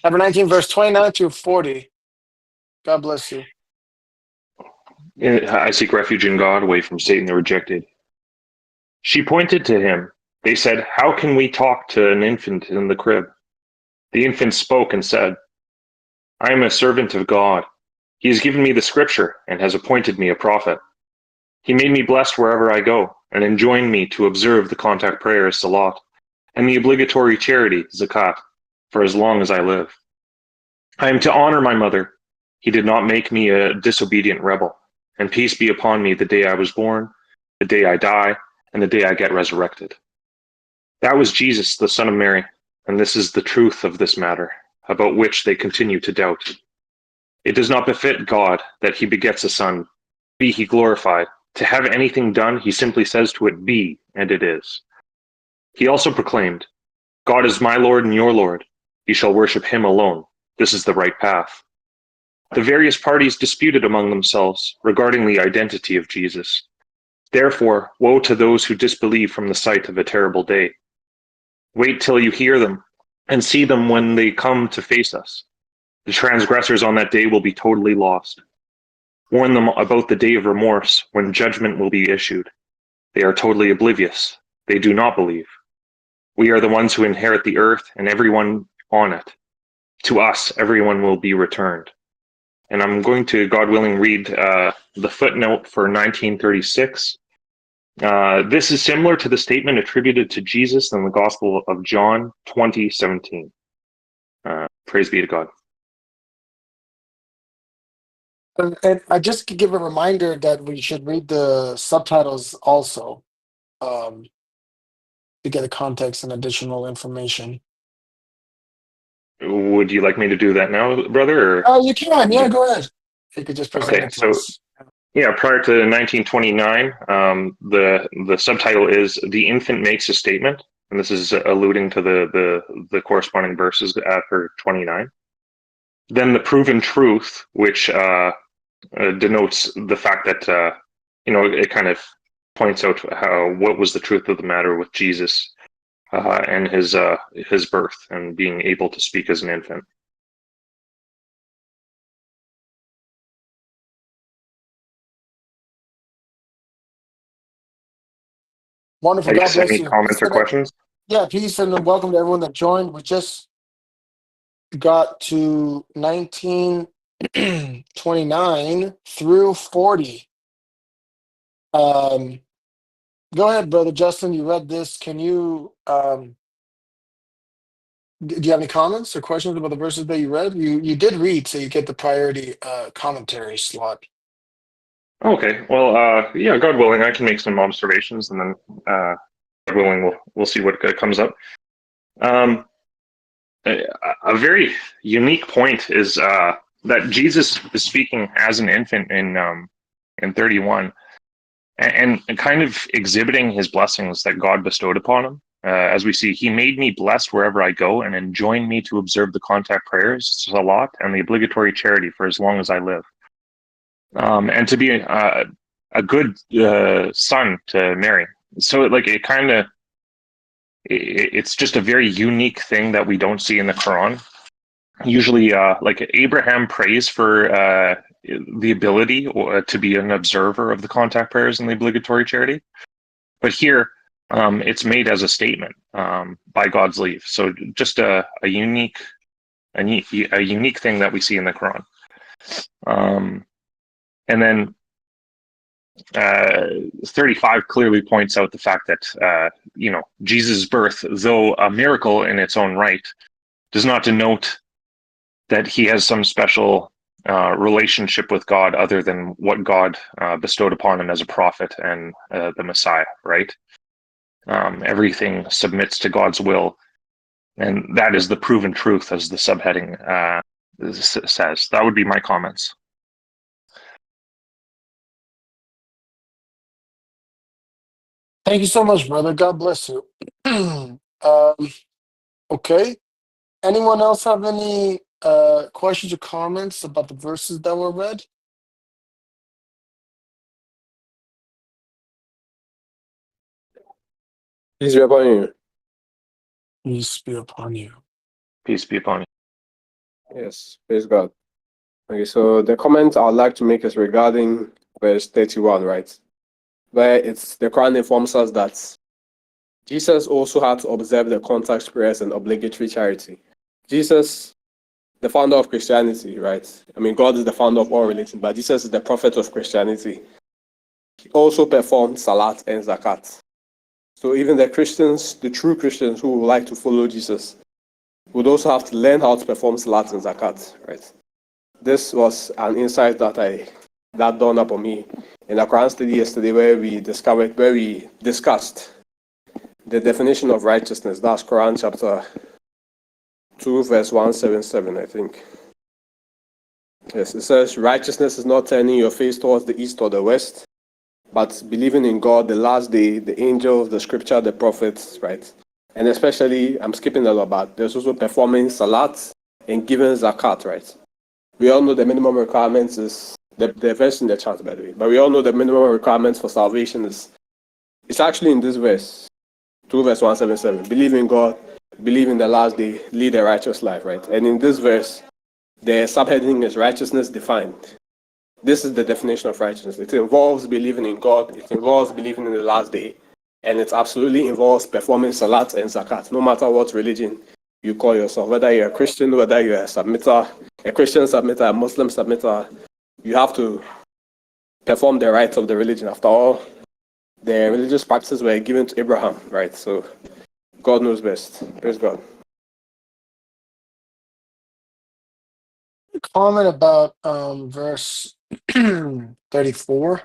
Chapter 19, verse 29 to 40. God bless you. I seek refuge in God, away from Satan the rejected. She pointed to him. They said, "How can we talk to an infant in the crib?" The infant spoke and said, "I am a servant of God. He has given me the scripture and has appointed me a prophet. He made me blessed wherever I go and enjoined me to observe the contact prayer, Salat, and the obligatory charity, Zakat, for as long as I live. I am to honor my mother. He did not make me a disobedient rebel. And peace be upon me the day I was born, the day I die, and the day I get resurrected." That was Jesus, the Son of Mary, and this is the truth of this matter, about which they continue to doubt. It does not befit God that he begets a son, be he glorified. To have anything done, he simply says to it, "Be," and it is. He also proclaimed, "God is my Lord and your Lord. You shall worship him alone. This is the right path." The various parties disputed among themselves regarding the identity of Jesus. Therefore, woe to those who disbelieve from the sight of a terrible day. Wait till you hear them and see them when they come to face us. The transgressors on that day will be totally lost. Warn them about the day of remorse when judgment will be issued. They are totally oblivious. They do not believe. We are the ones who inherit the earth and everyone on it. To us, everyone will be returned. And I'm going to, God willing, read the footnote for 1936. This is similar to the statement attributed to Jesus in the Gospel of John 20:17. Praise be to God. And I just give a reminder that we should read the subtitles also, um, to get the context and additional information. Would you like me to do that now, brother? Or Oh, you can. Yeah, just, go ahead. If you could just present okay, it to so us. yeah, prior to 1929, the subtitle is "The Infant Makes a Statement," and this is alluding to the corresponding verses after 29. Then the proven truth, which denotes the fact that it kind of points out what was the truth of the matter with Jesus and his birth and being able to speak as an infant. Wonderful. I God guess bless any you. comments or questions? Yeah, peace and welcome to everyone that joined. We just got to 1929 through 40. Um, Go ahead, brother Justin. You read this. Can you do you have any comments or questions about the verses that you read? You did read, so you get the priority commentary slot. Okay, well, yeah, God willing, I can make some observations, and then God willing, we'll see what comes up. Um, a very unique point is that Jesus is speaking as an infant in 31, and kind of exhibiting his blessings that God bestowed upon him. As we see, he made me blessed wherever I go and enjoined me to observe the contact prayers, Salat, and the obligatory charity for as long as I live. And to be a good son to Mary. So it kind of it's just a very unique thing that we don't see in the Quran. Usually, like Abraham prays for the ability to be an observer of the contact prayers and the obligatory charity, but here it's made as a statement by God's leave. So just a unique thing that we see in the Quran. And then 35 clearly points out the fact that Jesus' birth, though a miracle in its own right, does not denote that he has some special relationship with God other than what God bestowed upon him as a prophet and the Messiah, right? Everything submits to God's will, and that is the proven truth, as the subheading says. That would be my comments. Thank you so much, brother. God bless you. Okay. Anyone else have any questions or comments about the verses that were read? Peace be upon you. Peace be upon you. Peace be upon you. Yes, praise God. Okay, so the comment I'd like to make is regarding verse 31, right? Where it's the Quran informs us that Jesus also had to observe the contact prayers and obligatory charity. Jesus, the founder of Christianity, right? I mean, God is the founder of all religion, but Jesus is the prophet of Christianity. He also performed Salat and Zakat. So even the Christians, the true Christians who would like to follow Jesus, would also have to learn how to perform Salat and Zakat, right? This was an insight that dawned upon me in a Quran study yesterday where we discussed the definition of righteousness. That's Quran chapter 2, verse 177, I think. Yes, it says, righteousness is not turning your face towards the east or the west, but believing in God, the last day, the angels, the scripture, the prophets, right? And especially, I'm skipping a lot, but there's also performing salat and giving zakat, right? We all know the minimum requirements is the verse in the chat, by the way, but we all know the minimum requirements for salvation is it's actually in this verse, 2 verse 177. Believe in God, believe in the last day, lead a righteous life, right? And in this verse, the subheading is righteousness defined. This is the definition of righteousness. It involves believing in God, it involves believing in the last day, and it absolutely involves performing salat and zakat, no matter what religion you call yourself, whether you're a Christian, whether you're a submitter, a Christian submitter, a Muslim submitter, you have to perform the rites of the religion. After all, the religious practices were given to Abraham, right? So God knows best. Praise God. Comment about verse 34.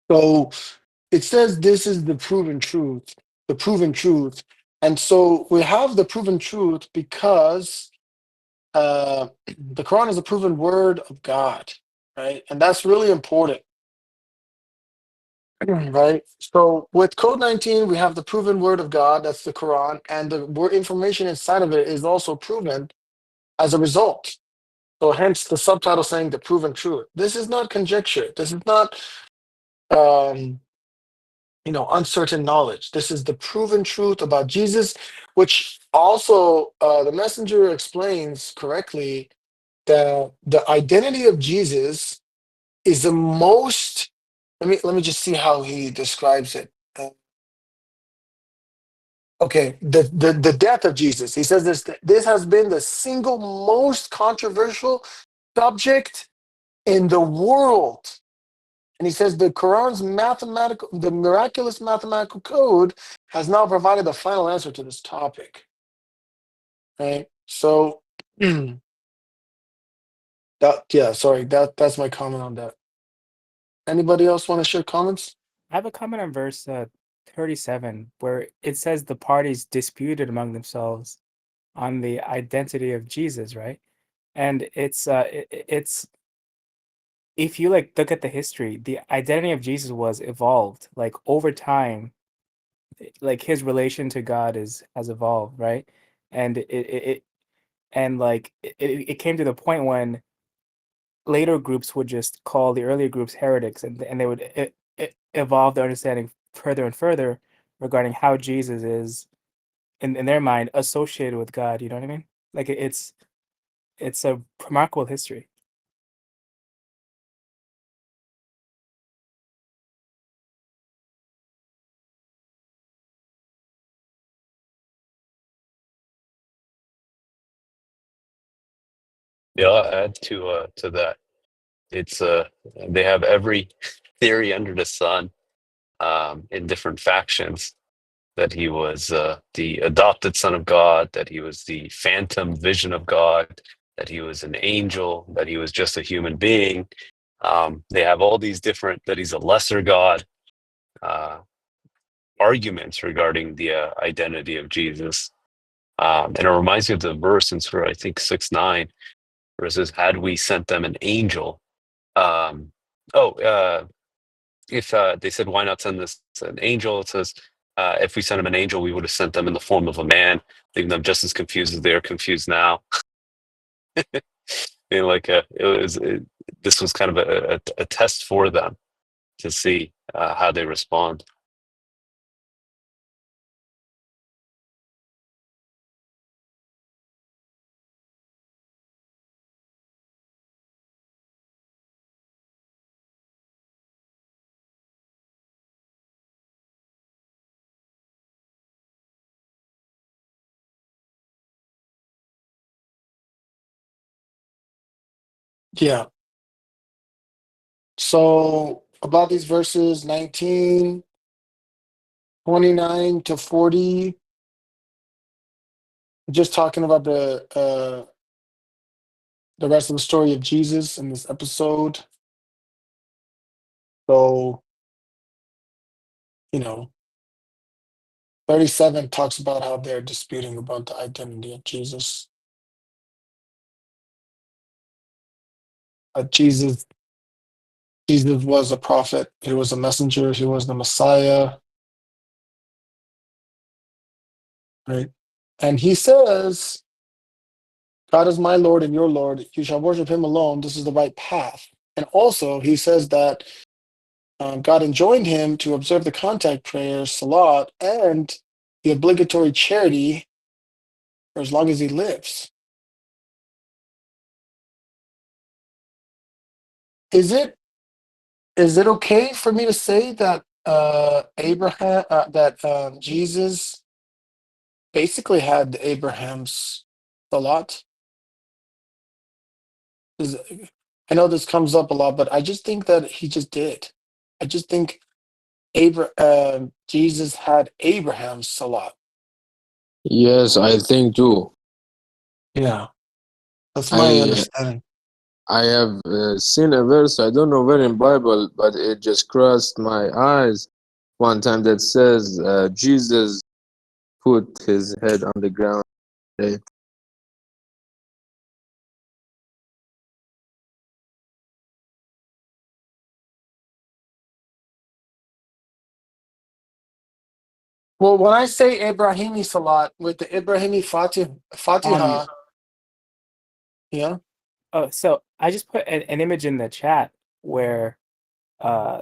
So it says this is the proven truth. And so we have the proven truth because the Quran is a proven word of God, right? And that's really important, right? So with Code 19, we have the proven word of God, that's the Quran, and the word information inside of it is also proven as a result. So hence the subtitle saying the proven truth. This is not conjecture. This is not um, uncertain knowledge. This is the proven truth about Jesus, which also the messenger explains correctly that the identity of Jesus is the most. Let me just see how he describes it. Okay, the death of Jesus. He says this has been the single most controversial subject in the world. And he says the miraculous mathematical code has now provided the final answer to this topic. Right. So that's my comment on that. Anybody else want to share comments? I have a comment on verse 37 where it says the parties disputed among themselves on the identity of Jesus, right? And it's if you like look at the history, the identity of Jesus was evolved like over time, like his relation to God is has evolved, right? And it and like it came to the point when later groups would just call the earlier groups heretics, and they would evolve their understanding further and further regarding how Jesus is in their mind associated with God. You know what I mean? Like it's a remarkable history. Yeah, I'll add to that. It's they have every theory under the sun in different factions that he was the adopted son of God, that he was the phantom vision of God, that he was an angel, that he was just a human being. They have all these different that he's a lesser God uh, arguments regarding the identity of Jesus. And it reminds me of the verse in Surah, I think 6:9, where it says, "Had we sent them an angel." Um, oh, if they said, "Why not send this an angel?" It says, "If we sent them an angel, we would have sent them in the form of a man, leaving them just as confused as they are confused now." Like this was kind of a test for them to see how they respond. Yeah. So about these verses 19, 29 to 40, just talking about the rest of the story of Jesus in this episode. So, you know, 37 talks about how they're disputing about the identity of Jesus. Jesus was a prophet. He was a messenger. He was the Messiah, right? And he says, God is my Lord and your Lord. You shall worship him alone. This is the right path. And also, he says that God enjoined him to observe the contact prayers, Salat, and the obligatory charity for as long as he lives. Is it okay for me to say that Jesus basically had Abraham's Salat? Is- I know this comes up a lot, but I just think that he just did. I just think Jesus had Abraham's Salat. Yes, I think too. Yeah, that's my I understanding. I have seen a verse. I don't know where in Bible, but it just crossed my eyes one time that says Jesus put his head on the ground. Right? Well, when I say Ibrahimi Salat with the Ibrahimi Um, Fatiha, yeah, oh, so I just put an image in the chat where uh,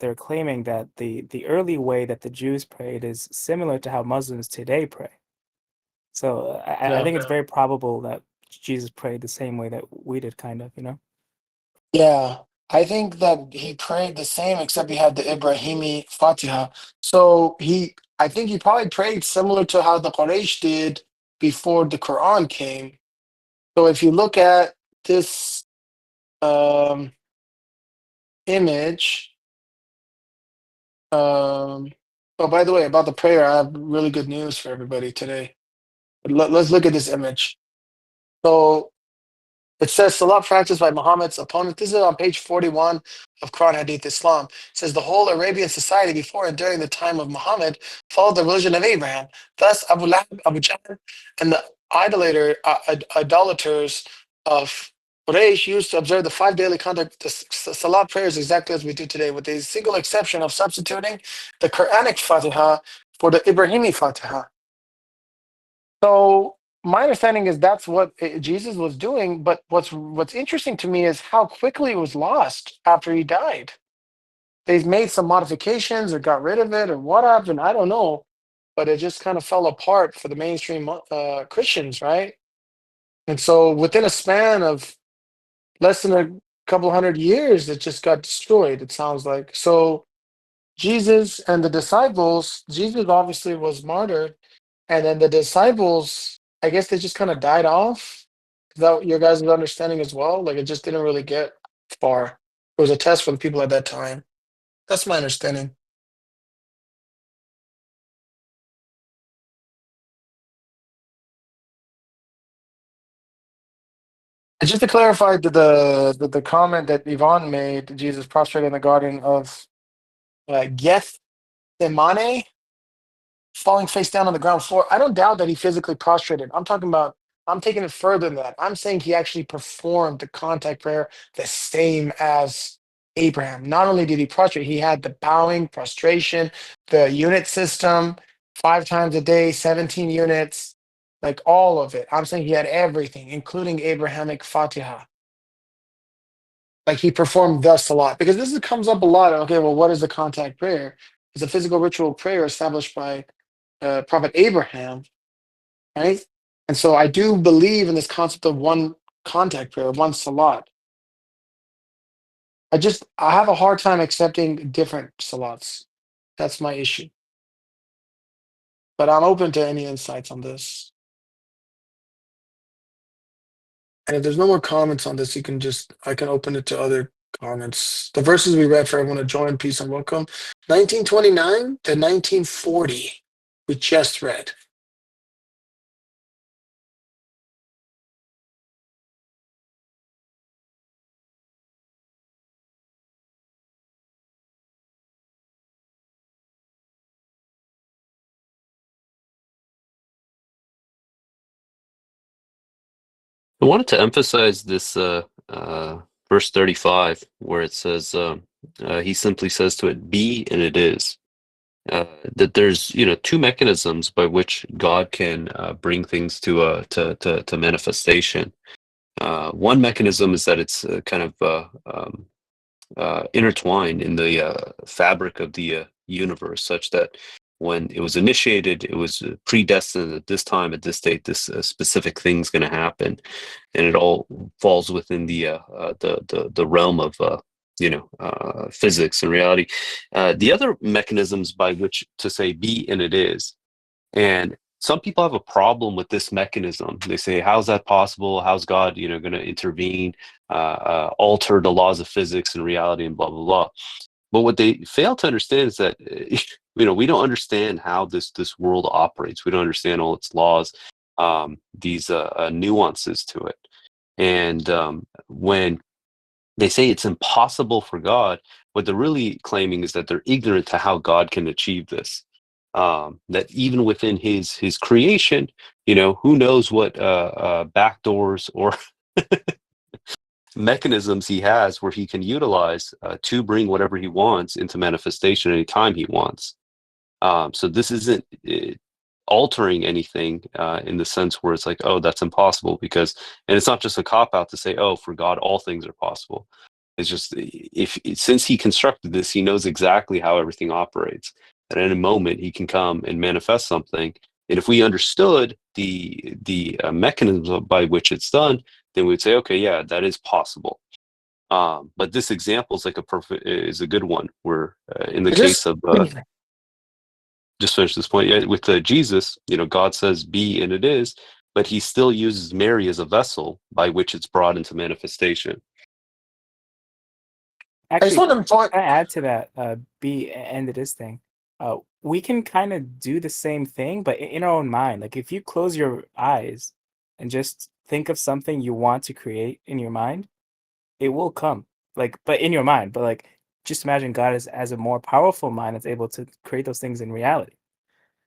they're claiming that the early way that the Jews prayed is similar to how Muslims today pray. So I yeah, think it's very probable that Jesus prayed the same way that we did, kind of, you know? yeah. I think that he prayed the same, except he had the Ibrahimi Fatiha. So I think he probably prayed similar to how the Quraysh did before the Quran came. So if you look at this um, image, oh, by the way, about the prayer, I have really good news for everybody today. Let's look at this image. So it says Salat practiced by Muhammad's opponent. This is on page 41 of Quran Hadith Islam. It says the whole Arabian society before and during the time of Muhammad followed the religion of Abraham. Thus, Abu Lahab, Abu Jahl, and the idolaters of Quraysh used to observe the 5 daily conduct, the Salat prayers exactly as we do today, with the single exception of substituting the Quranic Fatiha for the Ibrahimi Fatiha. So my understanding is that's what Jesus was doing. But what's interesting to me is how quickly it was lost after he died. They made some modifications or got rid of it or what happened. I don't know, but it just kind of fell apart for the mainstream Christians, right? And so within a span of less than a couple hundred years, it just got destroyed. It sounds like so. Jesus and the disciples. Jesus obviously was martyred. And then the disciples, I guess they just kind of died off. Is that your guys' understanding as well? Like it just didn't really get far. It was a test for the people at that time. That's my understanding. And just to clarify the comment that Yvonne made, Jesus prostrated in the garden of Gethsemane, falling face down on the ground floor. I don't doubt that he physically prostrated. I'm taking it further than that. I'm saying he actually performed the contact prayer the same as Abraham. Not only did he prostrate, he had the bowing, prostration, the unit system, 5 times a day, 17 units, like all of it. I'm saying he had everything, including Abrahamic Fatiha. Like he performed the salat. Because comes up a lot. Okay, well, what is the contact prayer? It's a physical ritual prayer established by Prophet Abraham, right? And so I do believe in this concept of one contact prayer, one salat. I have a hard time accepting different salats. That's my issue. But I'm open to any insights on this. And if there's no more comments on this, I can open it to other comments. The verses we read for everyone to join, peace and welcome. 1929 to 1940, we just read. I wanted to emphasize this verse 35, where it says, he simply says to it, "Be," and it is. That there's two mechanisms by which God can bring things to manifestation. One mechanism is that it's kind of intertwined in the fabric of the universe, such that when it was initiated, it was predestined at this time, at this date, this specific thing's going to happen, and it all falls within the realm of physics and reality. The other mechanisms by which to say "be" and it is, and some people have a problem with this mechanism. They say, "How's that possible? How's God, going to intervene, alter the laws of physics and reality, and blah blah blah?" But what they fail to understand is that we don't understand how this world operates. We don't understand all its laws, these nuances to it. And when they say it's impossible for God, what they're really claiming is that they're ignorant to how God can achieve this. That even within his creation, who knows what backdoors or mechanisms he has where he can utilize to bring whatever he wants into manifestation anytime he wants. So this isn't altering anything in the sense where it's like, oh, that's impossible, and it's not just a cop out to say, oh, for God all things are possible. It's just, since he constructed this, he knows exactly how everything operates. At any moment he can come and manifest something, and if we understood the mechanism by which it's done, then we'd say, okay, yeah, that is possible. But this example is a good one, where in the case of just finish this point. Yeah, with Jesus, God says "be," and it is, but he still uses Mary as a vessel by which it's brought into manifestation. I just Actually, want to point. can I add to that "be" and it is thing? We can kind of do the same thing, but in our own mind. Like if you close your eyes and just think of something you want to create in your mind, it will come. Like, but in your mind. But like, just imagine God as a more powerful mind that's able to create those things in reality.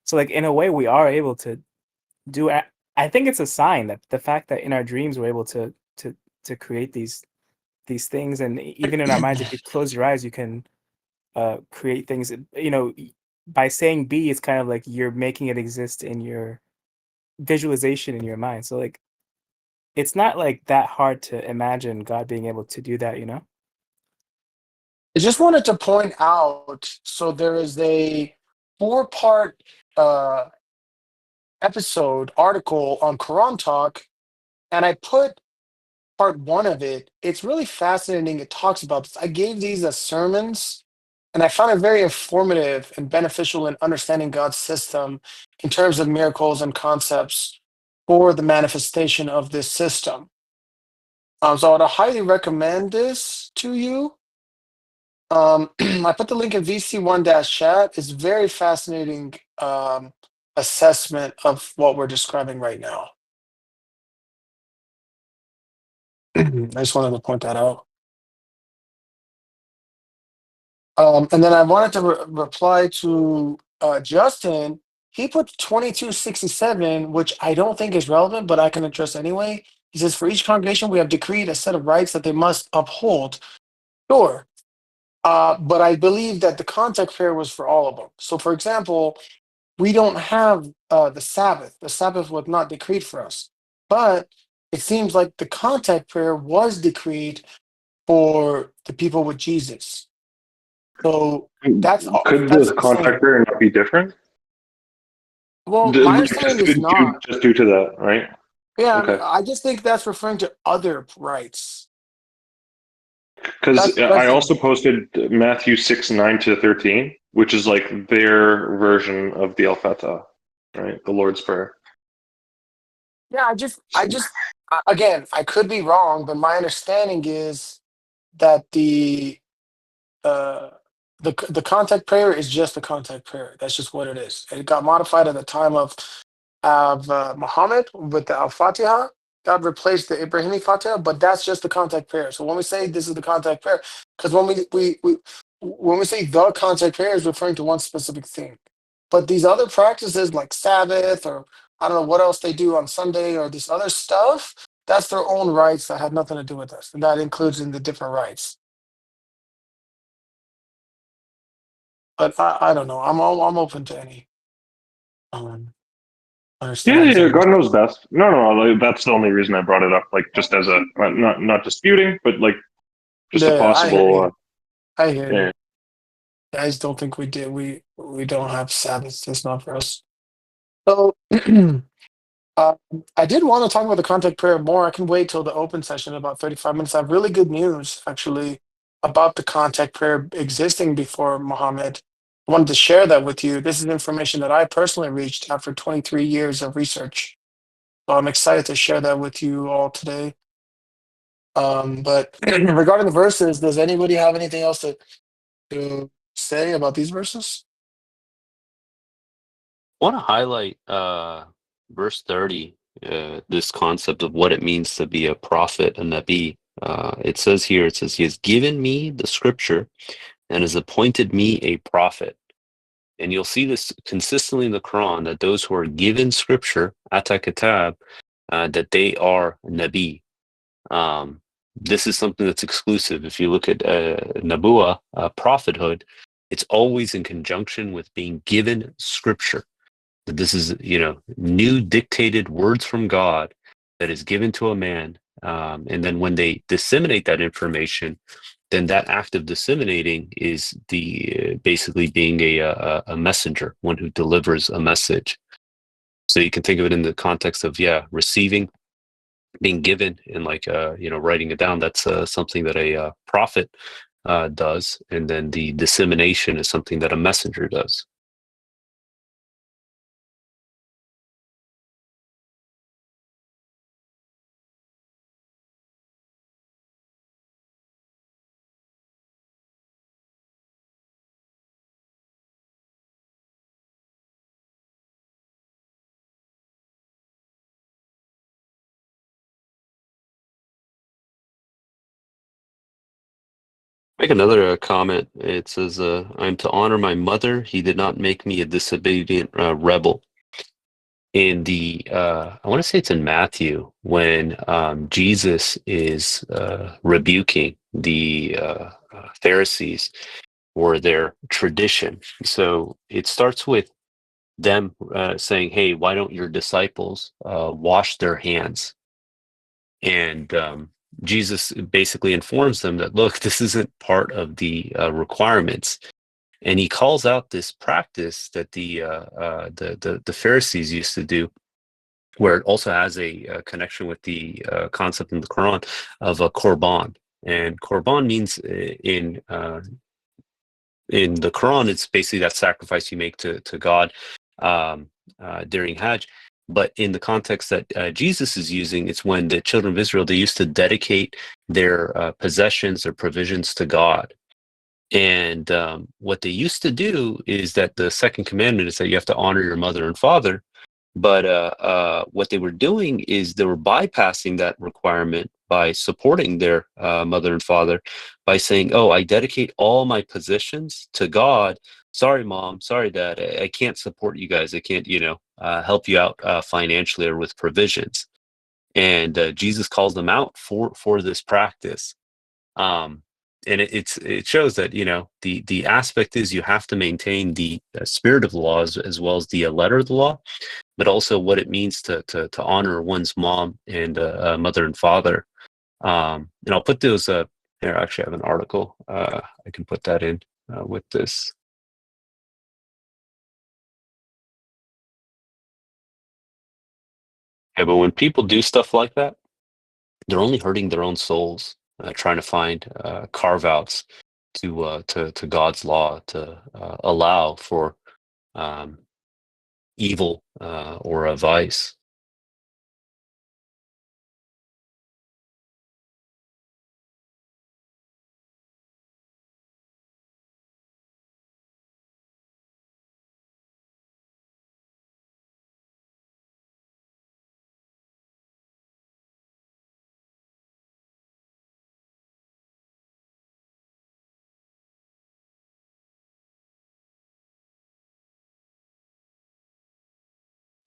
So like in a way, we are able to do. I think it's a sign that the fact that in our dreams we're able to create these things, and even in our minds, if you close your eyes, you can create things. By saying "be," it's kind of like you're making it exist in your visualization in your mind. So like, it's not like that hard to imagine God being able to do that. I just wanted to point out, so there is a 4-part article on Quran Talk, and I put part 1 of it. It's really fascinating. It talks about this. I gave these as sermons, and I found it very informative and beneficial in understanding God's system in terms of miracles and concepts for the manifestation of this system. So I would highly recommend this to you. I put the link in VC1-chat. It's very fascinating assessment of what we're describing right now. I just wanted to point that out. And then I wanted to reply to Justin. He put 2267, which I don't think is relevant, but I can address anyway. He says, for each congregation, we have decreed a set of rights that they must uphold. Sure. But I believe that the contact prayer was for all of them. So, for example, we don't have the Sabbath. The Sabbath was not decreed for us. But it seems like the contact prayer was decreed for the people with Jesus. So that's Could the contact prayer not be different? Well, my understanding is not. Just due to that, right? Yeah, Okay. I just think that's referring to other rights. Because I also posted Matthew 6:9-13, which is like their version of the Al Fatah, right? The Lord's Prayer. Yeah, again, I could be wrong, but my understanding is that uh, the contact prayer is just a contact prayer. That's just what it is. It got modified at the time of Muhammad with the Al Fatiha. God replaced the Ibrahimi Fatiha, but that's just the contact prayer. So when we say this is the contact prayer, because when we say the contact prayer is referring to one specific thing, but these other practices like Sabbath or I don't know what else they do on Sunday or this other stuff, that's their own rights that had nothing to do with us, and that includes in the different rights. But I don't know. I'm open to any um, Yeah, understandings yeah, on this. God knows best. No, like, that's the only reason I brought it up. Like, just as a not disputing, but like just a Yeah, I hear possible. you. I hear you. Yeah. I just don't think we did. We don't have Sabbath. It's not for us. So uh, I did want to talk about the contact prayer more. I can wait till the open session in about 35 minutes. I have really good news actually about the contact prayer existing before Muhammad. I wanted to share that with you. This is information that I personally reached after 23 years of research. So I'm excited to share that with you all today. But regarding the verses, does anybody have anything else to say about these verses? I want to highlight verse 30, this concept of what it means to be a prophet, a nabi. It says here, it says, he has given me the scripture and has appointed me a prophet. And you'll see this consistently in the Quran, that those who are given scripture, ata kitab, that they are nabi. This is something that's exclusive. If you look at nabuwa, prophethood, it's always in conjunction with being given scripture. That this is, new dictated words from God that is given to a man. And then when they disseminate that information, then that act of disseminating is the basically being a messenger, one who delivers a message. So you can think of it in the context of receiving, being given, and like writing it down. That's something that a prophet does, and then the dissemination is something that a messenger does. Make another comment. It says, I'm to honor my mother. He did not make me a disobedient rebel. In the, I want to say it's in Matthew, when Jesus is rebuking the Pharisees or their tradition. So it starts with them saying, hey, why don't your disciples wash their hands? And Jesus basically informs them that, look, this isn't part of the requirements. And he calls out this practice that the Pharisees used to do, where it also has a connection with the concept in the Quran of a korban. And korban means in the Quran, it's basically that sacrifice you make to God during Hajj. But in the context that Jesus is using, it's when the children of Israel, they used to dedicate their possessions, their provisions to God. And what they used to do is that the second commandment is that you have to honor your mother and father. But what they were doing is they were bypassing that requirement by supporting their mother and father by saying, oh, I dedicate all my possessions to God. Sorry, mom. Sorry, dad. I can't support you guys. I can't, help you out financially or with provisions. And Jesus calls them out for this practice. Um, and it shows that the aspect is you have to maintain the spirit of the law as well as the letter of the law, but also what it means to honor one's mom and mother and father. And I'll put those here. Actually, I have an article. I can put that in with this. Yeah, but when people do stuff like that, they're only hurting their own souls, trying to find carve outs to God's law to allow for um, evil or a vice.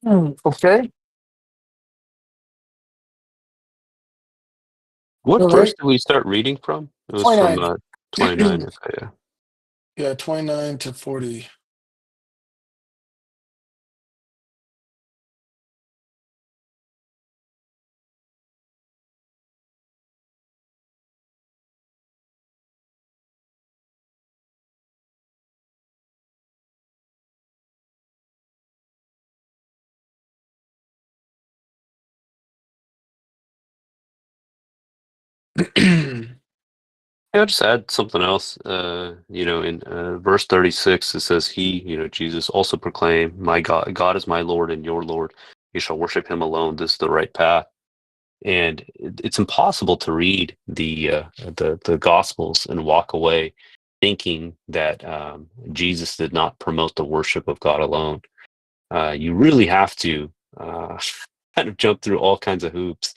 Okay. What All verse right. did we start reading from? It was from 29. 29. Okay, yeah. Yeah, 29 to 40. Yeah, I'll just add something else. In verse 36, it says, He, Jesus, also proclaimed, My God, God is my Lord and your Lord. You shall worship him alone. This is the right path. And it's impossible to read the Gospels and walk away thinking that Jesus did not promote the worship of God alone. You really have to kind of jump through all kinds of hoops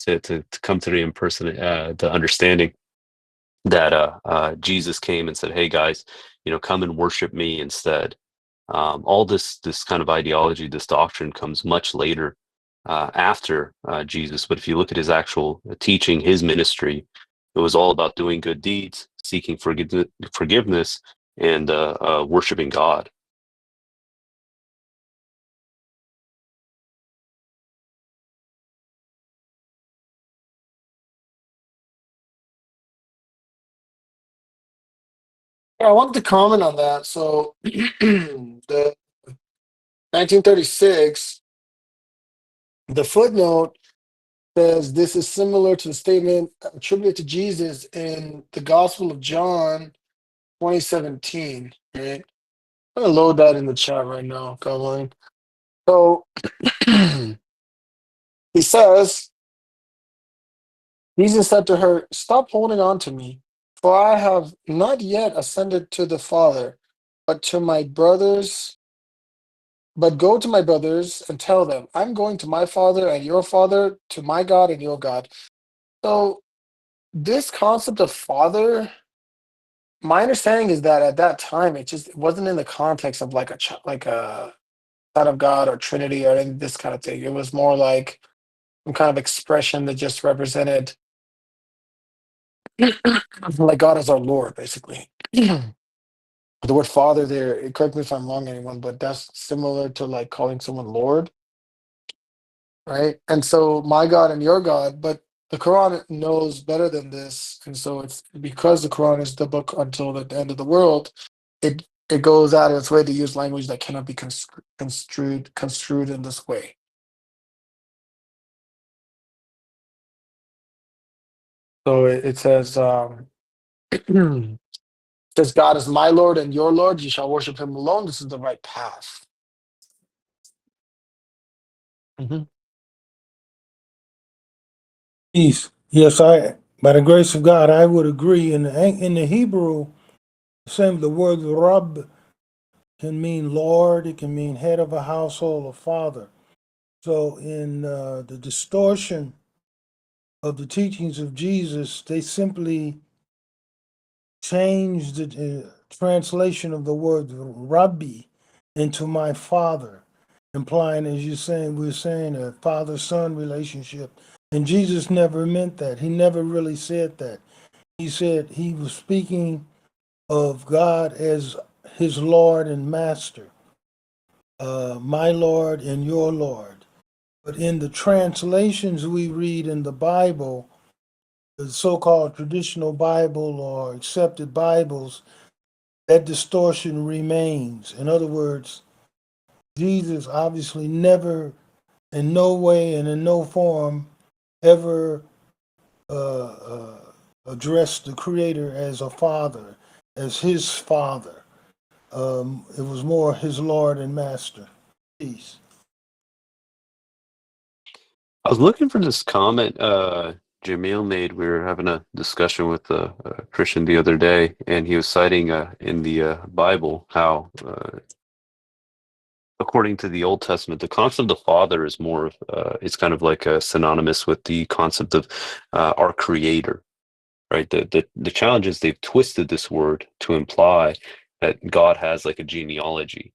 to come to the understanding that Jesus came and said, "Hey guys, come and worship me instead." All this kind of ideology, this doctrine, comes much later after Jesus. But if you look at his actual teaching, his ministry, it was all about doing good deeds, seeking forgiveness, and worshiping God. Yeah, I wanted to comment on that. So, the 1936, the footnote says this is similar to the statement attributed to Jesus in the Gospel of John 2017. Right? I'm gonna load that in the chat right now, Caroline. So he says, Jesus said to her, Stop holding on to me, for I have not yet ascended to the Father, but to my brothers. But go to my brothers and tell them, I'm going to my Father and your Father, to my God and your God. So this concept of Father, my understanding is that at that time it wasn't in the context of like like a Son of God or Trinity or any this kind of thing. It was more like some kind of expression that just represented like God as our Lord, basically. The word father there, correct me if I'm wrong, anyone, but that's similar to like calling someone Lord, right? And so my God and your God, but the Quran knows better than this. And so it's because the Quran is the book until the end of the world, it goes out of its way to use language that cannot be construed in this way. So it says says God is my Lord and your Lord, you shall worship him alone. This is the right path. Mhm. Peace. Yes, by the grace of God, I would agree. In the Hebrew, same the word Rab can mean Lord. It can mean head of a household or father. So in the distortion of the teachings of Jesus, they simply changed the translation of the word Rabbi into my father, implying, as we're saying, a father-son relationship. And Jesus never meant that. He never really said that. He said he was speaking of God as his Lord and Master, my Lord and your Lord. But in the translations we read in the Bible, the so-called traditional Bible or accepted Bibles, that distortion remains. In other words, Jesus obviously never, in no way and in no form, ever addressed the Creator as a father, as his father. It was more his Lord and Master. Peace. I was looking for this comment Jamil made. We were having a discussion with a Christian the other day, and he was citing in the Bible how, according to the Old Testament, the concept of father is more of it's kind of like synonymous with the concept of our Creator, right? The challenge is they've twisted this word to imply that God has like a genealogy.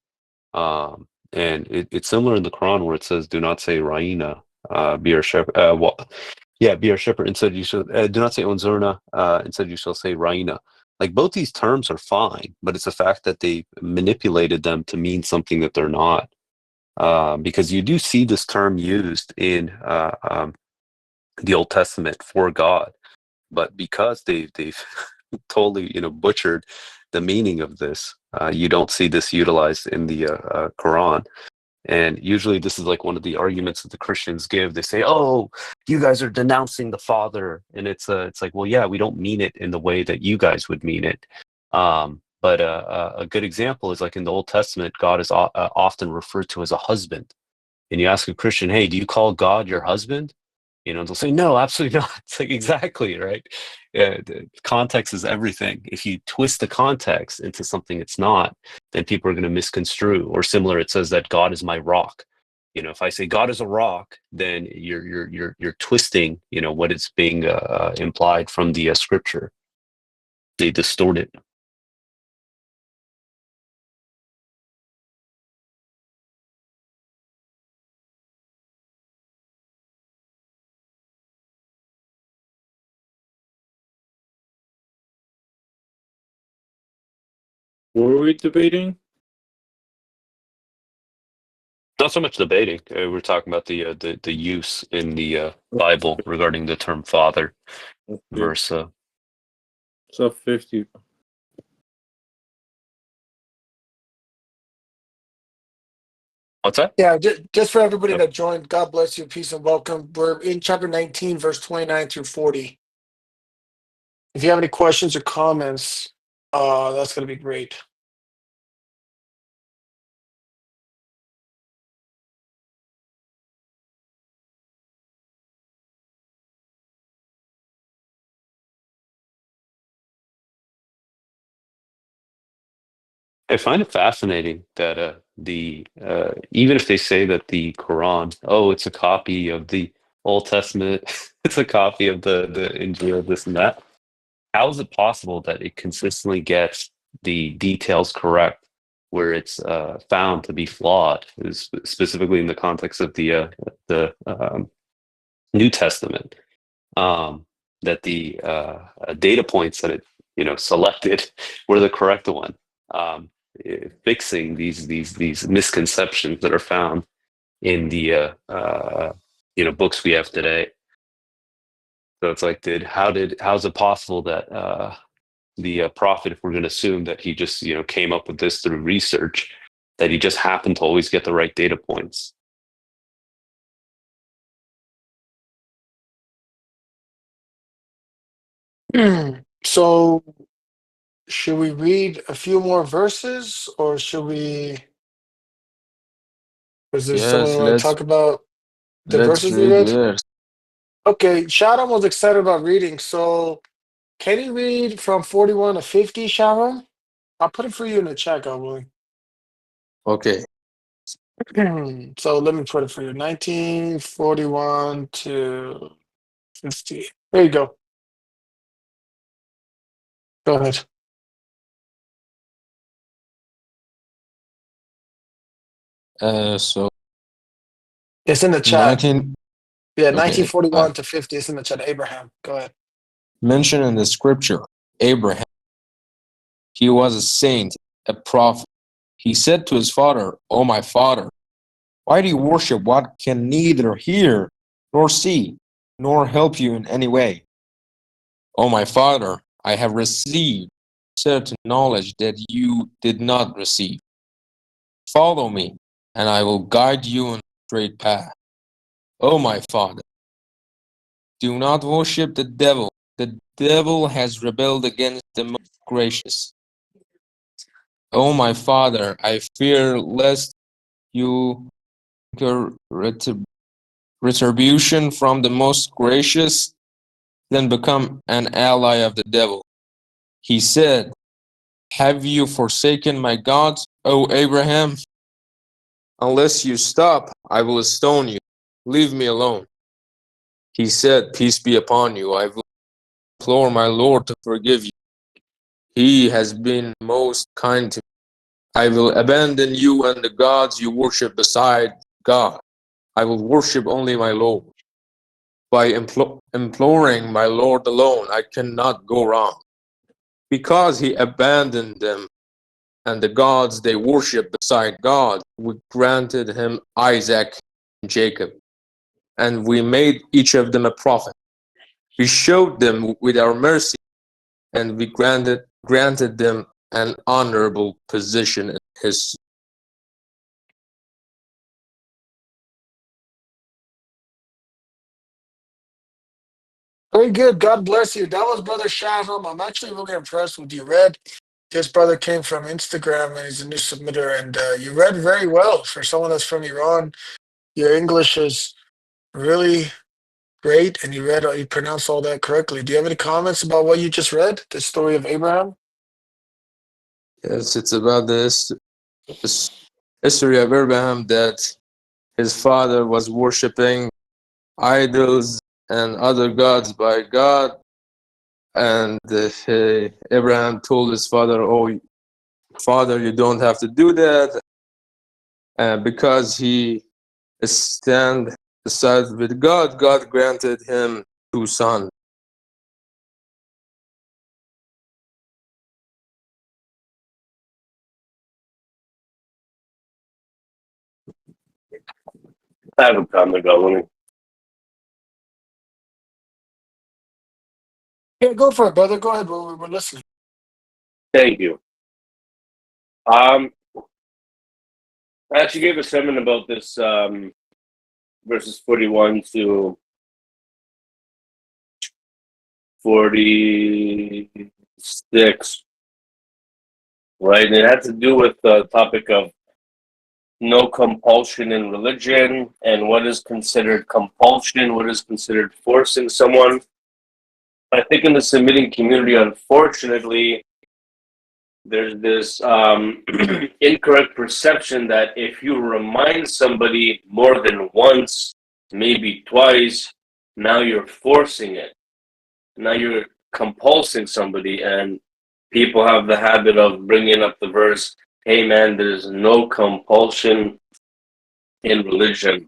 And it's similar in the Quran where it says, "Do not say Ra'ina, be our shepherd." Be our shepherd. Instead, you should do not say Unzurna. Instead, you shall say Ra'ina. Like both these terms are fine, but it's the fact that they manipulated them to mean something that they're not. Because you do see this term used in the Old Testament for God, but because they've totally butchered the meaning of this, you don't see this utilized in the Quran. And usually this is like one of the arguments that the Christians give. They say, "Oh, you guys are denouncing the Father," and it's like, well, yeah, we don't mean it in the way that you guys would mean it. But a good example is like in the Old Testament, God is often referred to as a husband. And you ask a Christian, "Hey, do you call God your husband?" They'll say, "No, absolutely not." It's like, exactly, right? The context is everything. If you twist the context into something it's not, then people are going to misconstrue. Or similar, it says that God is my rock. If I say God is a rock, then you're twisting, what is being implied from the scripture. They distort it. What were we debating? Not so much debating. We're talking about the use in the Bible regarding the term father, Okay. verse. So 50. What's that? Yeah, just for everybody Yep. that joined, God bless you, peace and welcome. We're in chapter 19, verse 29 through 40. If you have any questions or comments, that's going to be great. I find it fascinating that the even if they say that the Quran, oh, it's a copy of the Old Testament, it's a copy of the Injil, this and that. How is it possible that it consistently gets the details correct where it's found to be flawed, specifically in the context of the New Testament? That the data points that it selected were the correct one, fixing these misconceptions that are found in the books we have today. So it's like, how's it possible that the prophet, if we're going to assume that he just came up with this through research, that he just happened to always get the right data points? So, should we read a few more verses, or should we? Is there someone Yes, who want to talk about the let's verses we read read? verse. Okay, Sharon was excited about reading, so can you read from 41 to 50, Sharon? I'll put it for you in the chat, God willing. Okay. So let me put it for you. 1941 to 50. There you go. Go ahead. So It's in the chat. 19. Yeah, Okay. 1941 to 50. It's in the chat. Abraham. Go ahead. Mentioned in the scripture, Abraham. He was a saint, a prophet. He said to his father, "Oh, my father, why do you worship what can neither hear nor see, nor help you in any way? Oh, my father, I have received certain knowledge that you did not receive. Follow me, and I will guide you on a straight path. Oh, my father, do not worship the devil. The devil has rebelled against the most gracious. Oh, my father, I fear lest you incur retribution from the most gracious, then become an ally of the devil." He said, "Have you forsaken my gods, O Abraham? Unless you stop, I will stone you. Leave me alone." He said, "Peace be upon you. I will implore my Lord to forgive you. He has been most kind to me. I will abandon you and the gods you worship beside God. I will worship only my Lord. By imploring my Lord alone, I cannot go wrong. Because he abandoned them and the gods they worship beside God, we granted him Isaac and Jacob, and we made each of them a prophet. We showed them with our mercy, and we granted them an honorable position in his. Very good. God bless you. That was Brother Shahram. I'm actually really impressed with you read. This brother came from Instagram and he's a new submitter, and you read very well for someone that's from Iran. Your English is really great, and you pronounced all that correctly. Do you have any comments about what you just read, the story of Abraham? Yes, it's about this history of Abraham, that his father was worshiping idols and other gods by God, and Abraham told his father, "Oh, father, you don't have to do that," because he stand aside with God. God granted him 2 sons. I have a comment, Governor. Yeah, go for it, brother. Go ahead. We're listening. Thank you. I actually gave a sermon about this verses 41 to 46, right? And it had to do with the topic of no compulsion in religion and what is considered compulsion, what is considered forcing someone. I think in the submitting community, unfortunately, there's this incorrect perception that if you remind somebody more than once, maybe twice, now you're forcing it. Now you're compulsing somebody, and people have the habit of bringing up the verse, hey man, there's no compulsion in religion.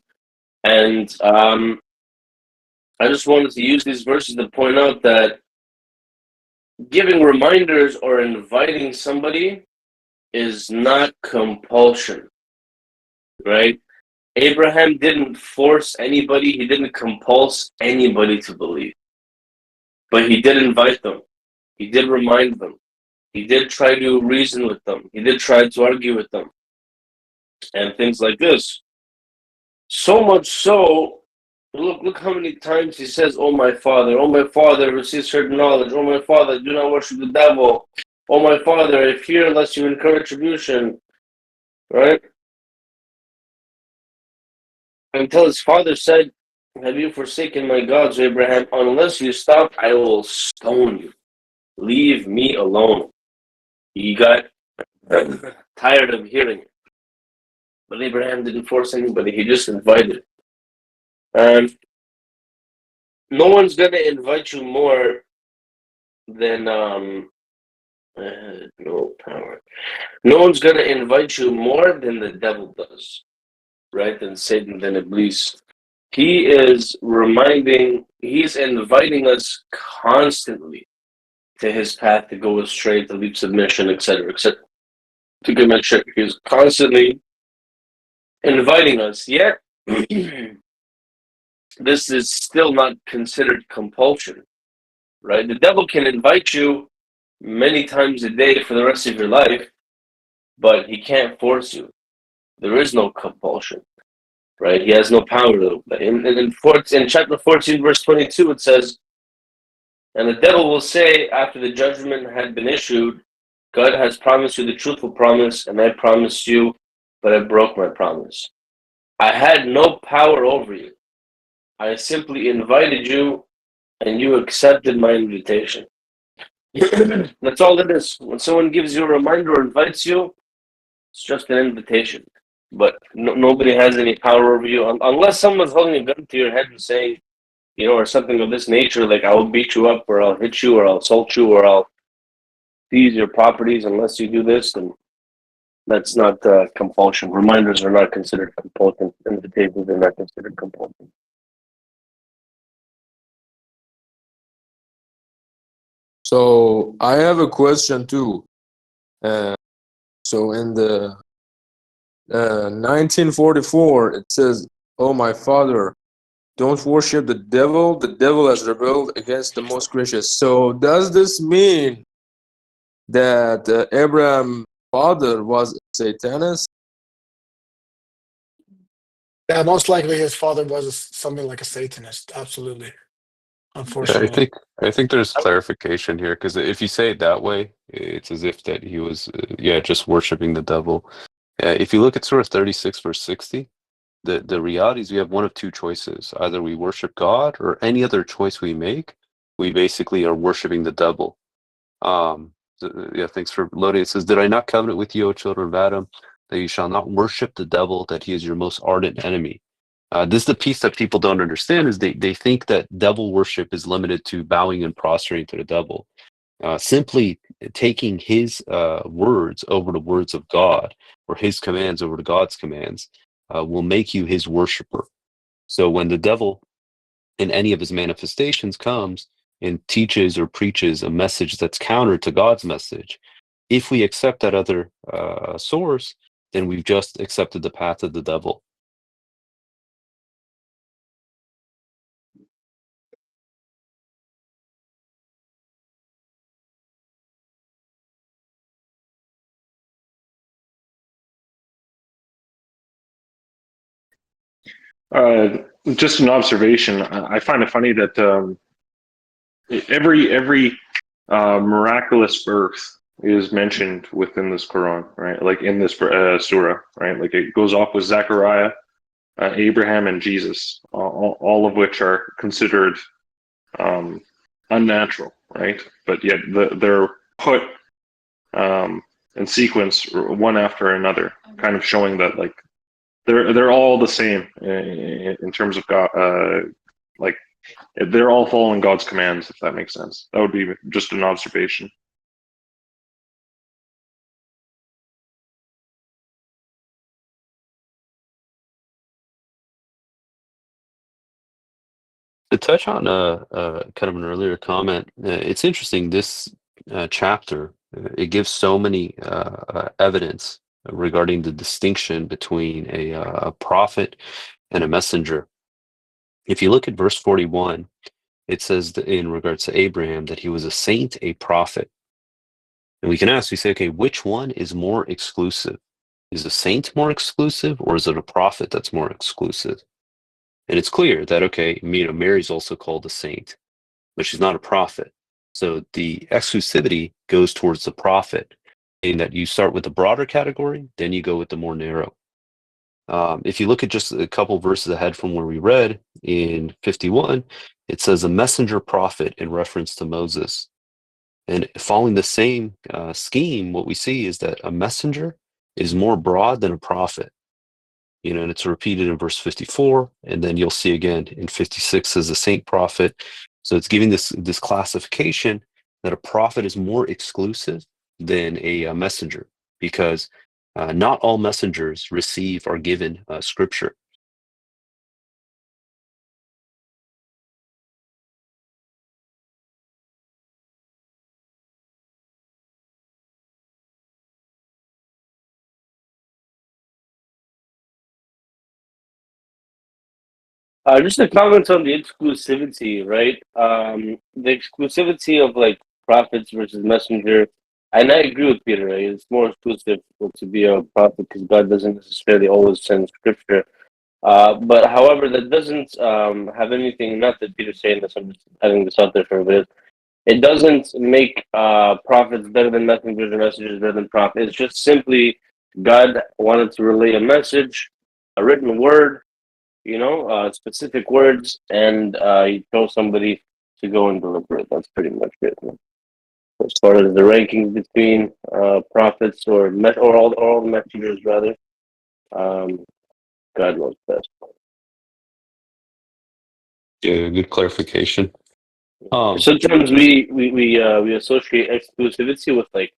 And I just wanted to use these verses to point out that giving reminders or inviting somebody is not compulsion, right? Abraham didn't force anybody, he didn't compulse anybody to believe, but he did invite them, he did remind them, he did try to reason with them, he did try to argue with them, and things like this. So much so, look how many times he says, oh my father, receive certain knowledge, oh my father, do not worship the devil, oh my father, if fear lest you incur retribution, right? Until his father said, have you forsaken my gods, Abraham? Unless you stop, I will stone you. Leave me alone. He got tired of hearing it. But Abraham didn't force anybody, he just invited. And no one's going to invite you more than no power. No one's going to invite you more than the devil does, right? Than Satan, than Iblis. He's inviting us constantly to his path, to go astray, to leave submission, etc., etc., to commit shirk. He's constantly inviting us, yet this is still not considered compulsion, right? The devil can invite you many times a day for the rest of your life, but he can't force you. There is no compulsion, right? He has no power. In chapter 14, verse 22, it says, and the devil will say, after the judgment had been issued, God has promised you the truthful promise, and I promised you, but I broke my promise. I had no power over you. I simply invited you, and you accepted my invitation. That's all it is. When someone gives you a reminder or invites you, it's just an invitation. But nobody has any power over you, unless someone's holding a gun to your head and saying, or something of this nature, like I will beat you up, or I'll hit you, or I'll assault you, or I'll seize your properties unless you do this. And That's not compulsion. Reminders are not considered compulsion. Invitations are not considered compulsion. So I have a question too. So in the 1944, it says, "Oh my father, don't worship the devil. The devil has rebelled against the most gracious." So does this mean that Abraham's father was a Satanist? Yeah, most likely his father was something like a Satanist. Absolutely. Yeah, Unfortunately. I think there's clarification here, because if you say it that way, it's as if that he was just worshiping the devil. If you look at Surah 36 verse 60, the reality is we have one of two choices: either we worship God, or any other choice we make, we basically are worshiping the devil. Thanks for loading. It says, "Did I not covenant with you, O children of Adam, that you shall not worship the devil, that he is your most ardent enemy?" This is the piece that people don't understand, is they think that devil worship is limited to bowing and prostrating to the devil. Simply taking his words over the words of God, or his commands over to God's commands, will make you his worshiper. So when the devil in any of his manifestations comes and teaches or preaches a message that's counter to God's message, if we accept that other source, then we've just accepted the path of the devil. Just an observation. I find it funny that every miraculous birth is mentioned within this Quran, right? Like in this surah, right? Like it goes off with Zechariah, Abraham, and Jesus, all of which are considered unnatural, right? But yet they're put in sequence one after another, kind of showing that like they're all the same in terms of God. Like they're all following God's commands, if that makes sense. That would be just an observation. To touch on kind of an earlier comment, it's interesting. This chapter, it gives so many evidence regarding the distinction between a prophet and a messenger. If you look at verse 41, it says that in regards to Abraham that he was a saint, a prophet. And we can ask, we say, okay, which one is more exclusive? Is a saint more exclusive, or is it a prophet that's more exclusive? And it's clear that, okay, Mary's also called a saint, but she's not a prophet. So the exclusivity goes towards the prophet, in that you start with the broader category, then you go with the more narrow. If you look at just a couple verses ahead from where we read in 51, it says a messenger prophet in reference to Moses. And following the same scheme, what we see is that a messenger is more broad than a prophet. And it's repeated in verse 54, and then you'll see again in 56 as a saint prophet. So it's giving this classification that a prophet is more exclusive than a messenger, because not all messengers receive or given scripture. Just a comment on the exclusivity, right? The exclusivity of like prophets versus messenger, and I agree with Peter. Right? It's more exclusive to be a prophet because God doesn't necessarily always send scripture. But however, that doesn't have anything. Not that Peter's saying this. I'm just having this out there for everybody. It doesn't make prophets better than messengers or messengers better than prophets. It's just simply God wanted to relay a message, a written word, specific words, and you chose somebody to go and deliver it. That's pretty much it. As far as the rankings between prophets or all messengers, rather, God knows best. Yeah, good clarification. Sometimes we associate exclusivity with like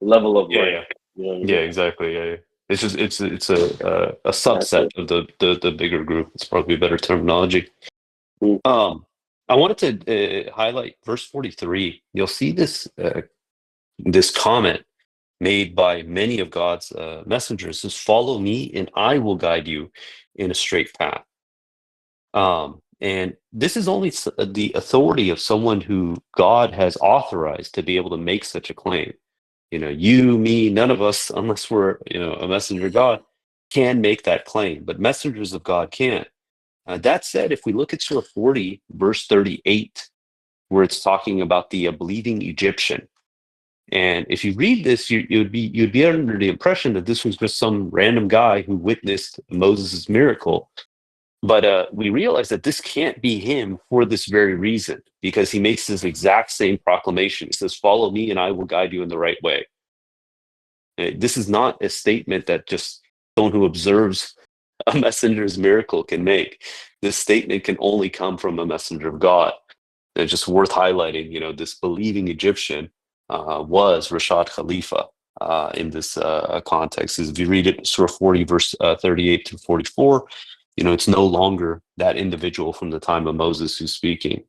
level of Yeah, like yeah. You know what I Yeah, mean? exactly. Yeah, yeah. It's just it's a subset of the bigger group. It's probably a better terminology. Mm. I wanted to highlight verse 43. You'll see this comment made by many of God's messengers: "Says, follow me, and I will guide you in a straight path." And this is only the authority of someone who God has authorized to be able to make such a claim. You, me, none of us, unless we're, a messenger of God, can make that claim, but messengers of God can. That said, if we look at Surah 40, verse 38, where it's talking about the believing Egyptian, and if you read this, you'd be under the impression that this was just some random guy who witnessed Moses' miracle. But we realize that this can't be him for this very reason, because he makes this exact same proclamation. He says, "Follow me, and I will guide you in the right way." This is not a statement that just someone who observes a messenger's miracle can make. This statement can only come from a messenger of God. And it's just worth highlighting, this believing Egyptian was Rashad Khalifa in this context. If you read it, Surah 40, verse 38 to 44, it's no longer that individual from the time of Moses who's speaking.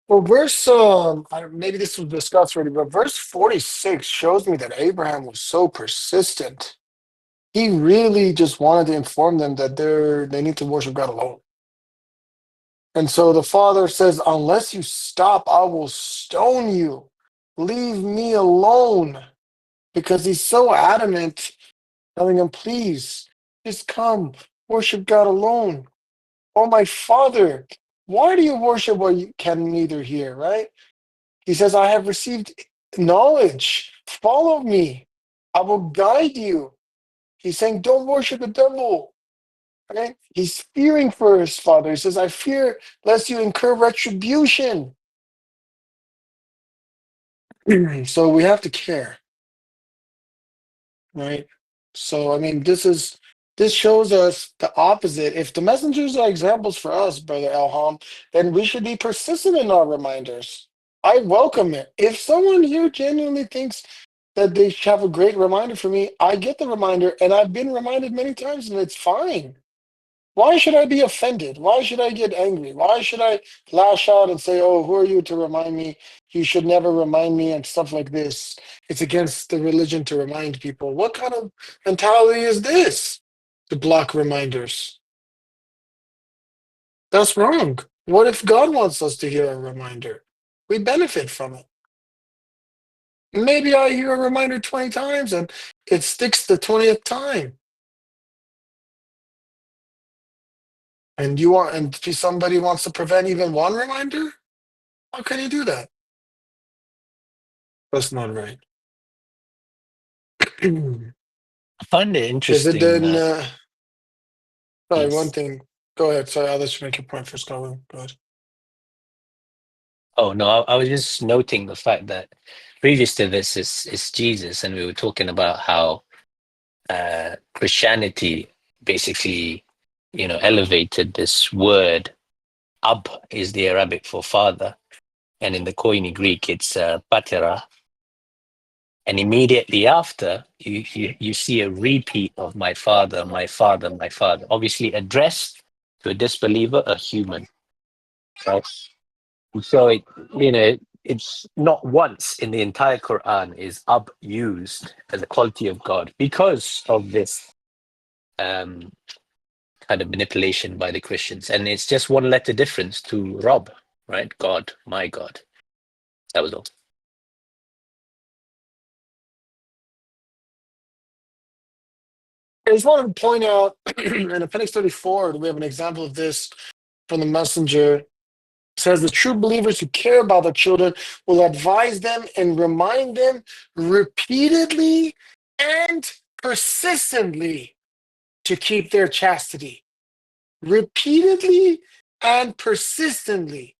Well, maybe this was discussed already, but verse 46 shows me that Abraham was so persistent. He really just wanted to inform them that they need to worship God alone. And so the father says, unless you stop, I will stone you. Leave me alone. Because he's so adamant, telling him, please, just come, worship God alone. Oh, my father, why do you worship what you can neither hear, right? He says, I have received knowledge. Follow me. I will guide you. He's saying, don't worship the devil. Right? He's fearing for his father. He says, I fear lest you incur retribution. So we have to care, right? So I mean, this shows us the opposite. If the messengers are examples for us, Brother Elham, then we should be persistent in our reminders. I welcome it. If someone here genuinely thinks that they should have a great reminder for me, I get the reminder, and I've been reminded many times, and it's fine. Why should I be offended? Why should I get angry? Why should I lash out and say, oh, who are you to remind me? You should never remind me and stuff like this. It's against the religion to remind people. What kind of mentality is this to block reminders? That's wrong. What if God wants us to hear a reminder? We benefit from it. Maybe I hear a reminder 20 times and it sticks the 20th time. And if somebody wants to prevent even one reminder, how can you do that? That's not right. I find it Is it interesting then? that Sorry, one yes. thing. Go ahead. Sorry, I'll let you make your point first, Colin. Go ahead. Oh no, I was just noting the fact that previous to this is Jesus, and we were talking about how Christianity basically, elevated this word. Ab is the Arabic for father, and in the Koine Greek it's patera. And immediately after, you see a repeat of my father, my father, my father, obviously addressed to a disbeliever, a human, right? So it's not once in the entire Quran is ab used as a quality of God because of this um, kind of manipulation by the Christians, and it's just one letter difference to Rob, right? God, my God. That was all. I just wanted to point out in Appendix 34, we have an example of this from the messenger. It says the true believers who care about their children will advise them and remind them repeatedly and persistently to keep their chastity. Repeatedly and persistently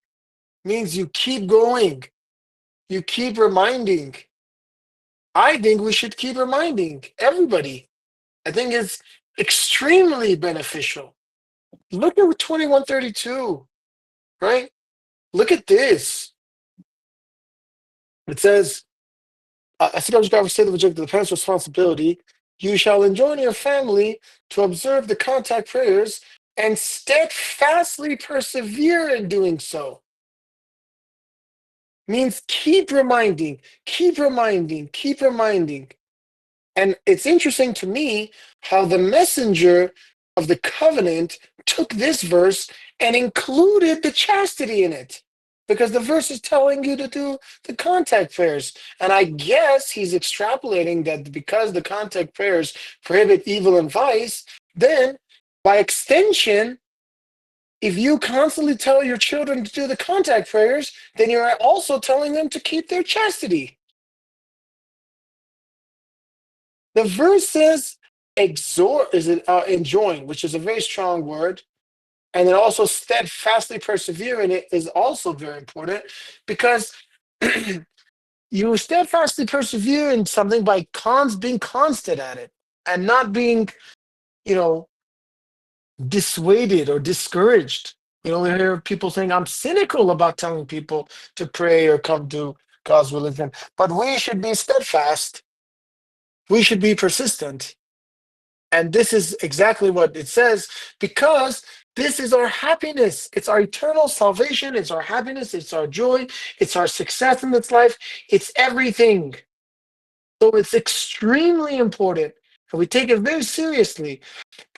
means you keep going, you keep reminding. I think we should keep reminding everybody. I think it's extremely beneficial. Look at 2132, right? Look at this. It says, I see that God say the reject the parents' responsibility. You shall enjoin your family to observe the contact prayers and steadfastly persevere in doing so. Means keep reminding, keep reminding, keep reminding. And it's interesting to me how the messenger of the covenant took this verse and included the chastity in it. Because the verse is telling you to do the contact prayers. And I guess he's extrapolating that because the contact prayers prohibit evil and vice, then by extension, if you constantly tell your children to do the contact prayers, then you're also telling them to keep their chastity. The verse says enjoin, which is a very strong word. And then also steadfastly persevere in it is also very important because you steadfastly persevere in something by being constant at it and not being, dissuaded or discouraged. We hear people saying, I'm cynical about telling people to pray or come to God's religion. But we should be steadfast. We should be persistent. And this is exactly what it says, because this is our happiness. It's our eternal salvation. It's our happiness. It's our joy. It's our success in this life. It's everything. So it's extremely important. And we take it very seriously.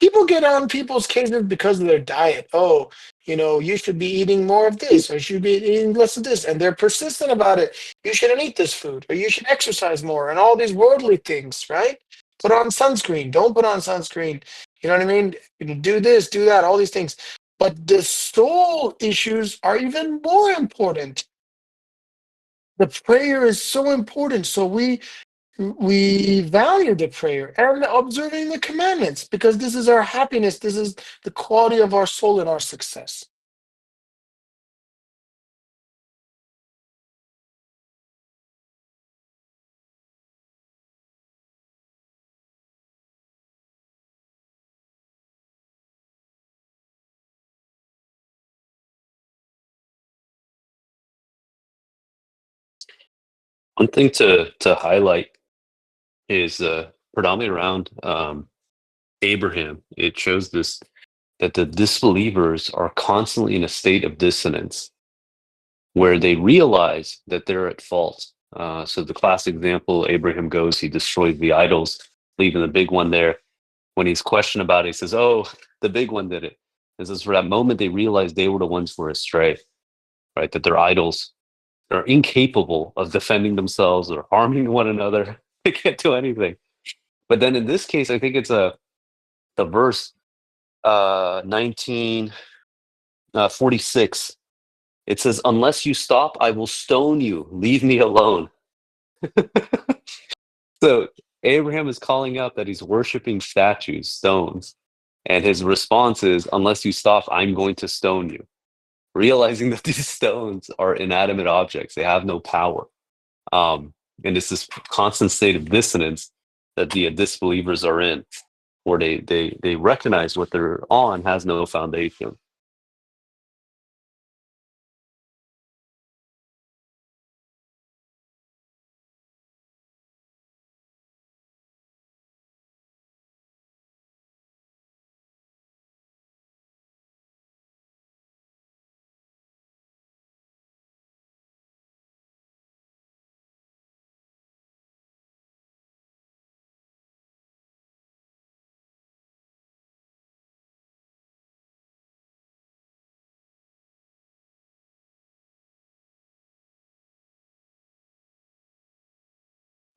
People get on people's cases because of their diet. Oh, you should be eating more of this, or you should be eating less of this. And they're persistent about it. You shouldn't eat this food, or you should exercise more, and all these worldly things, right? Put on sunscreen. Don't put on sunscreen. You know what I mean? You can do this, do that, all these things. But the soul issues are even more important. The prayer is so important. So we value the prayer and observing the commandments because this is our happiness. This is the quality of our soul and our success. One thing to highlight is predominantly around Abraham. It shows this that the disbelievers are constantly in a state of dissonance where they realize that they're at fault. So the classic example, Abraham goes, he destroys the idols, leaving the big one there. When he's questioned about it, he says, "Oh, the big one did it." And says for that moment they realized they were the ones who were astray, right? That their idols are incapable of defending themselves or harming one another. They can't do anything. But then in this case, I think it's a verse 1946. It says, "Unless you stop, I will stone you. Leave me alone." So Abraham is calling out that he's worshiping statues, stones. And his response is, "Unless you stop, I'm going to stone you." Realizing that these stones are inanimate objects, they have no power. And it's this constant state of dissonance that the disbelievers are in, where they recognize what they're on has no foundation.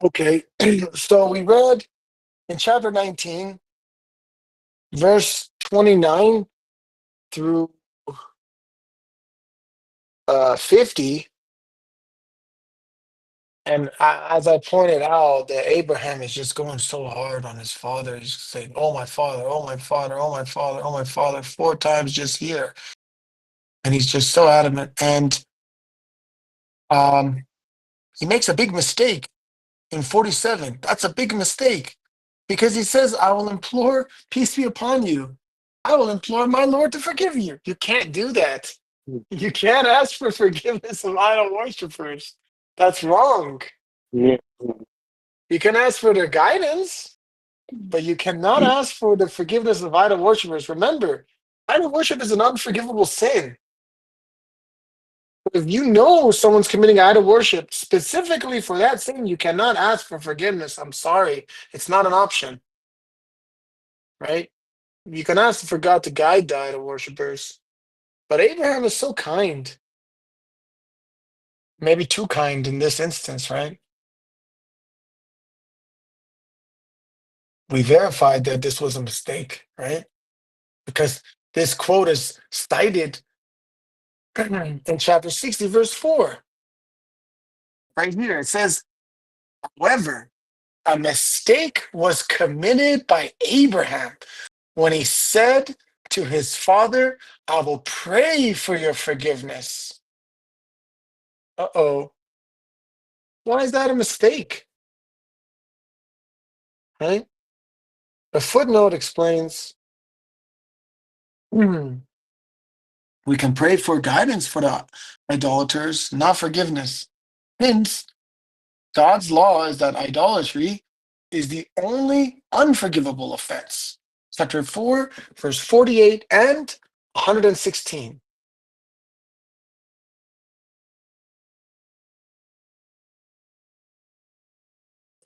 Okay, so we read in chapter 19, verse 29 through 50. And as I pointed out, that Abraham is just going so hard on his father. He's saying, "Oh, my father, oh, my father, oh, my father, oh, my father," 4 times just here. And he's just so adamant. And he makes a big mistake in 47. That's a big mistake. Because he says, I will implore peace be upon you. I will implore my Lord to forgive you. You can't do that. You can't ask for forgiveness of idol worshippers. That's wrong. Yeah. You can ask for their guidance, but you cannot ask for the forgiveness of idol worshippers. Remember, idol worship is an unforgivable sin. If you know someone's committing idol worship specifically for that sin, you cannot ask for forgiveness. I'm sorry. It's not an option, right? You can ask for God to guide the idol worshippers. But Abraham is so kind. Maybe too kind in this instance, right? We verified that this was a mistake, right? Because this quote is cited in chapter 60, verse 4. Right here, it says, however, a mistake was committed by Abraham when he said to his father, I will pray for your forgiveness. Uh-oh. Why is that a mistake? Right? The footnote explains, we can pray for guidance for the idolaters, not forgiveness. Hence, God's law is that idolatry is the only unforgivable offense. Chapter 4, verse 48 and 116.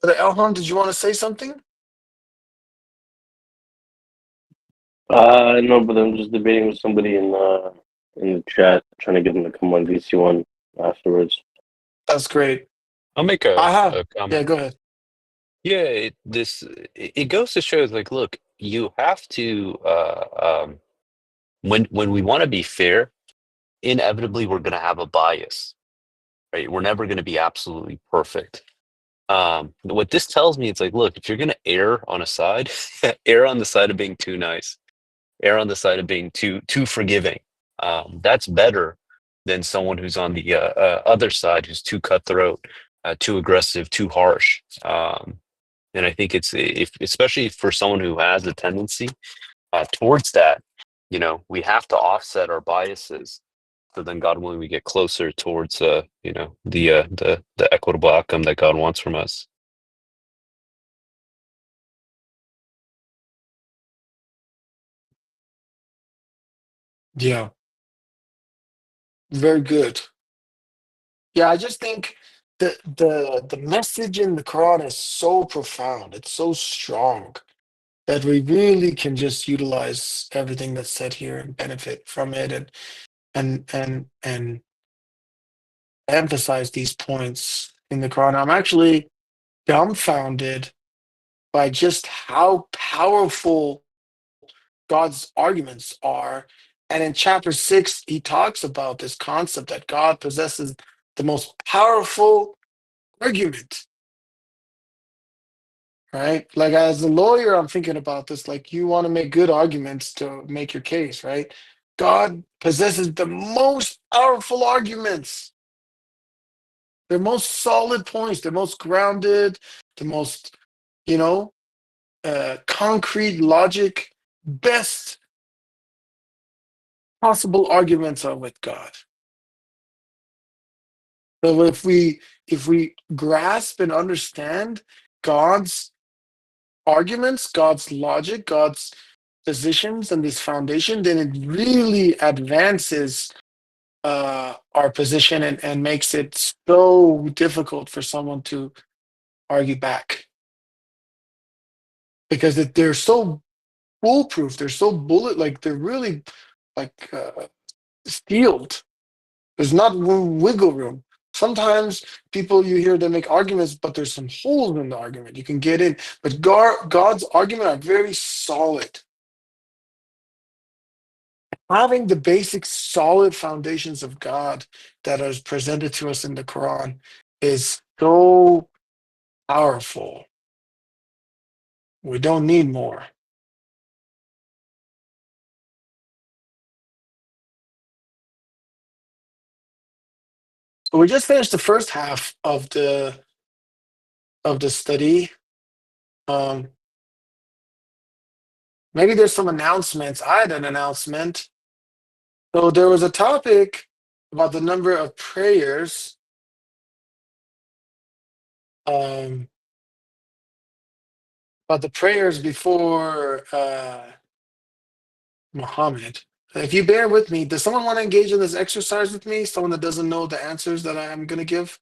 Brother Elham, did you want to say something? No, but I'm just debating with somebody in the chat, trying to get them to come on VC1 afterwards. That's great. I'll make I a have. Yeah, comment. go ahead. Yeah, it goes to show like, look, you have to when we want to be fair, inevitably we're going to have a bias, right? We're never going to be absolutely perfect. What this tells me, it's like, look, if you're going to err on a side, err on the side of being too nice, err on the side of being too forgiving. That's better than someone who's on the other side, who's too cutthroat, too aggressive, too harsh. And I think it's, if especially for someone who has a tendency towards that, we have to offset our biases. So then, God willing, we get closer towards the equitable outcome that God wants from us. Yeah, very good. Yeah, I just think the message in the Quran is so profound. It's so strong that we really can just utilize everything that's said here and benefit from it and emphasize these points in the Quran. I'm actually dumbfounded by just how powerful God's arguments are. And in chapter 6, he talks about this concept that God possesses the most powerful argument, right? Like, as a lawyer, I'm thinking about this. Like, you want to make good arguments to make your case, right? God possesses the most powerful arguments, the most solid points, the most grounded, the most, you know, concrete logic, best possible arguments are with God. So if we grasp and understand God's arguments, God's logic, God's positions and this foundation, then it really advances our position and makes it so difficult for someone to argue back. Because they're so foolproof, they're so like they're really like steeled. There's not wiggle room. Sometimes people, you hear them make arguments, but there's some holes in the argument. You can get in. But God's argument are very solid. Having the basic solid foundations of God that is presented to us in the Quran is so powerful. We don't need more. So we just finished the first half of the study. Maybe there's some announcements. I had an announcement. So there was a topic about the number of prayers. About the prayers before Muhammad. If you bear with me, does someone want to engage in this exercise with me? Someone that doesn't know the answers that I'm going to give?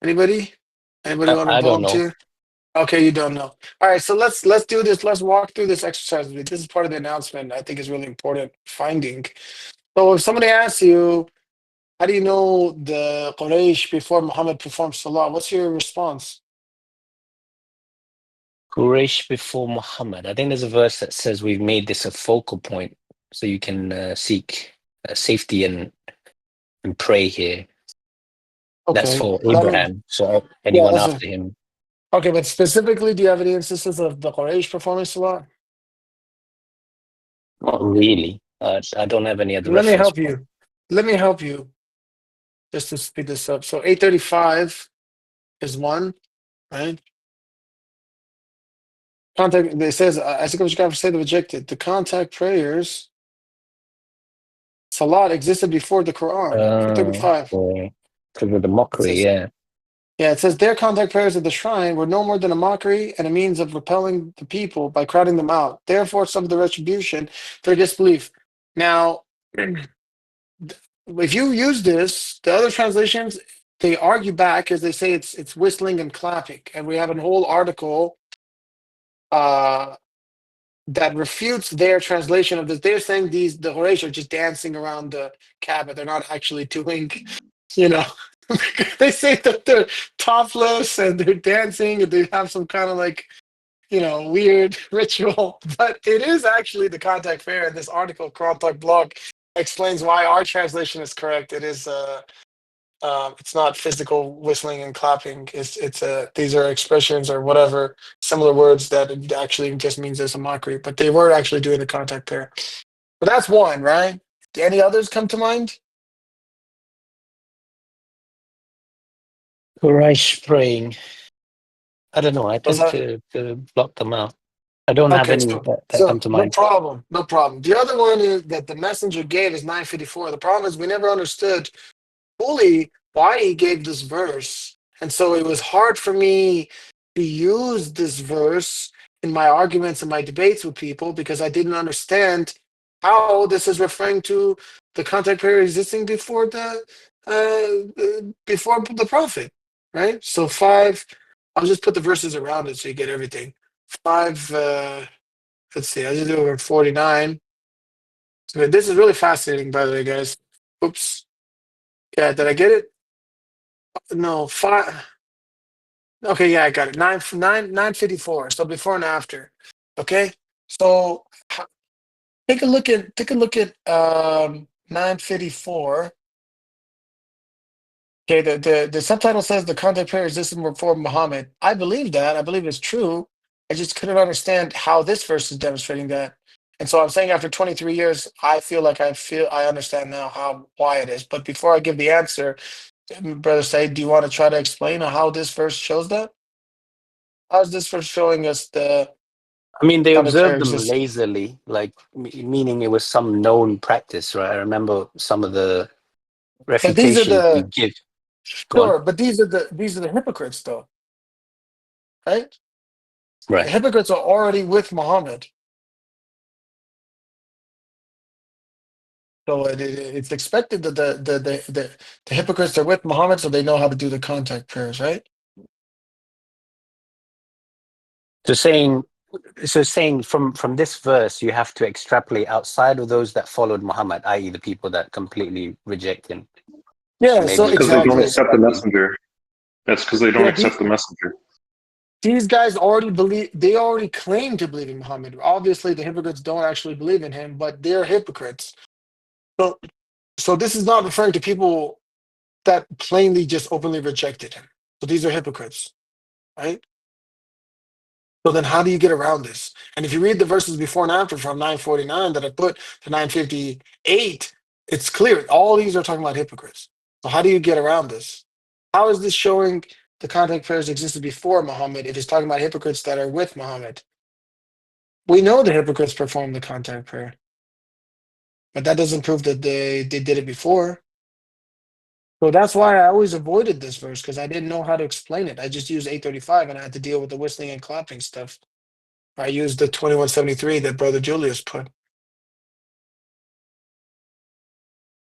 Anybody? Anybody want to I don't know. volunteer? Okay, you don't know. All right, so let's do this. Let's walk through this exercise with me. This is part of the announcement. I think is really important finding. So if somebody asks you, how do you know the Quraysh before Muhammad performed Salah? What's your response? Quraysh before Muhammad. I think there's a verse that says we've made this a focal point so you can seek safety and pray here. That's Okay, for that means, Abraham. So yeah, anyone that's a, after him. okay, but specifically, do you have any instances of the Quraysh performing Salah? Not really. I don't have any other Let me reference help point. you. Let me help you just to speed this up. So 835 is one, right? Contact, it says, as the God said, rejected. The contact prayers, Salat existed before the Quran. 835. Because of the It mockery, says, yeah. yeah, it says their contact prayers at the shrine were no more than a mockery and a means of repelling the people by crowding them out. Therefore, some of the retribution for disbelief. Now, if you use this, the other translations, they argue back as they say it's whistling and clapping. And we have a whole article that refutes their translation of this. They're saying the Quraysh are just dancing around the Kaaba. They're not actually doing, you know, they say that they're topless and they're dancing and they have some kind of like, weird ritual. But it is actually the contact fair. And this article, Quran blog, explains why our translation is correct. It is it's not physical whistling and clapping. It's these are expressions or whatever similar words that it actually just means it's a mockery, but they were actually doing the contact pair. But that's one, right? Do any others come to mind? Quraysh praying. I don't know. I Was tend that to block them out. I don't have okay? any So that come to no mind. problem, no problem. The other one is that the messenger gave is 954. The problem is we never understood fully why he gave this verse. And so it was hard for me to use this verse in my arguments and my debates with people because I didn't understand how this is referring to the contact period existing before the prophet, right? So five, I'll just put the verses around it so you get everything. Five, let's see, I just do over 49. So this is really fascinating, by the way, guys. Oops. Yeah, did I get it? No, five. Okay, yeah, I got it. 954. So before and after. Okay. So take a look at 954. Okay, the subtitle says the contact prayer existed before Muhammad. I believe that. I believe it's true. I just couldn't understand how this verse is demonstrating that. And so I'm saying after 23 years, I feel like I understand now why it is. But before I give the answer, Brother Said, do you want to try to explain how this verse shows that? How's this verse showing us the I mean, they contact prayer observed them exists? lazily, like meaning it was some known practice, right? I remember some of the But these are refutations you the give. Go on. sure, but these are the hypocrites though, right? The Right. hypocrites are already with Muhammad. So it's expected that the hypocrites are with Muhammad, so they know how to do the contact prayers, right? So saying, from this verse, you have to extrapolate outside of those that followed Muhammad, i.e., the people that completely reject him. Yeah, so Maybe Because they don't exactly. accept the messenger. That's because they don't Yeah, accept the messenger. these guys already believe, they already claim to believe in Muhammad. Obviously, the hypocrites don't actually believe in him, but they're hypocrites. So, so this is not referring to people that plainly just openly rejected him. So these are hypocrites, right? So then how do you get around this? And if you read the verses before and after from 949 that I put to 958, it's clear. All these are talking about hypocrites. So how do you get around this? How is this showing the contact prayers existed before Muhammad if it's talking about hypocrites that are with Muhammad? We know the hypocrites perform the contact prayer, but that doesn't prove that they did it before. So that's why I always avoided this verse, because I didn't know how to explain it. I just used 835 and I had to deal with the whistling and clapping stuff. I used the 2173 that Brother Julius put.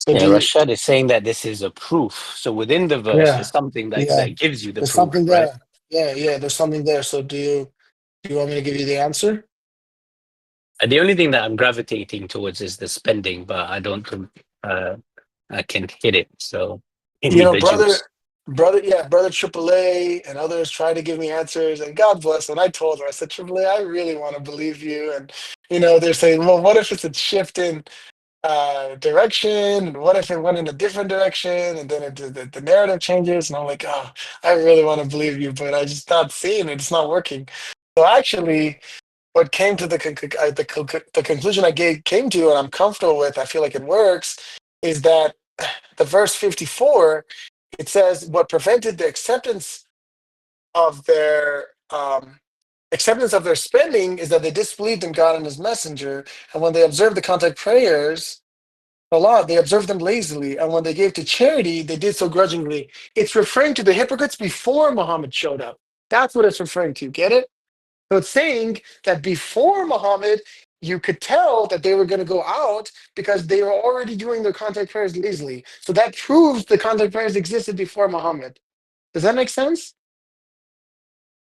So Yeah, do you, Rashad is saying that this is a proof. So within the verse, yeah, there's something that, yeah, that gives you the there's proof, something right? there. Yeah, there's something there. So do you want me to give you the answer? And the only thing that I'm gravitating towards is the spending, but I don't think I can hit it. So you You need know, the juice. brother AAA and others try to give me answers, and God bless. And I told her, I said, AAA, I really want to believe you. And they're saying, well, what if it's a shift in direction? And what if it went in a different direction? And then the narrative changes, and I'm like, oh, I really want to believe you, but I just not seeing it. It's not working. So actually, what came to the conclusion came to, and I'm comfortable with, I feel like it works, is that the verse 54, it says what prevented the of their acceptance of their spending is that they disbelieved in God and his messenger, and when they observed the contact prayers, Salat, they observed them lazily, and when they gave to charity, they did so grudgingly. It's referring to the hypocrites before Muhammad showed up. That's what it's referring to. Get it? So it's saying that before Muhammad, you could tell that they were going to go out because they were already doing their contact prayers lazily. So that proves the contact prayers existed before Muhammad. Does that make sense?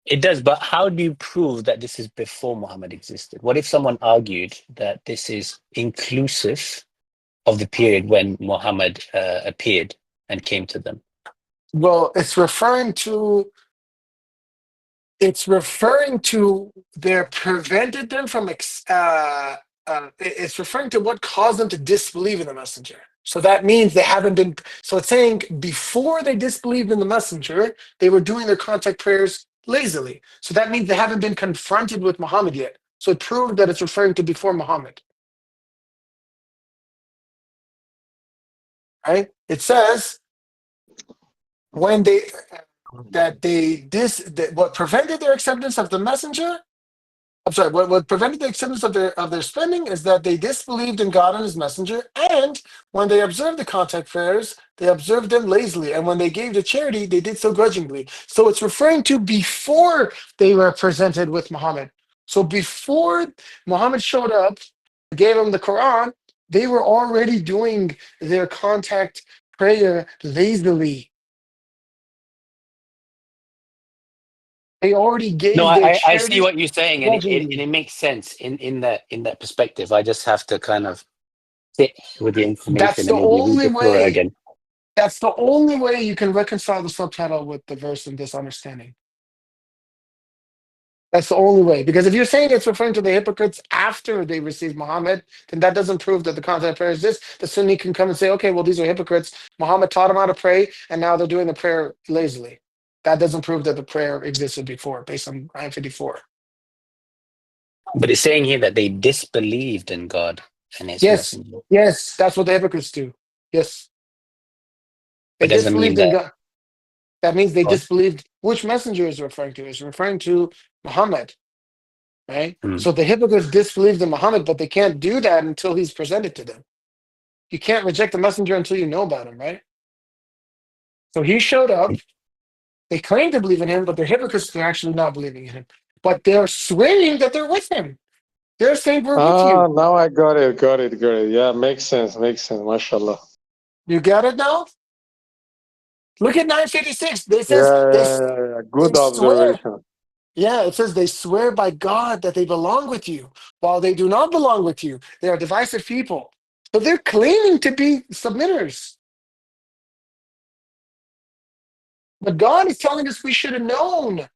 It does, but how do you prove that this is before Muhammad existed? What if someone argued that this is inclusive of the period when Muhammad appeared and came to them? Well, it's referring to their prevented them from it's referring to what caused them to disbelieve in the messenger. So that means they haven't been. So it's saying before they disbelieved in the messenger, they were doing their contact prayers lazily. So that means they haven't been confronted with Muhammad yet. So it proved that it's referring to before Muhammad. Right? It says when they that they this that what prevented their acceptance of the messenger. I'm sorry. What prevented the acceptance of their spending is that they disbelieved in God and His messenger, and when they observed the contact prayers, they observed them lazily, and when they gave to charity, they did so grudgingly. So it's referring to before they were presented with Muhammad. So before Muhammad showed up, gave them the Quran, they were already doing their contact prayer lazily. They already No, gave their I see charity what you're saying, and grudgingly. it makes sense in that perspective. I just have to kind of sit with the That's information the and maybe read only the Surah way. again. That's the only way you can reconcile the subtitle with the verse in this understanding. That's the only way. Because if you're saying it's referring to the hypocrites after they received Muhammad, then that doesn't prove that the content of prayer exists. The Sunni can come and say, okay, well, these are hypocrites. Muhammad taught them how to pray, and now they're doing the prayer lazily. That doesn't prove that the prayer existed before, based on Ayah 54. But it's saying here that they disbelieved in God and His Yes, messenger. yes, that's what the hypocrites do. Yes. They But doesn't mean disbelieved in that. God. That means they God. disbelieved. Which messenger is referring to? It's referring to Muhammad. Right? Hmm. So the hypocrites disbelieved in Muhammad, but they can't do that until he's presented to them. You can't reject the messenger until you know about him, right? So he showed up. They claim to believe in him, but they're hypocrites. They're actually not believing in him. But they're swearing that they're with him. They're saying, we're with Ah, you. now I got it, got it, got it. Yeah, makes sense, mashallah. You got it now? Look at 956. They Yeah, says yeah. they Good swear. observation. Yeah, it says they swear by God that they belong with you, while they do not belong with you. They are divisive people. So they're claiming to be submitters. But God is telling us we should have known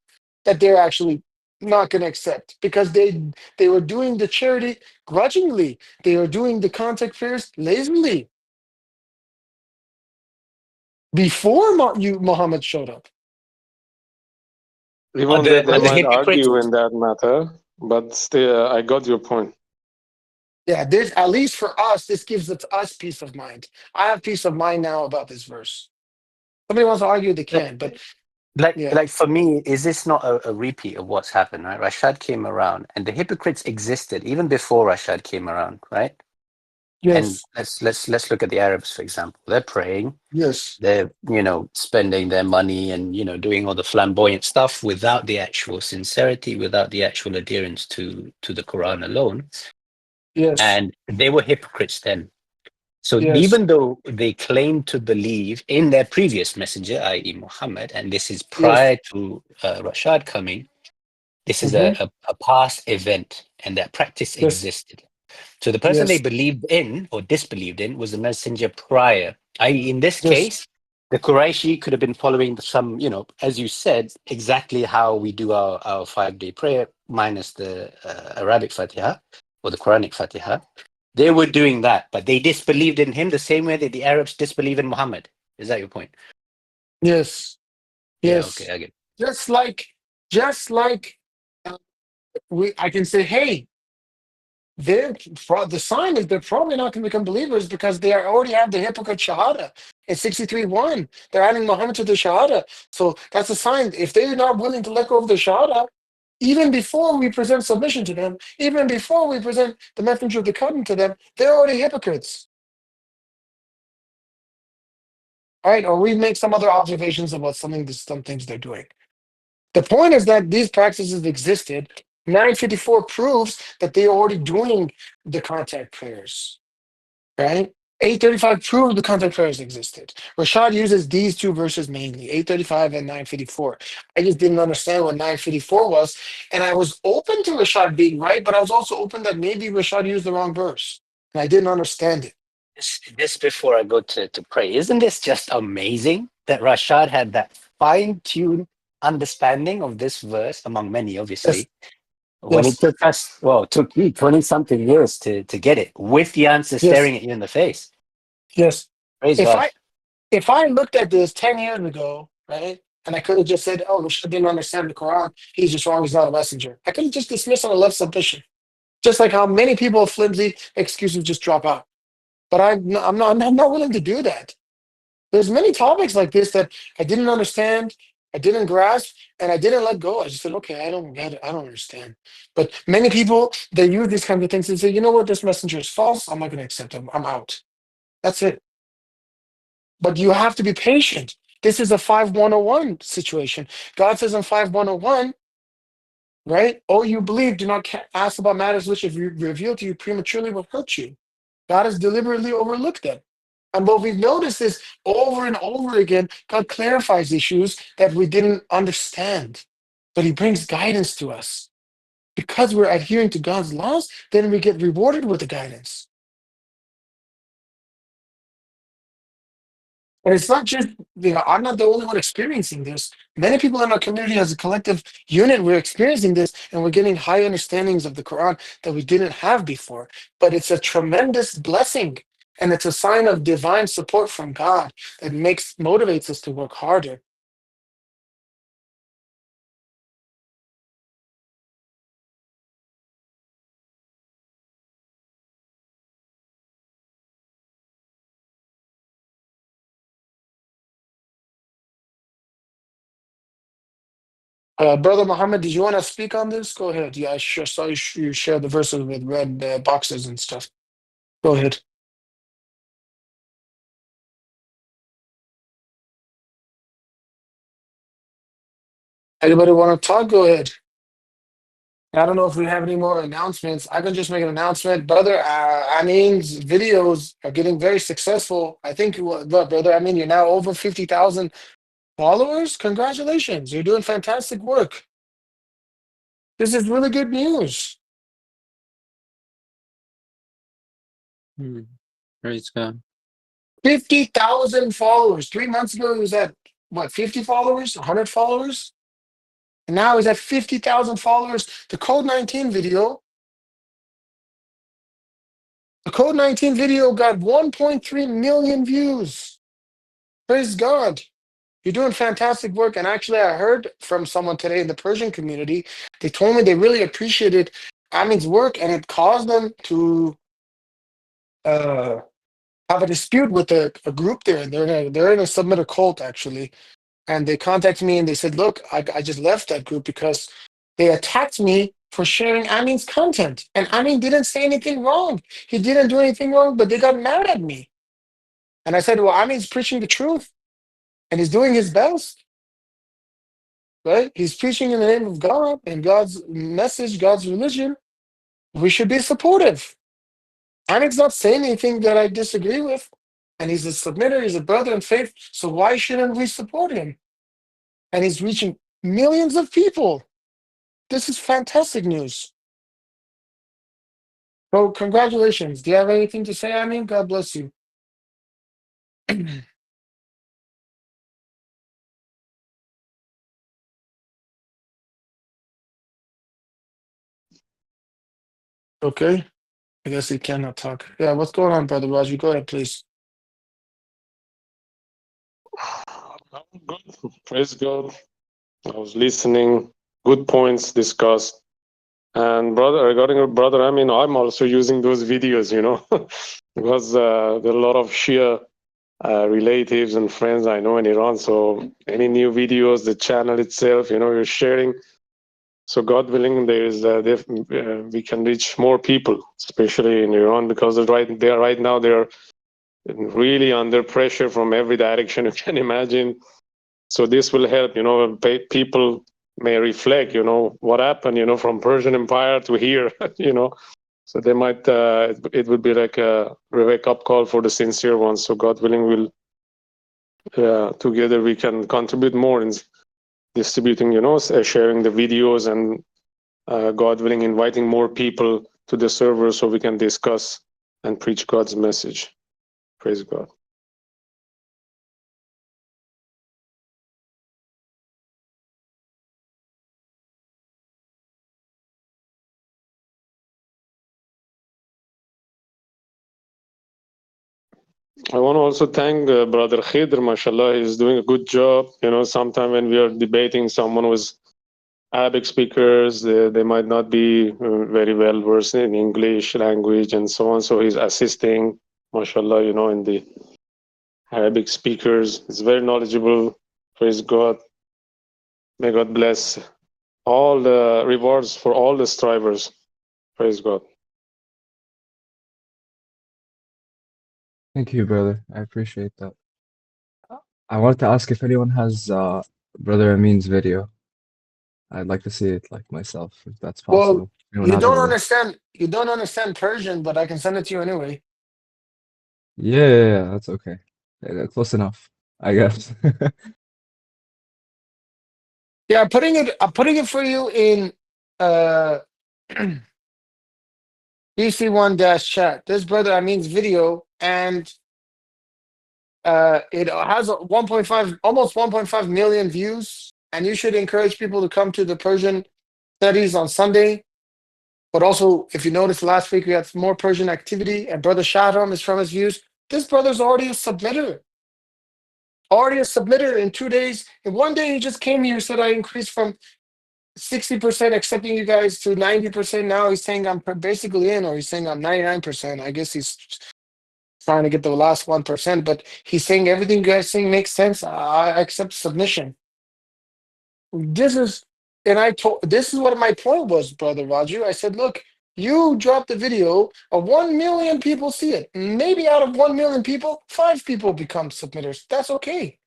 that they're actually not going to accept, because they were doing the charity grudgingly. They were doing the contact prayers lazily before Muhammad showed up. Even though they Are the might hypocrites? argue in that matter, but still, I got your point. Yeah, this, at least for us, this gives us peace of mind. I have peace of mind now about this verse. Somebody wants to argue, they can, but Yeah. Like for me, is this not a repeat of what's happened, right? Rashad came around, and the hypocrites existed even before Rashad came around, right? And Yes. let's look at the Arabs, for example. They're praying, Yes. they're spending their money and doing all the flamboyant stuff without the actual sincerity, without the actual adherence to the Quran alone. Yes. And they were hypocrites then. So Yes. even though they claimed to believe in their previous messenger, i.e. Muhammad, and this is Yes. prior to Rashad coming, this is Mm-hmm. a past event, and that practice Yes. existed. So the person they Yes. believed in or disbelieved in was the messenger prior. I.e., in this Yes. case, the Quraishi could have been following some, as you said, exactly how we do our 5-day prayer, minus the Arabic Fatiha or the Quranic Fatiha. They were doing that, but they disbelieved in him the same way that the Arabs disbelieve in Muhammad. Is that your point? Yes. Yeah, okay, Yes. I get it. Just like uh, I can say, hey, the sign is they're probably not going to become believers because they already have the hypocrite Shahada. It's 63:1. They're adding Muhammad to the Shahada. So that's a sign. If they're not willing to let go of the Shahada, even before we present submission to them, even before we present the messenger of the covenant to them, they're already hypocrites. All right, or we make some other observations about some things they're doing. The point is that these practices existed. 954 proves that they're already doing the contact prayers, right? 835 proves the contact prayers existed. Rashad uses these two verses mainly, 835 and 954. I just didn't understand what 954 was, and I was open to Rashad being right, but I was also open that maybe Rashad used the wrong verse, and I didn't understand it. This before I go to pray, isn't this just amazing that Rashad had that fine-tuned understanding of this verse, among many, Yes, obviously, when it yes, took us, well, it took you 20-something years to get it, with the answer yes, staring at you in the face. yes. Praise If God. I looked at this 10 years ago, right, and I could have just said, oh, Rashad didn't understand the Quran, he's just wrong, he's not a messenger. I could have just dismissed on a left submission. Just like how many people with flimsy excuses just drop out. But I'm not willing to do that. There's many topics like this that I didn't understand, I didn't grasp, and I didn't let go. I just said, okay, I don't get it, I don't understand. But many people, they use these kinds of things and say, you know what, this messenger is false, I'm not going to accept him, I'm out. That's it. But you have to be patient. This is a 5101 situation. God says in 5101, right? Oh, you believe, do not ask about matters which, if revealed to you prematurely, will hurt you. God has deliberately overlooked them. And what we've noticed is over and over again, God clarifies issues that we didn't understand. But He brings guidance to us. Because we're adhering to God's laws, then we get rewarded with the guidance. And it's not just, I'm not the only one experiencing this. Many people in our community as a collective unit, we're experiencing this and we're getting high understandings of the Quran that we didn't have before. But it's a tremendous blessing. And it's a sign of divine support from God that motivates us to work harder. Brother Muhammad, did you want to speak on this? Go ahead. Yeah, I sure saw you share the verses with red boxes and stuff. Go ahead. Anybody want to talk? Go ahead. I don't know if we have any more announcements. I can just make an announcement. Brother Amin's videos are getting very successful. I think, look, Brother Amin, you're now over 50,000 followers. Congratulations. You're doing fantastic work. This is really good news. Praise God. 50,000 followers. 3 months ago, he was at, what, 50 followers? 100 followers? And now he's at 50,000 followers. The Code 19 video got 1.3 million views. Praise God. You're doing fantastic work. And actually, I heard from someone today in the Persian community. They told me they really appreciated Amin's work, and it caused them to uh, have a dispute with a group there. They're in a submitter cult, actually. And they contacted me and they said, look, I just left that group because they attacked me for sharing Amin's content. And Amin didn't say anything wrong. He didn't do anything wrong, but they got mad at me. And I said, well, Amin's preaching the truth and he's doing his best, right? He's preaching in the name of God and God's message, God's religion. We should be supportive. Amin's not saying anything that I disagree with. And he's a submitter, he's a brother in faith. So why shouldn't we support him? And he's reaching millions of people. This is fantastic news. So congratulations. Do you have anything to say, Amin? God bless you. Okay. I guess he cannot talk. Yeah, what's going on, Brother Raju? Go ahead, please. Good. Praise God. I was listening. Good points discussed. And brother, regarding your brother, I mean, I'm also using those videos, because there are a lot of Shia relatives and friends I know in Iran. So any new videos, the channel itself, you're sharing. So God willing, we can reach more people, especially in Iran, because right now they're really under pressure from every direction you can imagine. So this will help, people may reflect, what happened, from Persian Empire to here, So they might, it would be like a wake-up call for the sincere ones. So God willing, together we can contribute more in distributing, sharing the videos and God willing, inviting more people to the server so we can discuss and preach God's message. Praise God. I want to also thank Brother Khidr, mashallah. He's doing a good job. Sometimes when we are debating someone with Arabic speakers, they might not be very well versed in English language and so on. So he's assisting, mashallah, in the Arabic speakers. He's very knowledgeable. Praise God. May God bless all the rewards for all the strivers. Praise God. Thank you, brother. I appreciate that. I wanted to ask if anyone has Brother Amin's video. I'd like to see it like myself, if that's Well, possible. Anyone has it with them? you don't understand Persian, but I can send it to you anyway. Yeah, that's okay. Close enough, I guess. Yeah, I'm putting it for you in DC1 chat. This Brother Amin's video, and it has 1.5, almost 1.5 million views. And you should encourage people to come to the Persian studies on Sunday. But also, if you noticed last week, we had more Persian activity, and Brother Shahram is from his views. This brother's already a submitter. Already a submitter in 2 days. In 1 day, he just came here and said, I increased from 60% accepting you guys to 90%. Now he's saying I'm basically in, or he's saying I'm 99%. I guess he's trying to get the last 1%, but he's saying everything you guys saying makes sense. I accept submission. This is, this is what my point was, Brother Raju. I said, look, you dropped a video of 1 million people see it. Maybe out of 1 million people, 5 people become submitters. That's okay.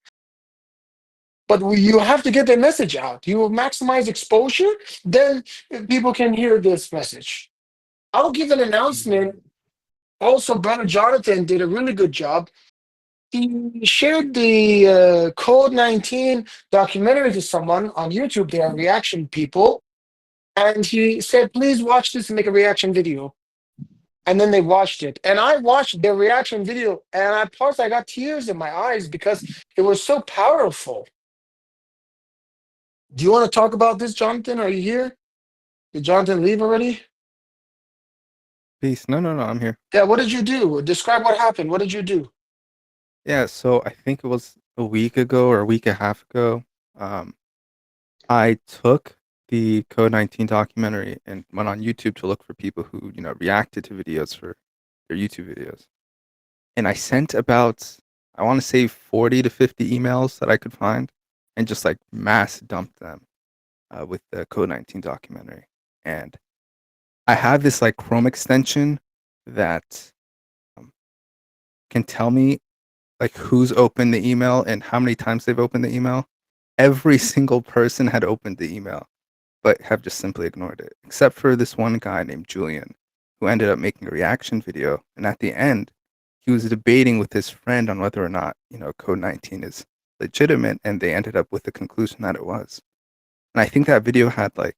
But you have to get the message out. You will maximize exposure, then people can hear this message. I'll give an announcement. Also, Brother Jonathan did a really good job. He shared the Code 19 documentary to someone on YouTube. They are reaction people. And he said, please watch this and make a reaction video. And then they watched it. And I watched their reaction video. And at parts, I got tears in my eyes because it was so powerful. Do you want to talk about this, Jonathan? Are you here? Did Jonathan leave already? Peace. No, I'm here. Yeah, what did you do? Describe what happened. What did you do? Yeah, so I think it was a week ago or a week and a half ago. I took the Code 19 documentary and went on YouTube to look for people who, reacted to videos for their YouTube videos. And I sent about, I want to say 40 to 50 emails that I could find. and just like mass dumped them with the Code 19 documentary. And I have this like Chrome extension that can tell me like who's opened the email and how many times they've opened the email. Every single person had opened the email, but have just simply ignored it, except for this one guy named Julian, who ended up making a reaction video. And at the end, he was debating with his friend on whether or not, Code 19 is legitimate, and they ended up with the conclusion that it was. And I think that video had like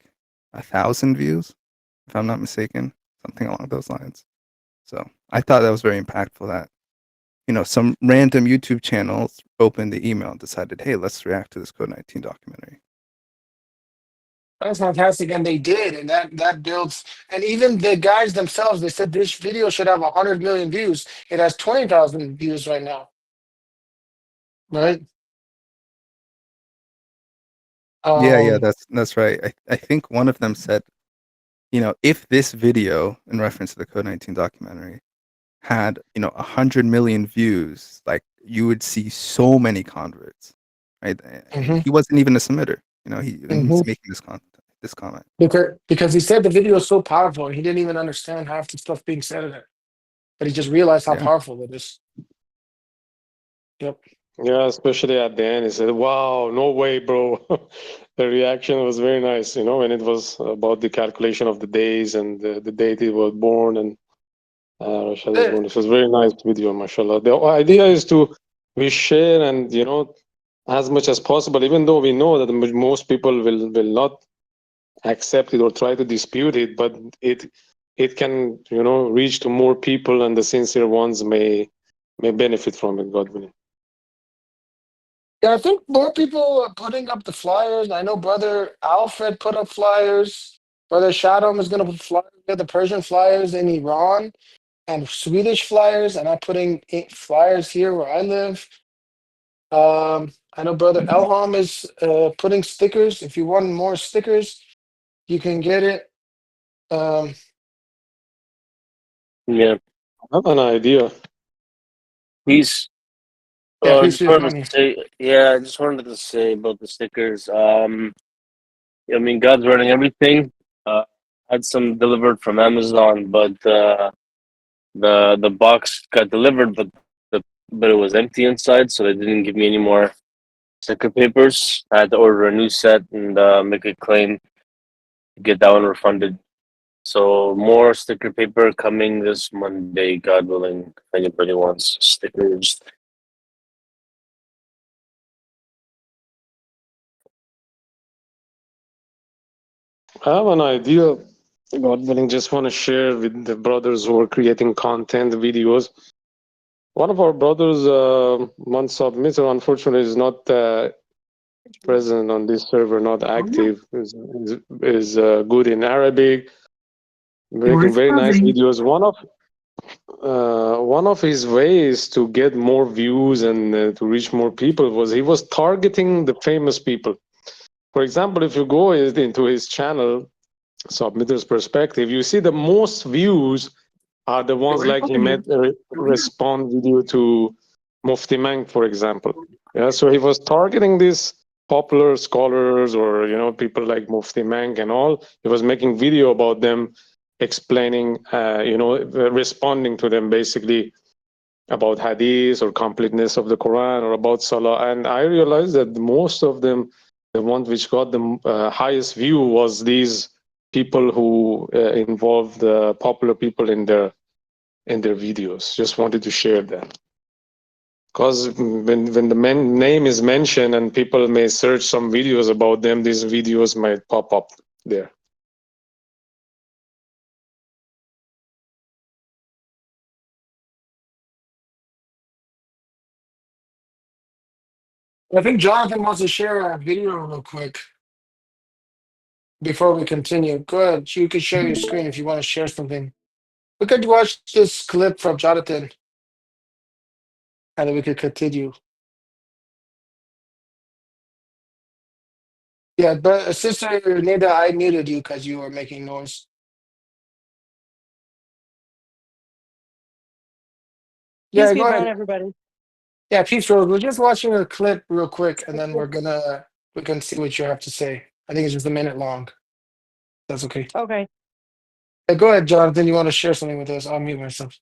1,000 views, if I'm not mistaken, something along those lines. So I thought that was very impactful that, some random YouTube channels opened the email and decided, hey, let's react to this Code 19 documentary. That's fantastic, and they did, and that builds. And even the guys themselves, they said this video should have 100 million views. It has 20,000 views right now, right? Yeah, that's right. I think one of them said, if this video, in reference to the Code 19 documentary, had 100 million views, like you would see so many converts, right? And he wasn't even a submitter, he's making this comment. because he said the video is so powerful, he didn't even understand half the stuff being said in it, but he just realized how powerful it is. Yep. Yeah, especially at the end, he said, "Wow, no way, bro." The reaction was very nice, when it was about the calculation of the days and the date he was born and Rashad was born. It was a very nice video, mashallah. The idea is we share and as much as possible, even though we know that most people will not accept it or try to dispute it, but it can reach to more people, and the sincere ones may benefit from it, God willing. Yeah, I think more people are putting up the flyers. I know Brother Alfred put up flyers. Brother Shadow is going to put flyers. We have the Persian flyers in Iran and Swedish flyers, and I'm putting flyers here where I live. I know Brother Elham is putting stickers. If you want more stickers, you can get it. Yeah. I have an idea. Peace. Yeah, I peace just be wanted upon to you. say, I just wanted to say about the stickers. I mean, God's running everything. Had some delivered from Amazon, but the box got delivered, but it was empty inside, so they didn't give me any more sticker papers. I had to order a new set and make a claim to get that one refunded. So more sticker paper coming this Monday, God willing. If anybody wants stickers. I have an idea, God willing, just want to share with the brothers who are creating content, videos. One of our brothers, Mansab Mr. unfortunately, is not present on this server, not active, is good in Arabic, making very nice videos. One of his ways to get more views and to reach more people was he was targeting the famous people. For example, if you go into his channel, Submitter's Perspective, you see the most views are the ones like he made a respond video to Mufti Mang, for example. Yeah, so he was targeting these popular scholars or people like Mufti Mang and all. He was making video about them, explaining, responding to them basically about hadith or completeness of the Quran or about Salah. And I realized that most of them, the one which got the highest view was these people who involved popular people in their videos. Just wanted to share that. Because when the name is mentioned and people may search some videos about them, these videos might pop up there. I think Jonathan wants to share a video real quick before we continue. Go ahead. You can share your screen if you want to share something. We could watch this clip from Jonathan, and then we could continue. Yeah, but Sister Nida, I muted you because you were making noise. Peace Yeah, be go upon ahead. everybody. Yeah, Peace Rose. We're just watching a clip real quick, and then we can see what you have to say. I think it's just a minute long. That's okay. Okay. Hey, go ahead, Jonathan. You want to share something with us? I'll mute myself.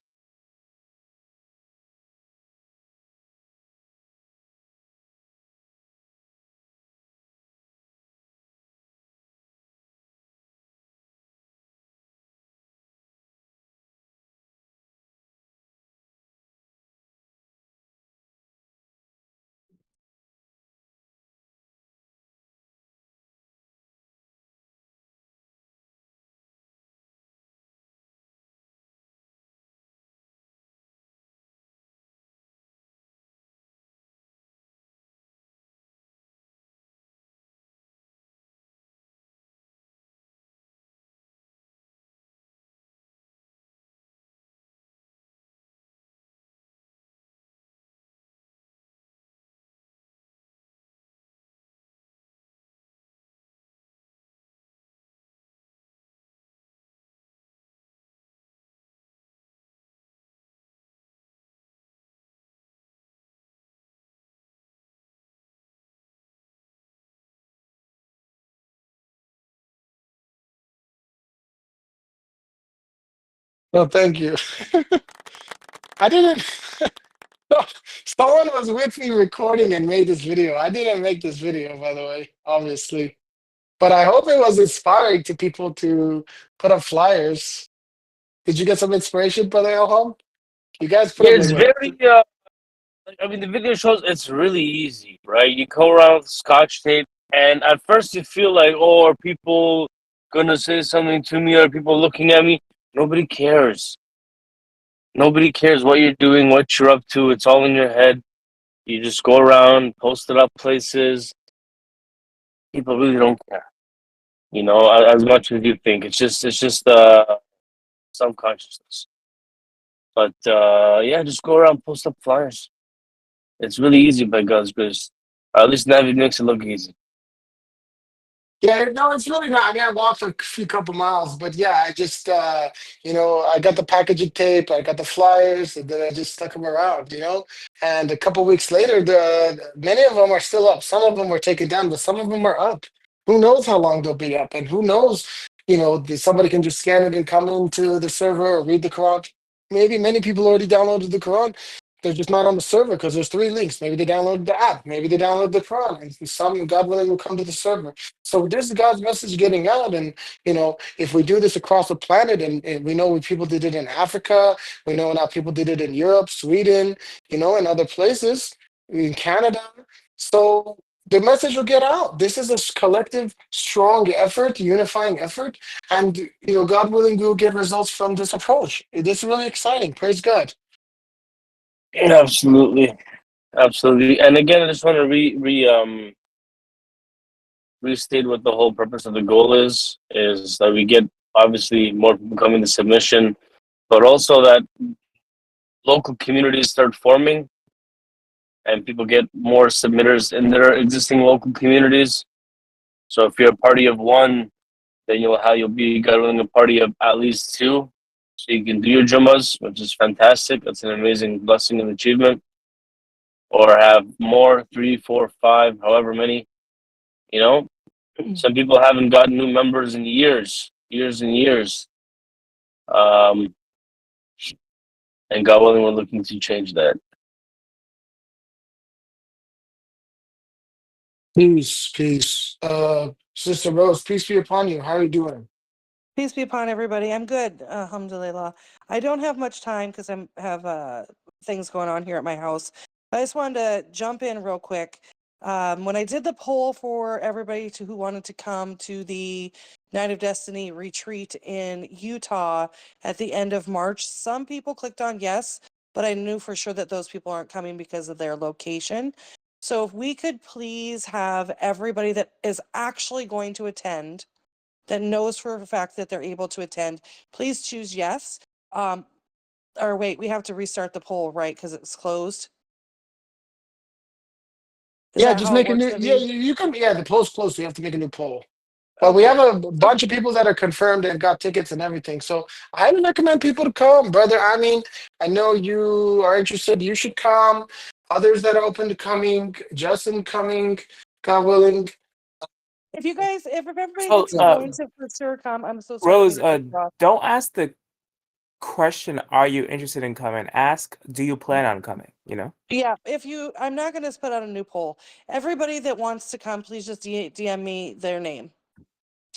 No, thank you. I didn't. Someone was with me recording and made this video. I didn't make this video, by the way, obviously. But I hope it was inspiring to people to put up flyers. Did you get some inspiration, Brother Elham? You guys put Yeah, up it's like what? very. I mean, the video shows it's really easy, right? You go around with Scotch tape, and at first you feel like, oh, are people gonna say something to me? Are people looking at me? Nobody cares. Nobody cares what you're doing, what you're up to. It's all in your head. You just go around, post it up places. People really don't care, as much as you think. It's just subconsciousness. But yeah, just go around, post up flyers. It's really easy by God's grace. At least Navi makes it look easy. Yeah, no, it's really not. I mean, I walked a few couple miles, but yeah, I just, I got the packaging tape, I got the flyers, and then I just stuck them around. And a couple weeks later, many of them are still up. Some of them were taken down, but some of them are up. Who knows how long they'll be up, and who knows, somebody can just scan it and come into the server or read the Quran. Maybe many people already downloaded the Quran. They're just not on the server because there's three links. Maybe they downloaded the app. Maybe they downloaded the Quran, and some, God willing, will come to the server. So this is God's message getting out, and if we do this across the planet, and we know when people did it in Africa, we know now people did it in Europe, Sweden, and other places, in Canada. So the message will get out. This is a collective, strong effort, unifying effort, and God willing, we'll get results from this approach. This is really exciting. Praise God. Absolutely, absolutely. And again, I just want to restate what the whole purpose of the goal is that we get obviously more people coming to submission, but also that local communities start forming and people get more submitters in their existing local communities. So if you're a party of one, then you'll be, God willing, a party of at least two. So you can do your Jummas, which is fantastic. That's an amazing blessing and achievement. Or have more, 3, 4, 5, however many. Some people haven't gotten new members in years and years. And God willing, we're looking to change that. Peace, peace. Sister Rose, peace be upon you. How are you doing? Peace be upon everybody. I'm good, alhamdulillah. I don't have much time because I have things going on here at my house. I just wanted to jump in real quick. When I did the poll for everybody who wanted to come to the Night of Destiny retreat in Utah at the end of March, some people clicked on yes, but I knew for sure that those people aren't coming because of their location. So if we could please have everybody that is actually going to attend, that knows for a fact that they're able to attend, please choose yes. Or wait, we have to restart the poll, right? Because it's closed. Is Yeah, that just how it make a works, new. Yeah, Naveed? you can. Yeah, the poll's closed, so you have to make a new poll. But we have Okay. a bunch of people that are confirmed and got tickets and everything. So I highly recommend people to come, brother. I mean, I know you are interested. You should come. others that are open to coming, Justin coming, God willing. If you guys, if everybody So, gets going to for sure come, I'm so sorry. I Rose, didn't cut you off. don't ask the question, are you interested in coming? Ask, do you plan on coming? You know? Yeah, if you, I'm not going to put out a new poll. Everybody that wants to come, please just DM me their name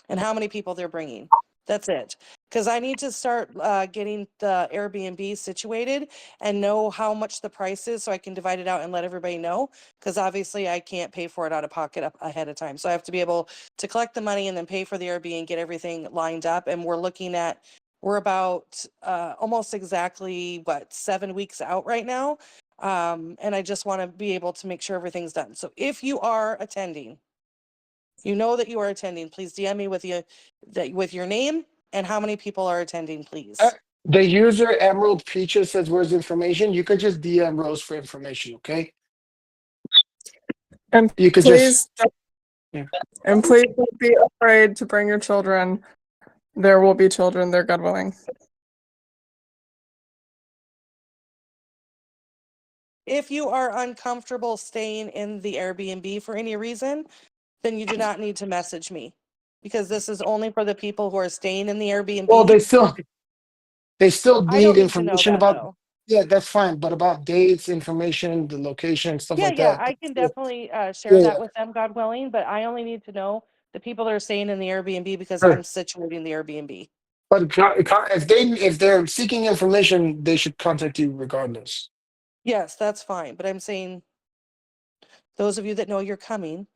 and how many people they're bringing. That's it. Because I need to start getting the Airbnb situated and know how much the price is so I can divide it out and let everybody know. Because obviously I can't pay for it out of pocket up ahead of time. So I have to be able to collect the money and then pay for the Airbnb and get everything lined up. And we're looking at, we're about almost exactly, 7 weeks out right now. And I just want to be able to make sure everything's done. So if you are attending, you know that you are attending, please DM me with your name and how many people are attending, please. The user Emerald Peaches says, "Where's information?" You could just DM Rose for information, okay? And You could please, just. Yeah. and please don't be afraid to bring your children. There will be children there, God willing. If you are uncomfortable staying in the Airbnb for any reason, then you do not need to message me, because this is only for the people who are staying in the Airbnb. Well, they still I don't need need to know information that about. though. Yeah, that's fine. But about dates, information, the location, stuff Yeah, like yeah, that. I can Yeah, definitely share yeah, that with them, God willing, but I only need to know the people that are staying in the Airbnb because sure. I'm situating the Airbnb. But if they're seeking information, they should contact you regardless. Yes, that's fine, but I'm saying those of you that know you're coming,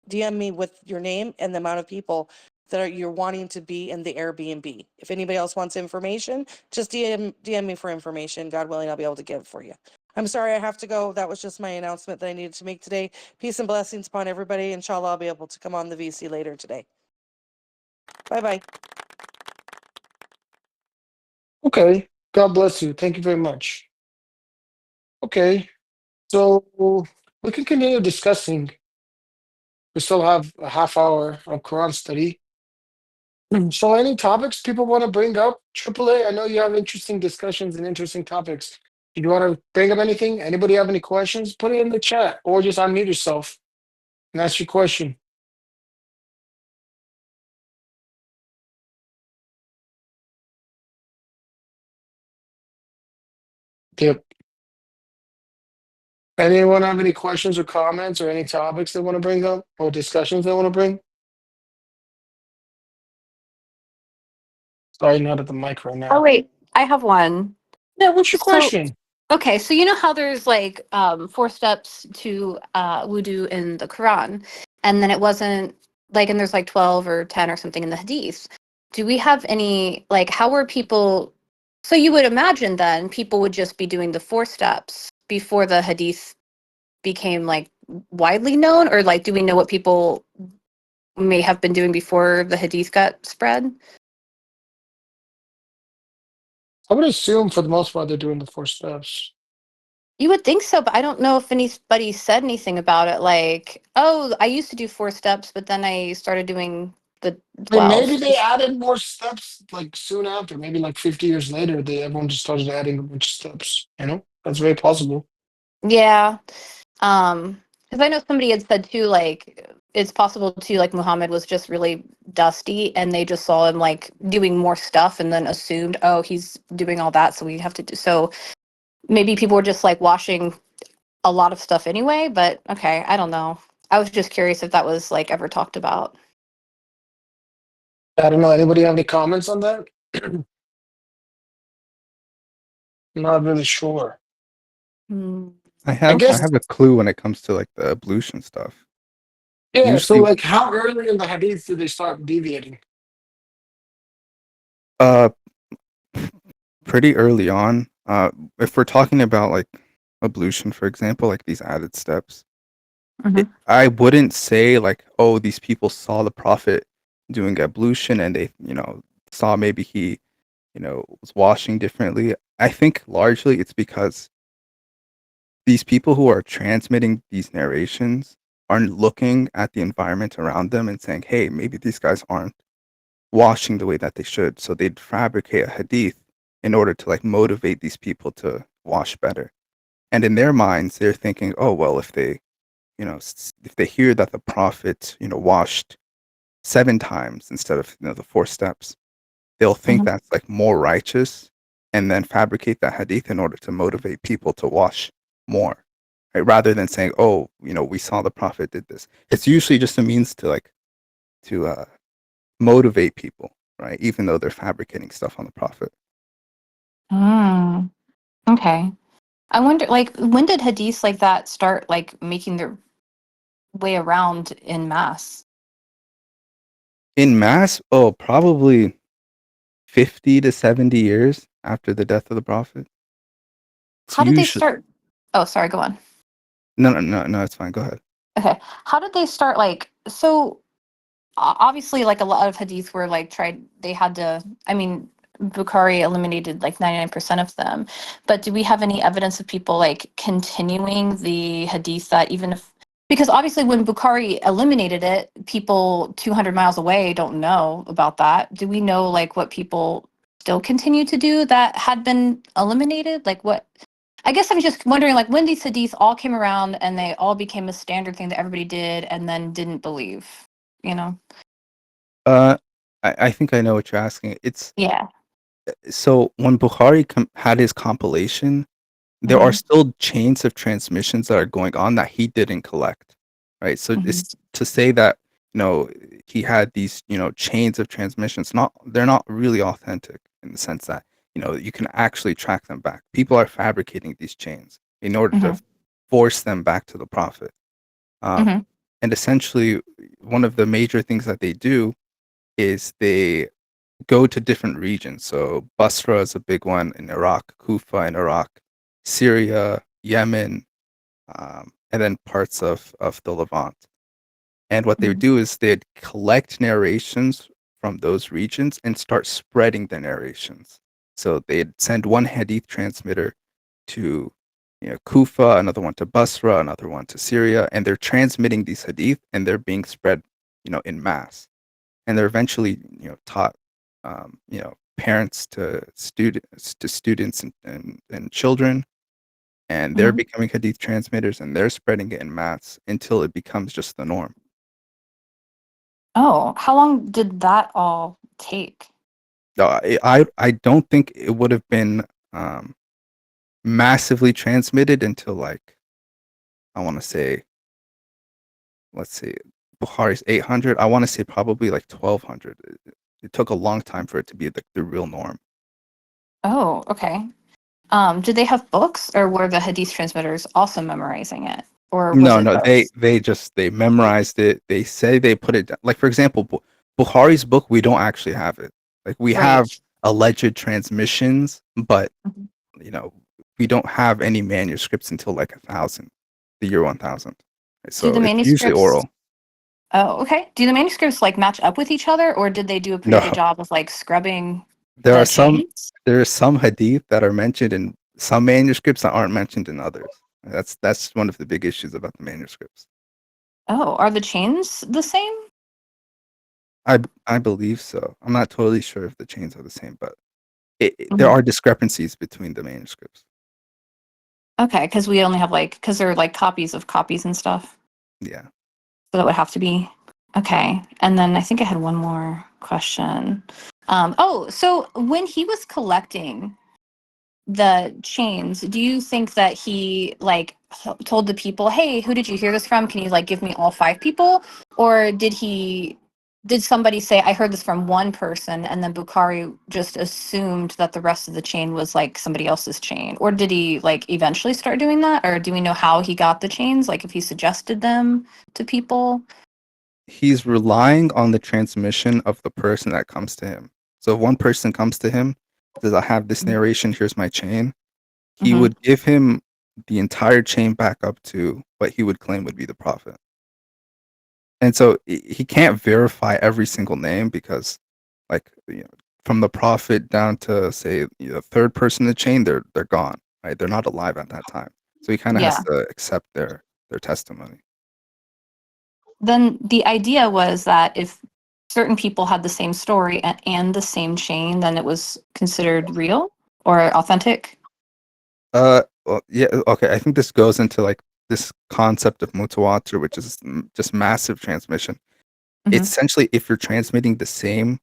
DM me with your name and the amount of people that you're wanting to be in the Airbnb. If anybody else wants information, just DM me for information. God willing, I'll be able to give it for you. I'm sorry I have to go. That was just my announcement that I needed to make today. Peace and blessings upon everybody. Inshallah, I'll be able to come on the VC later today. Bye-bye. Okay. God bless you. Thank you very much. Okay. So we can continue discussing. We still have a half hour of Quran study. So any topics people want to bring up? AAA, I know you have interesting discussions and interesting topics. Do you want to bring up anything? Anybody have any questions? Put it in the chat or just unmute yourself and ask your question. Yep. Anyone have any questions or comments or any topics they want to bring up or discussions they want to bring? Sorry, not at the mic right Oh now. wait, I have one. Yeah, what's your So question? okay, so you know how there's like 4 steps to wudu in the Quran, and then it wasn't like, and there's like 12 or 10 or something in the Hadith. Do we have any, like, how were people? So you would imagine then people would just be doing the 4 steps before the Hadith became like widely known, or like do we know what people may have been doing before the Hadith got spread? I would assume for the most part they're doing the 4 steps. You would think so, but I don't know if anybody said anything about it. Like, oh, I used to do 4 steps, but then I started doing the I mean, maybe 12. they added more steps like soon after. Maybe like 50 years later, everyone just started adding a bunch of steps. You know, that's very possible. Yeah. Because I know somebody had said too, like, it's possible too, like Muhammad was just really dusty and they just saw him like doing more stuff and then assumed, oh, he's doing all that, so we have to do so. Maybe people were just like washing a lot of stuff anyway, but okay, I don't know. I was just curious if that was like ever talked about. I don't know. Anybody have any comments on that? Not really sure. Hmm. I I have guess, a clue when it comes to like the ablution stuff. yeah. So, Usually, like, how early in the hadith did they start deviating? uh, pretty early on. If we're talking about like ablution, for example, like these added steps, Mhm. I wouldn't say like, oh, these people saw the prophet doing ablution and they, saw maybe he, was washing differently. I think largely it's because these people who are transmitting these narrations aren't looking at the environment around them and saying, hey, maybe these guys aren't washing the way that they should. So they'd fabricate a hadith in order to like motivate these people to wash better. And in their minds, they're thinking, oh, well, if they, if they hear that the prophet, washed 7 times instead of, the 4 steps, they'll think Mhm. that's like more righteous and then fabricate that hadith in order to motivate people to wash more, right? Rather than saying, oh, we saw the prophet did this. It's usually just a means to to motivate people, right? Even though they're fabricating stuff on the prophet. Mm, okay. I wonder, like, when did hadiths like that start, like, making their way around in mass? In mass, oh, probably 50 to 70 years after the death of the prophet. It's How did they usually start? Oh, sorry, go on. no, it's fine. Go ahead. Okay. How did they start, like, so obviously, like, a lot of hadith were, like, they had to, I mean, Bukhari eliminated, like, 99% of them. But do we have any evidence of people, like, continuing the hadith that even if, because obviously when Bukhari eliminated it, people 200 miles away don't know about that. Do we know, like, what people still continue to do that had been eliminated? Like, what? I guess I'm just wondering, like, when these hadiths all came around and they all became a standard thing that everybody did and then didn't believe, you know? Uh, I think I know what you're asking. It's Yeah. so when Bukhari had his compilation, there are Hmm. still chains of transmissions that are going on that he didn't collect, right? So Hmm. it's to say that he had these chains of transmissions. They're not really authentic in the sense that you can actually track them back. People are fabricating these chains in order Hmm. to force them back to the prophet. Um, Hmm. and essentially, one of the major things that they do is they go to different regions. So Basra is a big one in Iraq, Kufa in Iraq, Syria, Yemen, and then parts of the Levant. And what they would Hmm. do is they'd collect narrations from those regions and start spreading the narrations. So they'd send one hadith transmitter to Kufa, another one to Basra, another one to Syria, and they're transmitting these hadith and they're being spread, in mass. And they're eventually, taught, parents to students and children, and they're Hmm. becoming hadith transmitters and they're spreading it in mass until it becomes just the norm. Oh, how long did that all take? I don't think it would have been um, massively transmitted until like I want to say, let's see, Bukhari's 800. I want to say probably like 1200. It took a long time for it to be the real norm. Oh, okay. Did they have books or were the hadith transmitters also memorizing it? Or was No, it no, both? they memorized it. They say they put it like for example, Bukhari's book. We don't actually have it. Like we Right. have alleged transmissions, but Mhm. you know we don't have any manuscripts until like 1000, the year 1000. Do So the it's usually manuscripts, oral. oh, okay. Do the manuscripts like match up with each other or did they do a pretty good No, job of like scrubbing there are the some chains? there are some hadith that are mentioned in some manuscripts that aren't mentioned in others. That's one of the big issues about the manuscripts. Oh, are the chains the same? I believe so. I'm not totally sure if the chains are the same, but there Mhm. are discrepancies between the manuscripts. Okay, because we only have like, because they're like copies of copies and stuff. Yeah. So that would have to be okay. And then I think I had one more question. Oh, so when he was collecting the chains, do you think that he like told the people, "Hey, who did you hear this from? Can you like give me all 5 people?" Or did somebody say, "I heard this from one person," and then Bukhari just assumed that the rest of the chain was like somebody else's chain? Or did he like eventually start doing that? Or do we know how he got the chains? Like if he suggested them to people? He's relying on the transmission of the person that comes to him. So if one person comes to him, says, I have this narration, here's my chain, he Mm-hmm. would give him the entire chain back up to what he would claim would be the prophet. And so he can't verify every single name because, like, from the prophet down to say the third person in the chain, they're gone, right? They're not alive at that time. So he kind of has Yeah. to accept their testimony. Then the idea was that if certain people had the same story and the same chain, then it was considered real or authentic. Well, yeah, okay. I think this goes into like this concept of mutawatir, which is just massive transmission. Mhm. Essentially, if you're transmitting the same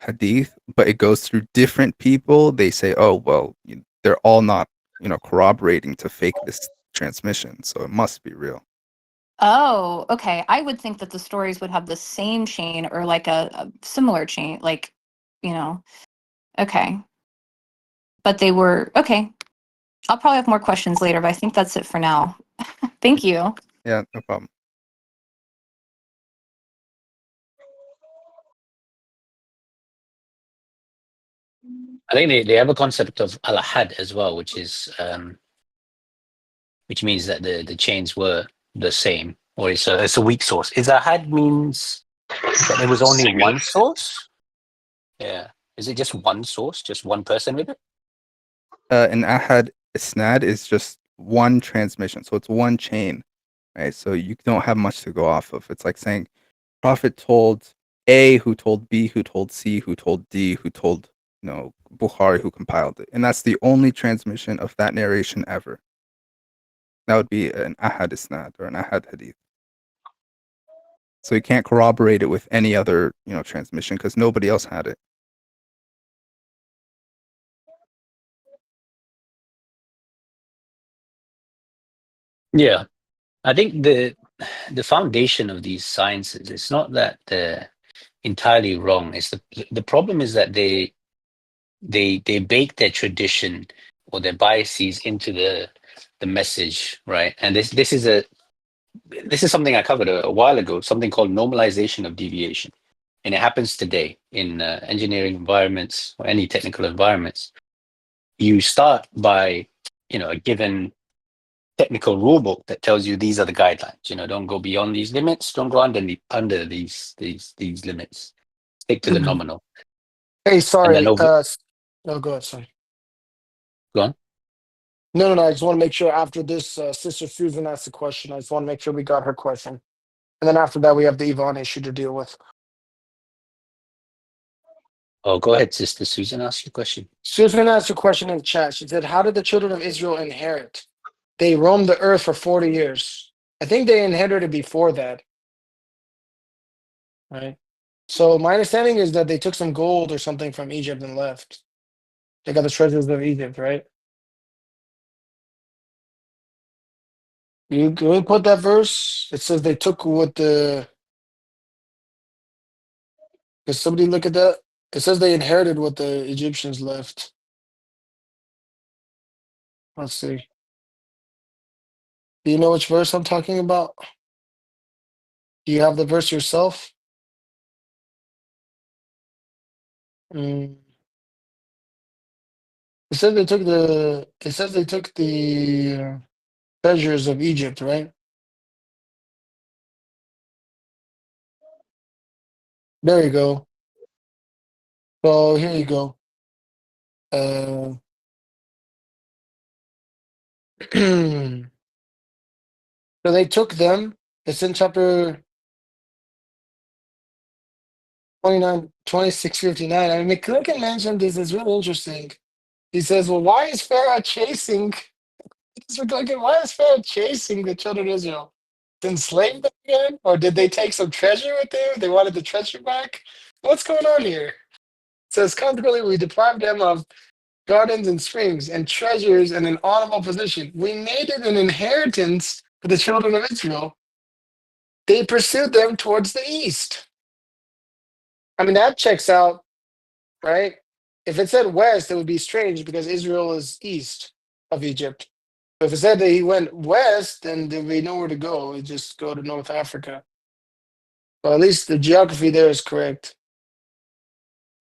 hadith, but it goes through different people, they say, oh, well, they're all not, corroborating to fake this transmission, so it must be real. Oh, okay. I would think that the stories would have the same chain or like a similar chain, like, you know, okay. But they were okay. I'll probably have more questions later, but I think that's it for now. Thank you. Yeah, no problem. I think they have a concept of al-ahad as well, which means that the chains were the same, or it's a weak source. Is ahad means that there was only Singular. one source? Yeah. Is it just one source, just one person with it? An ahad isnad is just one transmission, so it's one chain, right? So you don't have much to go off of. It's like saying Prophet told A, who told B, who told C, who told D, who told Bukhari, who compiled it, and that's the only transmission of that narration ever. That would be an ahad isnad or an ahad hadith. So you can't corroborate it with any other transmission because nobody else had it. Yeah. I think the foundation of these sciences, it's not that they're entirely wrong. It's the problem is that they bake their tradition or their biases into the message, right? And this is something I covered a while ago, something called normalization of deviation. And it happens today in engineering environments or any technical environments. You start by, a given technical rule book that tells you these are the guidelines. Don't go beyond these limits. Don't go under these limits. Stick to the nominal. Hey, And then sorry. over, No, go ahead. Sorry. go on. No. I just want to make sure after this, Sister Susan asked the question. I just want to make sure we got her question. And then after that, we have the Yvonne issue to deal with. Oh, go ahead, Sister Susan. Ask your question. Susan asked a question in the chat. She said, how did the children of Israel inherit? They roamed the earth for 40 years. I think they inherited before that, right? So my understanding is that they took some gold or something from Egypt and left. They got the treasures of Egypt, right? You go put that verse. It says they took what the. Does somebody look at that? It says they inherited what the Egyptians left. Let's see. Do you know which verse I'm talking about? Do you have the verse yourself? Mm. It says they took the. It says they took the treasures of Egypt, right? There you go. So here you go. Uh, so they took them. It's in chapter 29, 2659. I mean, McClinton mentioned this. It's really interesting. He says, well, why is Pharaoh chasing? Why is Pharaoh chasing the children of Israel? To enslave them again? Or did they take some treasure with them? They wanted the treasure back? What's going on here? It says, consequently, we deprived them of gardens and springs and treasures and an honorable position. We made it an inheritance for the children of Israel. They pursued them towards the east. I mean, that checks out, right? If it said west, it would be strange because Israel is east of Egypt. But if it said that he went west, then there would be nowhere to go. We just go to North Africa. Well, at least the geography there is correct.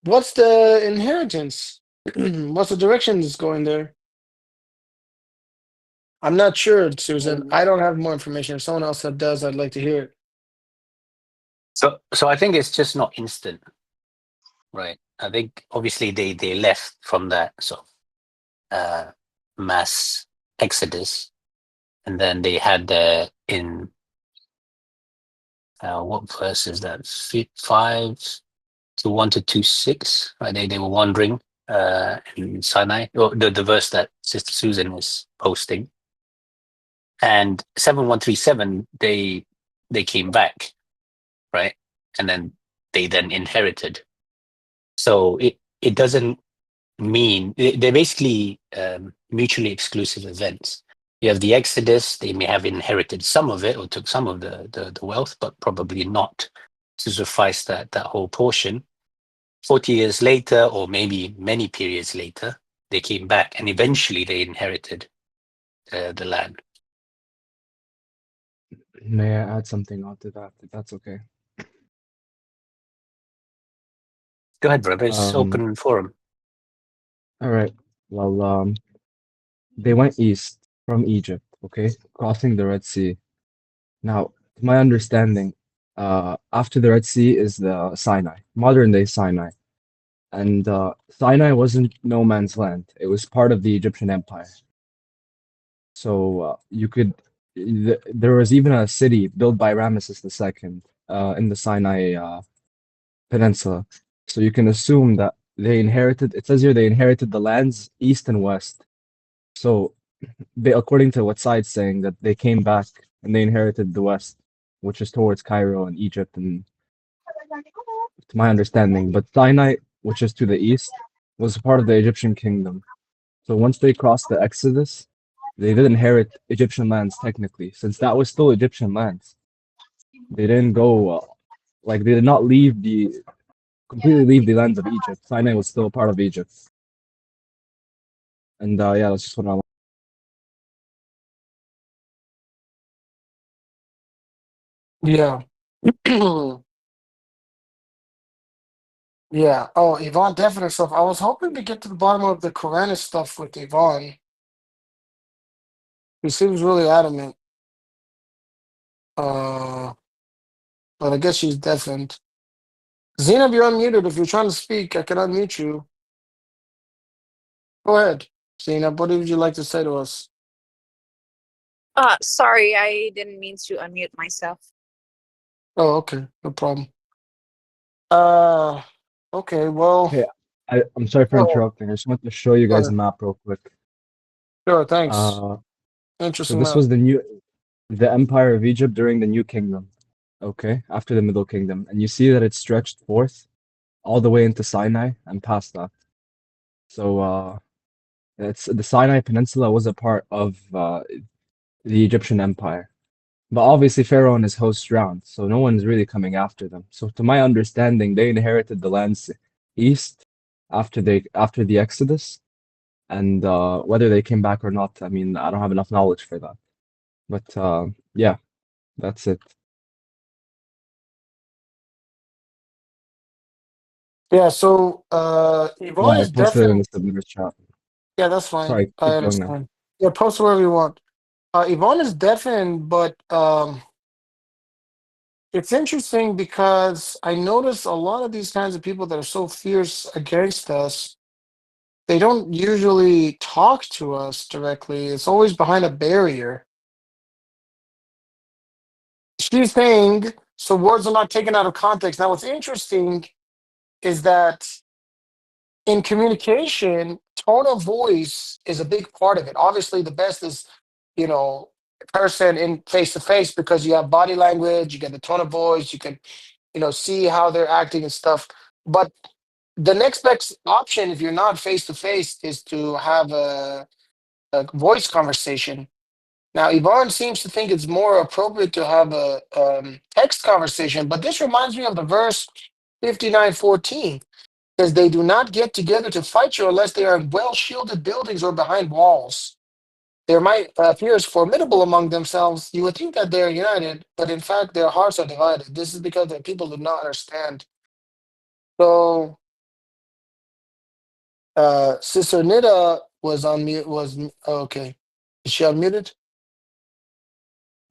What's the inheritance? What's the direction that's going there? I'm not sure, Susan. I don't have more information. If someone else that does, I'd like to hear it. So I think it's just not instant, right? I think obviously they left from that sort of mass exodus, and then they had in what verse is that? 5 to 1 to 2:6, right? They were wandering in Sinai, or the verse that Sister Susan was posting. And 7137, they came back, right? And then they then inherited. So it doesn't mean they're basically mutually exclusive events. You have the Exodus; they may have inherited some of it or took some of the wealth, but probably not to suffice that whole portion. 40 years later, or maybe many periods later, they came back and eventually they inherited the land. May I add something onto that, if that's okay? Go ahead, brother. It's open forum. All right. Well, they went east from Egypt, okay, crossing the Red Sea. Now, to my understanding, after the Red Sea is the Sinai, modern day Sinai. And Sinai wasn't no man's land. It was part of the Egyptian Empire. So there was even a city built by Ramesses II in the Sinai Peninsula. So you can assume that they inherited, it says here they inherited the lands east and west. So according to what side's saying, that they came back and they inherited the west, which is towards Cairo and Egypt, and to my understanding. But Sinai, which is to the east, was part of the Egyptian kingdom. So once they crossed the Exodus, they did inherit Egyptian lands technically, since that was still Egyptian lands. They didn't go, they did not completely leave the lands of Egypt. Sinai was still a part of Egypt. And yeah, that's just what I want. Yeah. Yeah. Oh, Yvonne definitely stuff. I was hoping to get to the bottom of the Quran stuff with Yvonne. He seems really adamant. But I guess she's deafened. Zainab, you're unmuted. If you're trying to speak, I can unmute you. Go ahead, Zainab. What would you like to say to us? Sorry, I didn't mean to unmute myself. Oh, okay. No problem. Okay, well. Hey, I'm sorry for Oh, interrupting. I just want to show you guys a map real quick. sure, thanks. So Interesting this map. was the Empire of Egypt during the New Kingdom, okay, after the Middle Kingdom, and you see that it stretched forth all the way into Sinai and past that. So it's the Sinai Peninsula was a part of the Egyptian Empire, but obviously Pharaoh and his hosts drowned, so no one's really coming after them. So to my understanding, they inherited the lands east after the Exodus, and whether they came back or not, I mean, I don't have enough knowledge for that. But yeah, that's it. Yeah, so Yeah, Yvonne I is posted it in the definitely. submitters chat. Yeah, that's fine. Sorry, I keep going now. understand. Yeah, post wherever you want. Yvonne is deafened, but it's interesting because I notice a lot of these kinds of people that are so fierce against us, they don't usually talk to us directly. It's always behind a barrier. She's saying, so words are not taken out of context. Now, what's interesting is that in communication, tone of voice is a big part of it. Obviously, the best is, person in face to face because you have body language, you get the tone of voice, you can, see how they're acting and stuff. But the next best option, if you're not face to face, is to have a voice conversation. Now, Yvonne seems to think it's more appropriate to have a text conversation, but this reminds me of the verse 59:14. Says they do not get together to fight you unless they are in well-shielded buildings or behind walls. They might appear as formidable among themselves. You would think that they're united, but in fact, their hearts are divided. This is because the people do not understand. So, Sister Nida was on mute. Okay? Is she unmuted?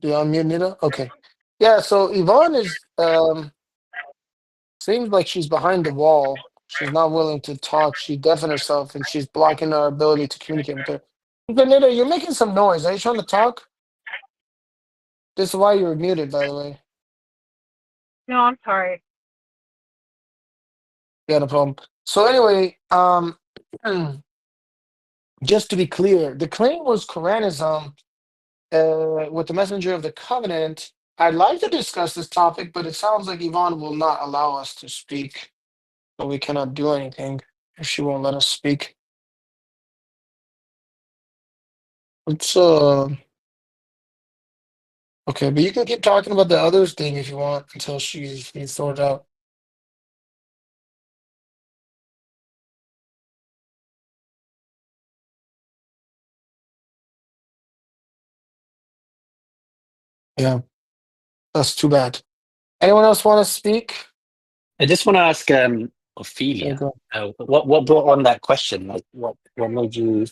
Do you unmute Nida? Okay. Yeah. So Yvonne is seems like she's behind the wall. She's not willing to talk. She deafened herself, and she's blocking our ability to communicate with her. Nida, you're making some noise. Are you trying to talk? This is why you were muted, by the way. No, I'm sorry. Yeah, no problem. So anyway, Just to be clear, the claim was Quranism with the messenger of the covenant. I'd like to discuss this topic, but it sounds like Yvonne will not allow us to speak, so we cannot do anything if she won't let us speak. It's okay, but you can keep talking about the others thing if you want until she's sorted out. Yeah, that's too bad. Anyone else want to speak? I just want to ask There you Ophelia, go. what brought on that question? Like, what made you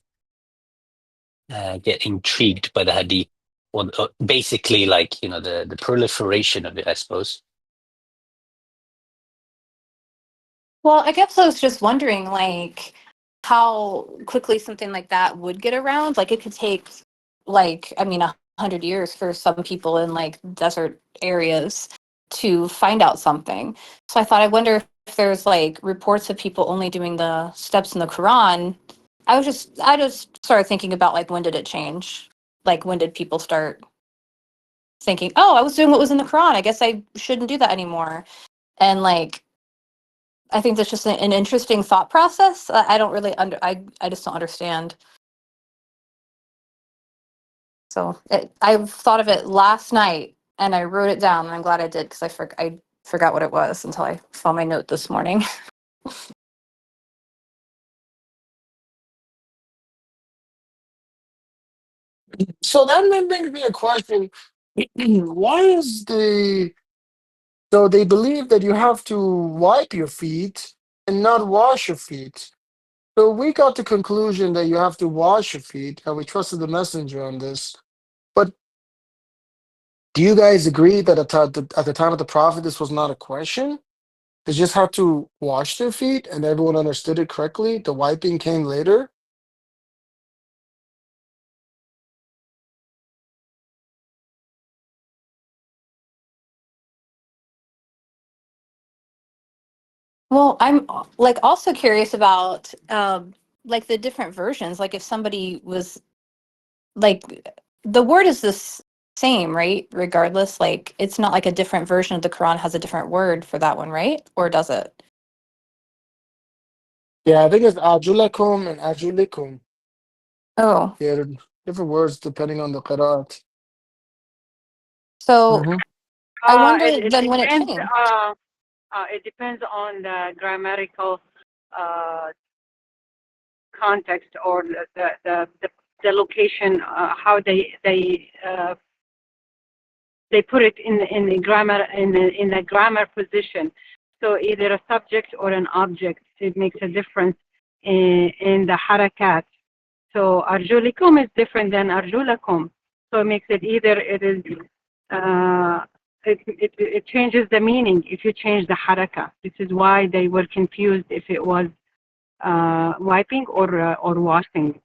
get intrigued by the hadith? Or basically, like, you know, the proliferation of it, I suppose. Well, I guess I was just wondering, like, how quickly something like that would get around. Like, it could take, like, I mean, 100 years for some people in like desert areas to find out something. So I thought, I wonder if there's like reports of people only doing the steps in the Quran. I just started thinking about like, when did it change? Like, when did people start thinking, oh, I was doing what was in the Quran. I guess I shouldn't do that anymore. And like, I think that's just an interesting thought process. I don't really I just don't understand. So I thought of it last night and I wrote it down, and I'm glad I did because I forgot what it was until I saw my note this morning. So that brings me a question. Why is so they believe that you have to wipe your feet and not wash your feet. So we got the conclusion that you have to wash your feet, and we trusted the messenger on this. But do you guys agree that at the time of the prophet, this was not a question? They just had to wash their feet, and everyone understood it correctly. The wiping came later. Well, I'm like also curious about like the different versions. Like if somebody was like the word is same, right? Regardless, like it's not like a different version of the Quran has a different word for that one, right? Or does it? Yeah, I think it's ajulakum and ajulikum. Oh, Yeah, they're different words depending on the qira'at. so Mm-hmm. I wonder It then when it depends. changed. It depends on the grammatical uh, context or the location, how they put it in the grammar in the grammar position. So either a subject or an object. It makes a difference in the harakat. So arjulikum is different than arjulakum. So it makes it either it is it changes the meaning if you change the haraka. This is why they were confused if it was wiping or washing.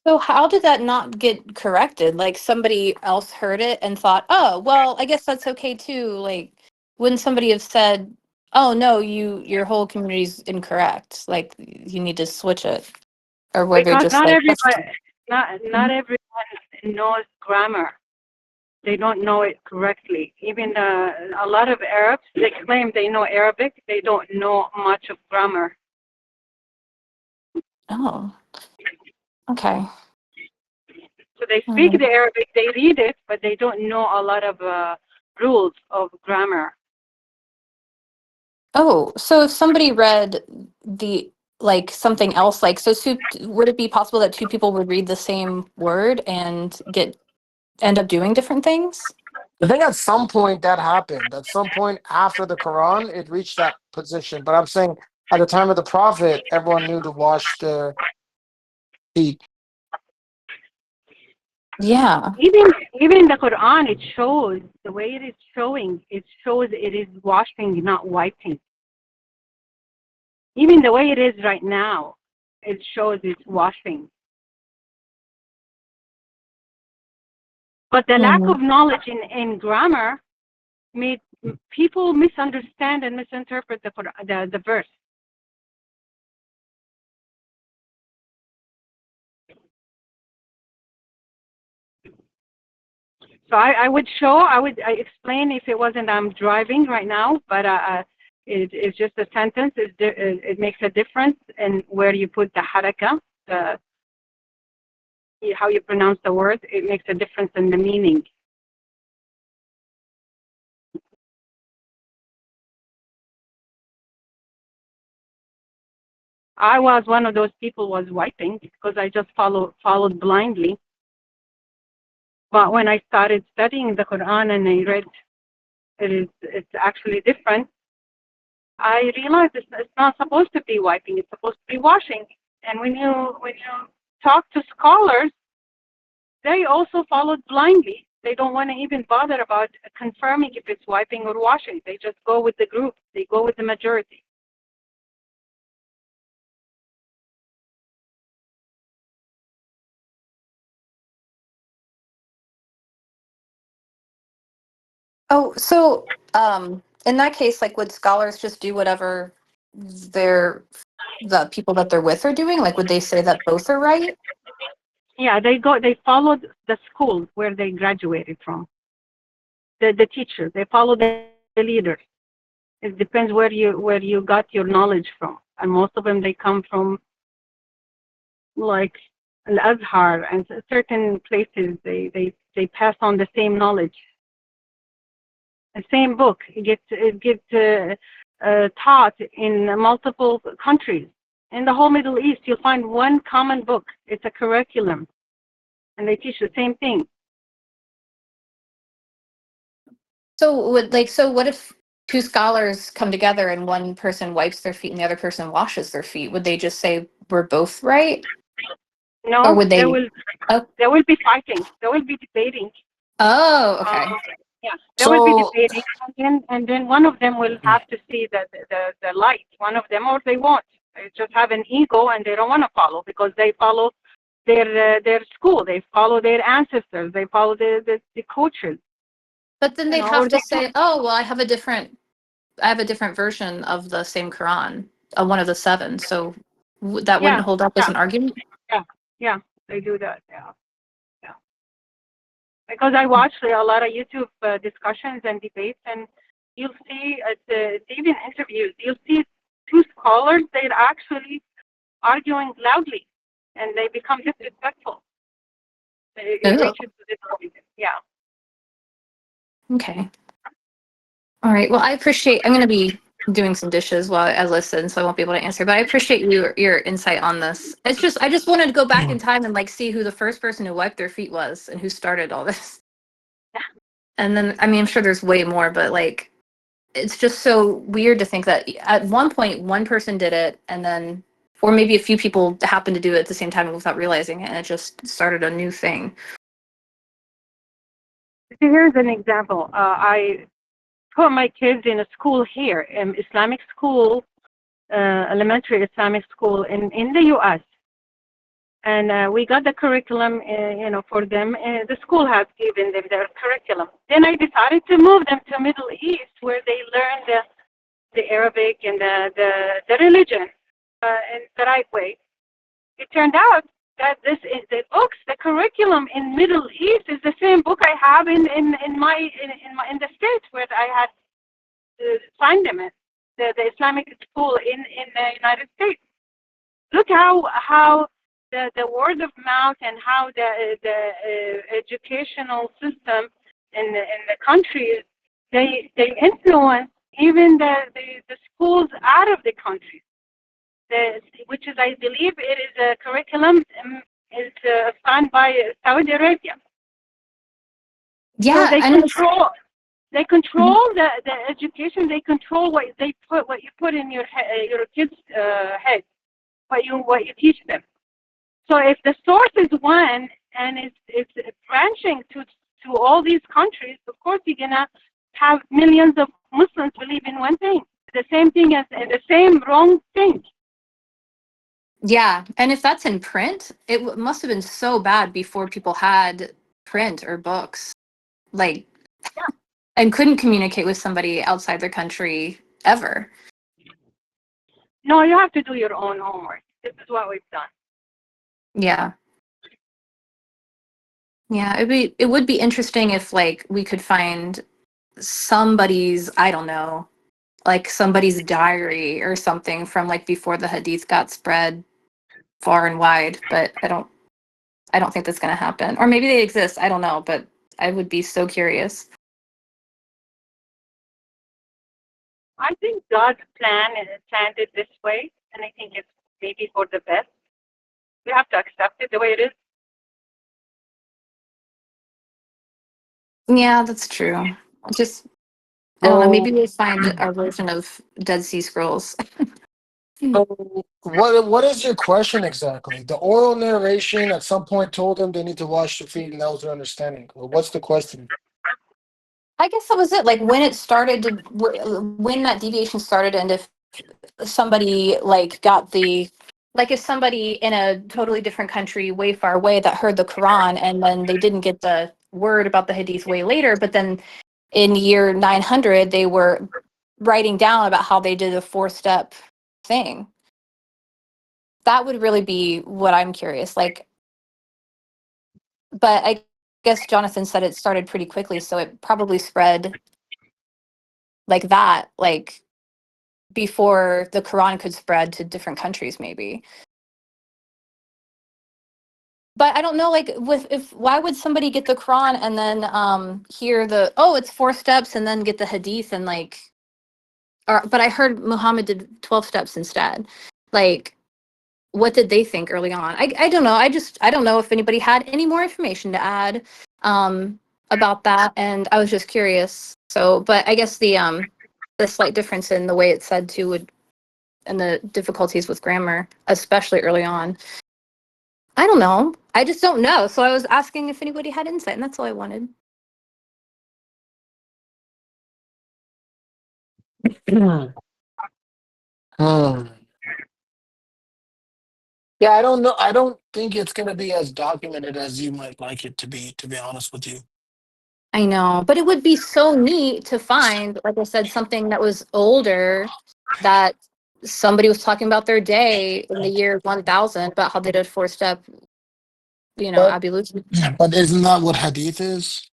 So how did that not get corrected? Like somebody else heard it and thought, "Oh, well, I guess that's okay too." Like, wouldn't somebody have said, "Oh no, your whole community's incorrect. Like you need to switch it." Or were they Because just not like, everybody, not everyone knows grammar. They don't know it correctly. Even a lot of Arabs, they claim they know Arabic. They don't know much of grammar. "Oh, okay." So they speak Mhm. the Arabic, they read it, but they don't know a lot of rules of grammar. Oh, so if somebody read the like something else, like so, would it be possible that two people would read the same word and end up doing different things? I think at some point that happened. At some point after the Quran, it reached that position. But I'm saying at the time of the Prophet, everyone knew to wash their feet. Yeah. Even in the Quran, it shows the way it is showing. It shows it is washing, not wiping. Even the way it is right now, it shows it's washing. But the lack Mm. of knowledge in grammar people misunderstand and misinterpret the verse. So I would explain if it wasn't I'm driving right now, but it's just a sentence. It makes a difference in where you put the haraka, how you pronounce the word. It makes a difference in the meaning. I was one of those people was wiping because I just followed blindly. But when I started studying the Quran and I read it's actually different, I realized it's not supposed to be wiping, it's supposed to be washing. And when you talk to scholars, they also followed blindly. They don't want to even bother about confirming if it's wiping or washing. They just go with the group. They go with the majority. Oh, so in that case, like, would scholars just do whatever the people that they're with are doing? Like, would they say that both are right? Yeah, they followed the school where they graduated from. The teacher, they follow the leader. It depends where you got your knowledge from, and most of them they come from like Al-Azhar and certain places. They pass on the same knowledge. The same book it gets taught in multiple countries. In the whole Middle East, you'll find one common book. It's a curriculum, and they teach the same thing. So what if two scholars come together and one person wipes their feet and the other person washes their feet? Would they just say we're both right? No, or would they? They will be fighting. They will be debating. Oh, okay. Yeah, they will be So debating, and then one of them will have to see the light. One of them, or they won't. They just have an ego, and they don't want to follow because they follow their school. They follow their ancestors. They follow the coaches. But then they'd or have to they say, "Oh, well, I have a different version of the same Quran, one of the seven." So that wouldn't yeah, hold up as an argument. yeah, they do that. Yeah. Because I watch a lot of YouTube discussions and debates, and you'll see even interviews. You'll see two scholars. They're actually arguing loudly, and they become disrespectful. It reaches to this point. Yeah. Okay. All right. Well, I'm going to be doing some dishes while I listen, so I won't be able to answer. But I appreciate your insight on this. It's just I just wanted to go back in time and like see who the first person who wiped their feet was and who started all this. And then I mean I'm sure there's way more, but like it's just so weird to think that at one point one person did it, and then or maybe a few people happened to do it at the same time without realizing it, and it just started a new thing. Here's an example. I put my kids in a school here, Islamic school, elementary Islamic school in the U.S. And we got the curriculum, for them. The school has given them their curriculum. Then I decided to move them to Middle East, where they learn the Arabic and the religion in the right way. It turned out that the books, the curriculum in Middle East is the same book I have in the States where I had signed them in the Islamic school in the United States. Look how the word of mouth and how the educational system in the countries they influence even the schools out of the country. Which is, I believe, it is a curriculum is funded by Saudi Arabia. Yeah, so they control the education. They control what you put in your kids' head, what you teach them. So if the source is one and it's branching to all these countries, of course you're gonna have millions of Muslims believe in one thing, the same thing as the same wrong thing. Yeah, and if that's in print, it must have been so bad before people had print or books. Like, and couldn't communicate with somebody outside their country ever. No, you have to do your own homework. This is what we've done. Yeah. Yeah, it would be interesting if like we could find somebody's, I don't know, like somebody's diary or something from like before the hadith got spread far and wide, but I don't think that's going to happen. Or maybe they exist, I don't know, but I would be so curious. I think God's plan is planned it this way, and I think it's maybe for the best. We have to accept it the way it is. Yeah, that's true. Just I don't know, maybe we'll find our version of Dead Sea Scrolls. So what is your question exactly? The oral narration at some point told them they need to wash their feet, and that was their understanding. Well, what's the question? I guess that was it. Like when it started to, when that deviation started, and if somebody like got the, like if somebody in a totally different country way far away that heard the Quran and then they didn't get the word about the Hadith way later, but then in year 900 they were writing down about how they did a 4-step thing. That would really be what I'm curious. Like, but I guess Jonathan said it started pretty quickly, so it probably spread like that, like before the Quran could spread to different countries, maybe. But I don't know, like with if why would somebody get the Quran and then hear the it's 4 steps and then get the Hadith and like, or but I heard Muhammad did 12 steps instead. Like, what did they think early on? I don't know. I don't know if anybody had any more information to add about that, and I was just curious. So, but I guess the slight difference in the way it's said too would, and the difficulties with grammar, especially early on. I don't know. I just don't know. So I was asking if anybody had insight, and that's all I wanted. Hmm. Yeah, I don't know. I don't think it's going to be as documented as you might like it to be honest with you. I know, but it would be so neat to find, like I said, something that was older that somebody was talking about their day in the year 1000 about how they did 4-step, But ablution. but isn't that what hadith is?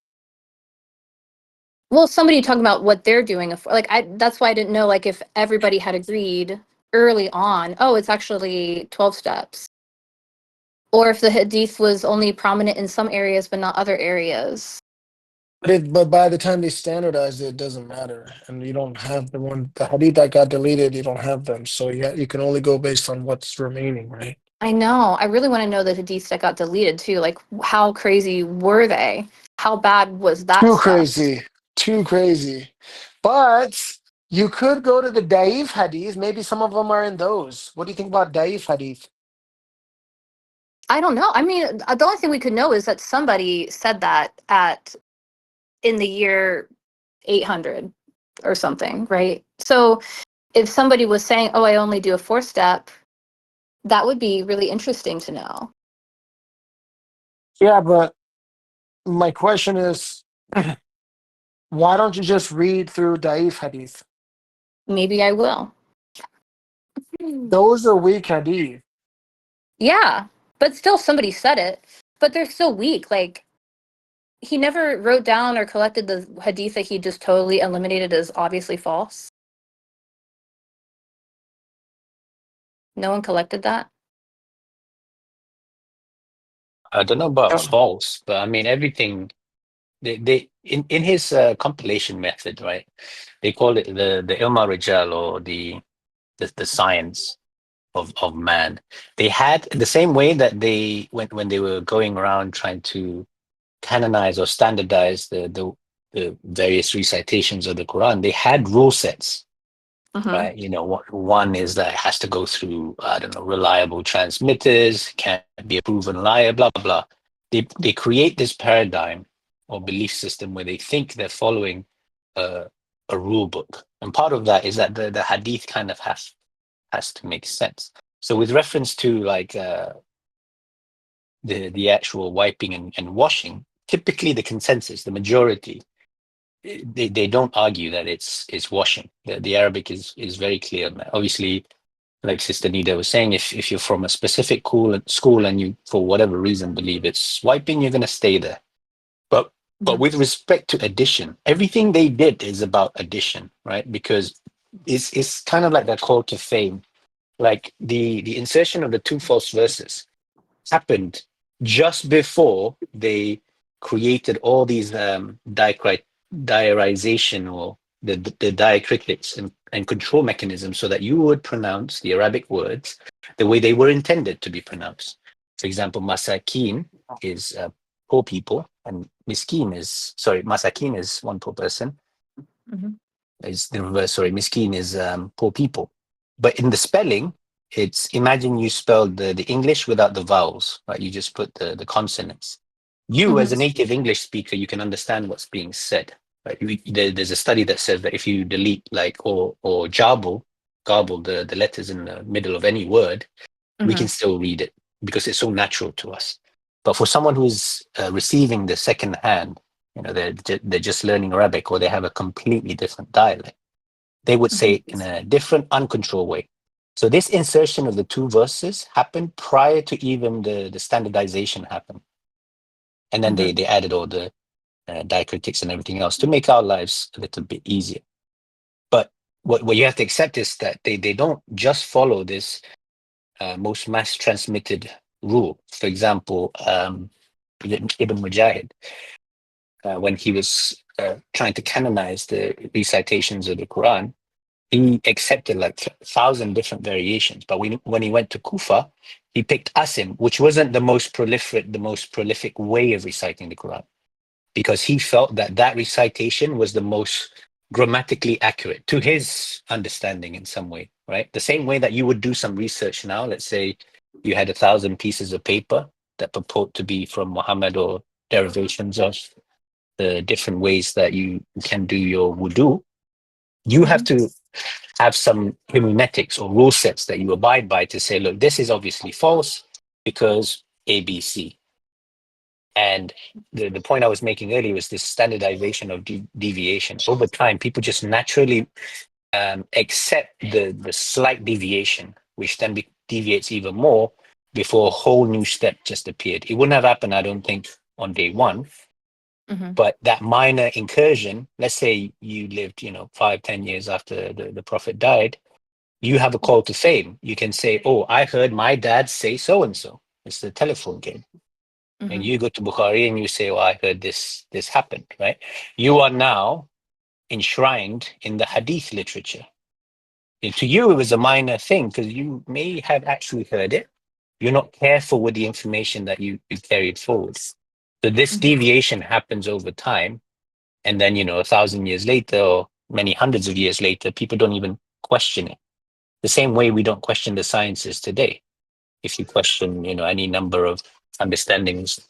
Well, somebody talking about what they're doing. Like that's why I didn't know, like if everybody had agreed early on, oh, it's actually 12 steps. Or if the hadith was only prominent in some areas but not other areas. But by the time they standardize it, it doesn't matter, and you don't have the hadith that got deleted. You don't have them, so you can only go based on what's remaining, right? I know. I really want to know the hadiths that got deleted too. Like, how crazy were they? How bad was that Too stuff? crazy, too crazy. But you could go to the Daif hadith. Maybe some of them are in those. What do you think about Daif hadith? I don't know. I mean, the only thing we could know is that somebody said that in the year 800 or something, right? So if somebody was saying, "Oh, I only do a 4-step," that would be really interesting to know. Yeah, but my question is, why don't you just read through Daif hadith? Maybe I will. Those are weak hadith. Yeah, but still somebody said it. But they're still weak. Like, he never wrote down or collected the hadith that he just totally eliminated as obviously false. No one collected that. I don't know about Yeah. false, but I mean everything. They in his compilation method, right? They call it the Ilma Rijal, or the science of man. They had the same way that they when they were going around trying to canonize or standardize the various recitations of the Quran. They had rule sets, Mm-hmm. right? One is that it has to go through, I don't know, reliable transmitters, can't be a proven liar, blah blah blah. They create this paradigm or belief system where they think they're following a rule book, and part of that is that the hadith kind of has to make sense. So with reference to like the actual wiping and washing, typically the consensus, the majority they don't argue that it's washing. The Arabic is very clear on that. Obviously, like Sister Nida was saying, if you're from a specific school and you, for whatever reason, believe it's wiping, you're going to stay there. But with respect to addition, everything they did is about addition, right? Because it's kind of like that call to fame. Like the insertion of the two false verses happened just before they created all these diarization or the diacritics and control mechanisms so that you would pronounce the Arabic words the way they were intended to be pronounced. For example, masakin is poor people, and masakin is one poor person. Is the reverse, sorry, miskin is poor people. But in the spelling, it's, imagine you spelled the English without the vowels, right? You just put the consonants. You, as a native English speaker, you can understand what's being said, right? There's a study that says that if you delete or garble the letters in the middle of any word, we can still read it because it's so natural to us. But for someone who's receiving the second hand, they're just learning Arabic, or they have a completely different dialect, they would say it in a different, uncontrolled way. So this insertion of the two verses happened prior to even the standardization happen. And then they added all the diacritics and everything else to make our lives a little bit easier. But what you have to accept is that they don't just follow this most mass transmitted rule. For example, Ibn Mujahid, when he was trying to canonize the recitations of the Quran, he accepted like 1,000 different variations. But when he went to Kufa, he picked Asim, which wasn't the most prolific way of reciting the Quran, because he felt that recitation was the most grammatically accurate to his understanding in some way, right? The same way that you would do some research now. Let's say you had 1,000 pieces of paper that purport to be from Muhammad or derivations of the different ways that you can do your wudu. You have to have some hermeneutics or rule sets that you abide by to say, look, this is obviously false because ABC. And the point I was making earlier was this standardization of deviation. Over time, people just naturally accept the slight deviation, which then deviates even more before a whole new step just appeared. It wouldn't have happened, I don't think, on day one. But that minor incursion, let's say you lived, 5-10 years after the Prophet died, you have a call to fame. You can say, oh, I heard my dad say so-and-so. It's the telephone game. And you go to Bukhari and you say, well, I heard this happened, right? You are now enshrined in the hadith literature. And to you, it was a minor thing because you may have actually heard it. You're not careful with the information that you carried forward. So this deviation happens over time. And then, 1,000 years later, or many hundreds of years later, people don't even question it. The same way we don't question the sciences today. If you question, any number of understandings.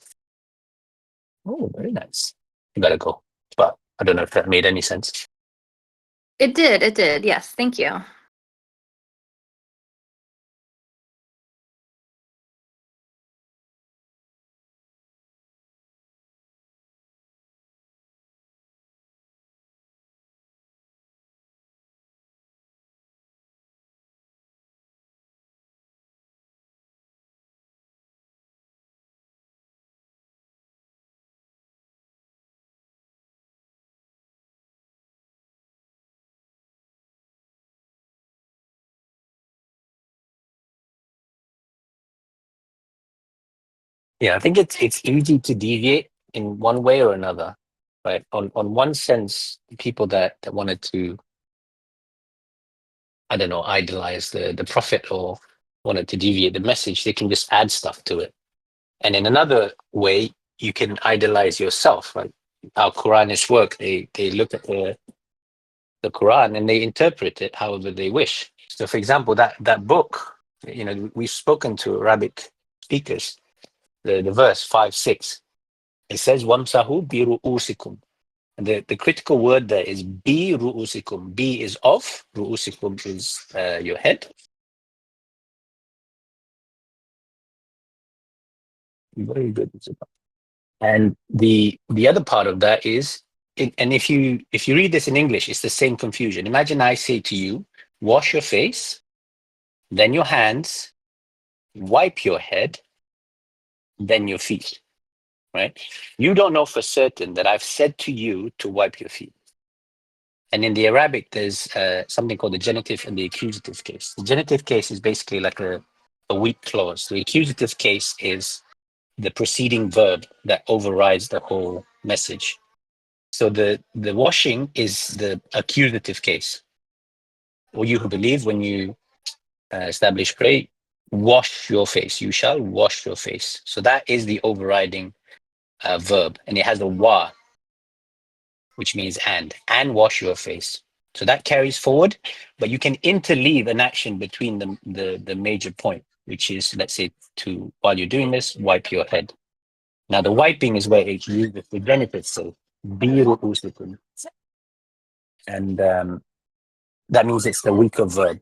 Oh, very nice. You gotta go. But I don't know if that made any sense. It did. Yes, thank you. Yeah, I think it's easy to deviate in one way or another, right? On one sense, people that wanted to, I don't know, idolize the prophet or wanted to deviate the message, they can just add stuff to it. And in another way, you can idolize yourself, right? How Quranists work, they look at the Quran and they interpret it however they wish. So, for example, that book, we've spoken to Arabic speakers, the verse 5-6, it says, "Wamsahu bi ru'usikum." And the critical word there is bi ru'usikum. Bi is of, ru'usikum is your head. Very good. And the other part of that is and if you read this in English, it's the same confusion. Imagine I say to you, wash your face, then your hands, wipe your head, then your feet, right? You don't know for certain that I've said to you to wipe your feet. And in the Arabic, there's something called the genitive and the accusative case. The genitive case is basically like a weak clause. The accusative case is the preceding verb that overrides the whole message. So the washing is the accusative case. Or you who believe, when you establish pray, wash your face. You shall wash your face. So that is the overriding verb, and it has a wa, which means and wash your face. So that carries forward, but you can interleave an action between the major point, which is, let's say, to while you're doing this, wipe your head. Now the wiping is where it uses the genitive, so bi ru'usikum. And that means it's the weaker verb.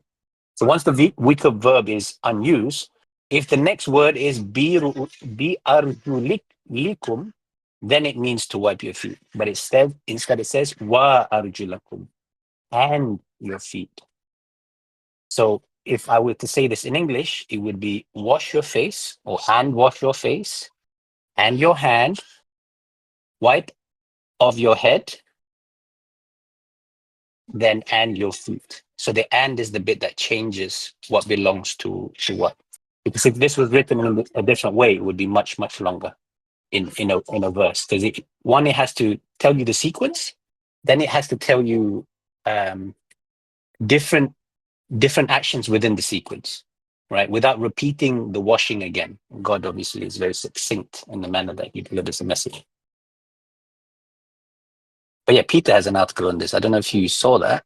So once the weaker verb is unused, if the next word is bi arjulikum, then it means to wipe your feet. But instead it says wa arjulakum, and your feet. So if I were to say this in English, it would be wash your face, or hand wash your face, and your hand, wipe of your head, then and your feet. So the and is the bit that changes what belongs to what. Because if this was written in a different way, it would be much, much longer in a verse. Because it has to tell you the sequence, then it has to tell you different actions within the sequence, right? Without repeating the washing again. God obviously is very succinct in the manner that he delivers the message. But yeah, Peter has an article on this. I don't know if you saw that.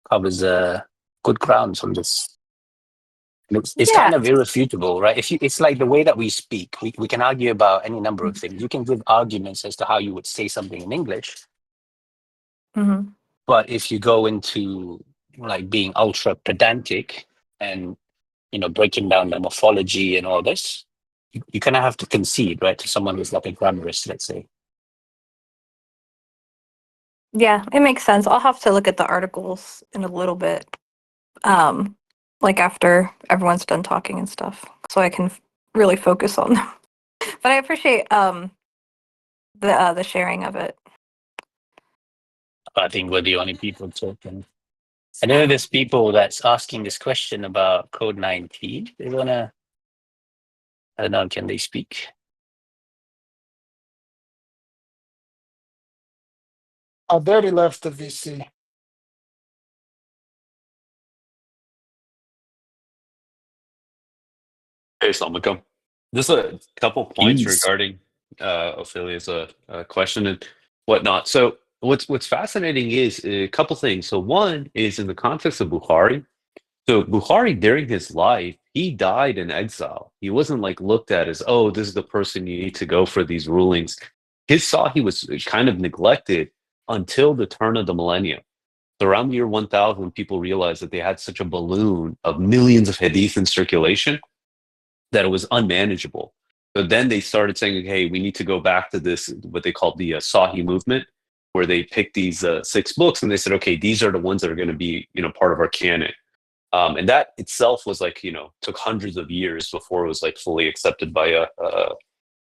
Covers good grounds on this. It's kind of irrefutable, right? It's like the way that we speak. We can argue about any number of things. You can give arguments as to how you would say something in English. Mm-hmm. But if you go into like being ultra pedantic and breaking down the morphology and all this, you kind of have to concede, right, to someone who's like a grammarist, let's say. Yeah, it makes sense. I'll have to look at the articles in a little bit, like after everyone's done talking and stuff, so I can really focus on them. But I appreciate the sharing of it. I think we're the only people talking. I know there's people that's asking this question about Code 19. They wanna, I don't know, can they speak? I barely left the VC. Hey, Assalamualaikum. Just a couple points Peace. regarding Ophelia's question and whatnot. So what's fascinating is a couple things. So one is in the context of Bukhari. So Bukhari, during his life, he died in exile. He wasn't like looked at as, oh, this is the person you need to go for these rulings. He was kind of neglected until the turn of the millennium. So around the year 1000, people realized that they had such a balloon of millions of hadith in circulation that it was unmanageable. So then they started saying, hey, we need to go back to this, what they called the Sahih movement, where they picked these 6 books and they said, okay, these are the ones that are going to be, part of our canon. And that itself was like, took hundreds of years before it was like fully accepted by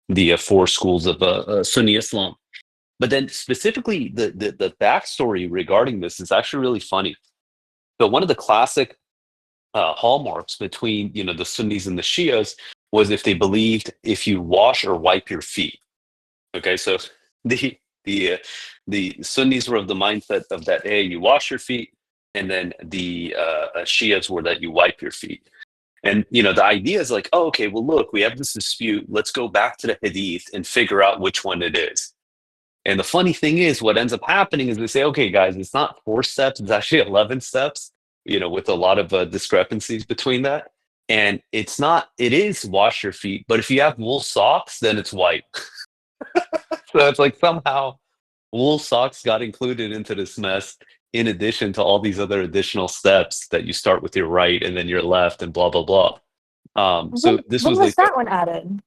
the 4 schools of Sunni Islam. But then specifically the backstory regarding this is actually really funny. So one of the classic hallmarks between the Sunnis and the Shias was if they believed if you wash or wipe your feet. Okay, so the Sunnis were of the mindset of that, hey, you wash your feet, and then the Shias were that you wipe your feet. And the idea is like, oh, okay, well, look, we have this dispute. Let's go back to the Hadith and figure out which one it is. And the funny thing is, what ends up happening is they say, okay, guys, it's not 4 steps; it's actually 11 steps. With a lot of discrepancies between that. And it's not, it is wash your feet, but if you have wool socks, then it's white. So it's like somehow wool socks got included into this mess in addition to all these other additional steps that you start with your right and then your left and blah, blah, blah. So this When was was like, that one added?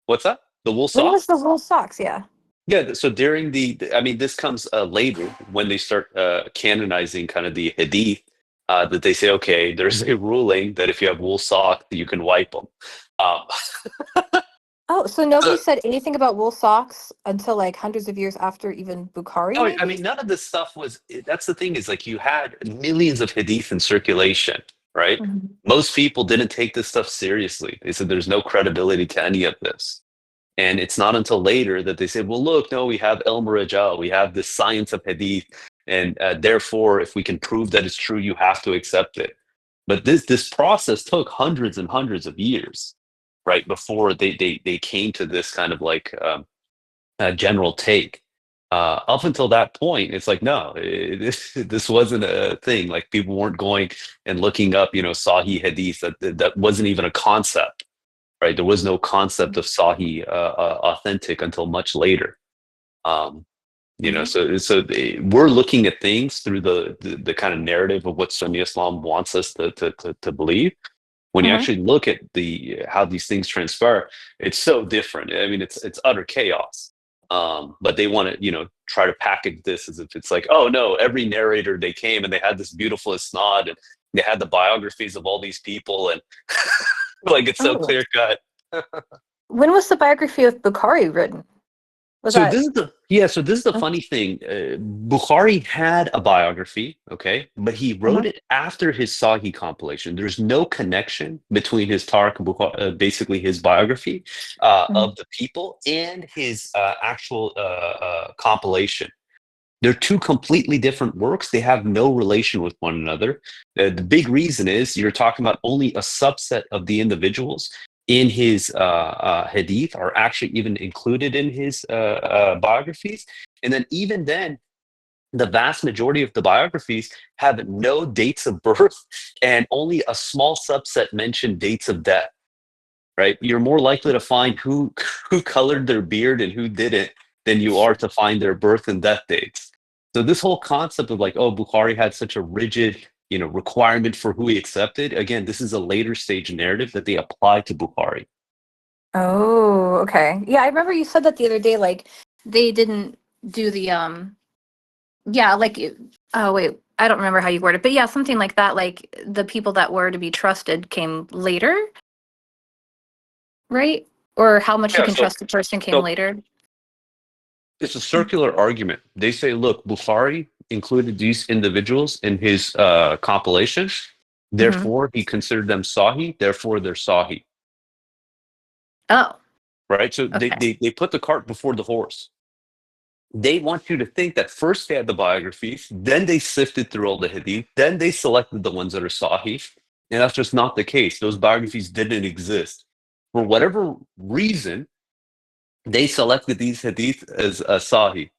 what's that? The wool When was socks? the wool socks? Yeah. Yeah, so during I mean, this comes later when they start canonizing kind of the hadith, that they say, okay, there's a ruling that if you have wool socks, you can wipe them. Um, Oh, so nobody said anything about wool socks until like hundreds of years after even Bukhari, no, I maybe? mean, none of this stuff was, that's the thing is like you had millions of hadith in circulation, right? Mhm. Most people didn't take this stuff seriously. They said there's no credibility to any of this. And it's not until later that they say, well, look, no, we have El Murajal, we have the science of hadith, and therefore, if we can prove that it's true, you have to accept it. But this process took hundreds and hundreds of years, right, before they came to this kind of like general take. Up until that point, it's like no, this wasn't a thing. Like people weren't going and looking up, Sahih hadith. That wasn't even a concept, right? There was no concept of Sahih authentic until much later. We're looking at things through the kind of narrative of what Sunni Islam wants us to believe. When you actually look at how these things transpire, it's so different. I mean, it's utter chaos. But they want to, try to package this as if it's like, oh no, every narrator they came and they had this beautiful isnad and they had the biographies of all these people and like it's so Oh, clear cut. when was the biography of Bukhari written? Was So that? this is the funny thing. Bukhari had a biography, okay, but he wrote it after his Sahih compilation. There's no connection between his basically his biography of the people, and his actual compilation. They're two completely different works. They have no relation with one another. The big reason is you're talking about only a subset of the individuals in his hadith are actually even included in his biographies. And then even then, the vast majority of the biographies have no dates of birth and only a small subset mention dates of death, right? You're more likely to find who colored their beard and who didn't than you are to find their birth and death dates. So this whole concept of like, oh, Bukhari had such a rigid, requirement for who he accepted. Again, this is a later stage narrative that they apply to Bukhari. Oh, okay. Yeah, I remember you said that the other day. Like they didn't do the yeah, like oh wait, I don't remember how you worded it, but yeah, something like that. Like the people that were to be trusted came later, right? Or how much you Yeah, can trust a person came so later. it's a circular argument. They say, look, Bukhari included these individuals in his compilation. Therefore, he considered them Sahih. Therefore, they're Sahih. Oh, Right? So okay. they put the cart before the horse. They want you to think that first they had the biographies, then they sifted through all the hadith, then they selected the ones that are Sahih. And that's just not the case. Those biographies didn't exist. For whatever reason, they selected these hadith as Sahih.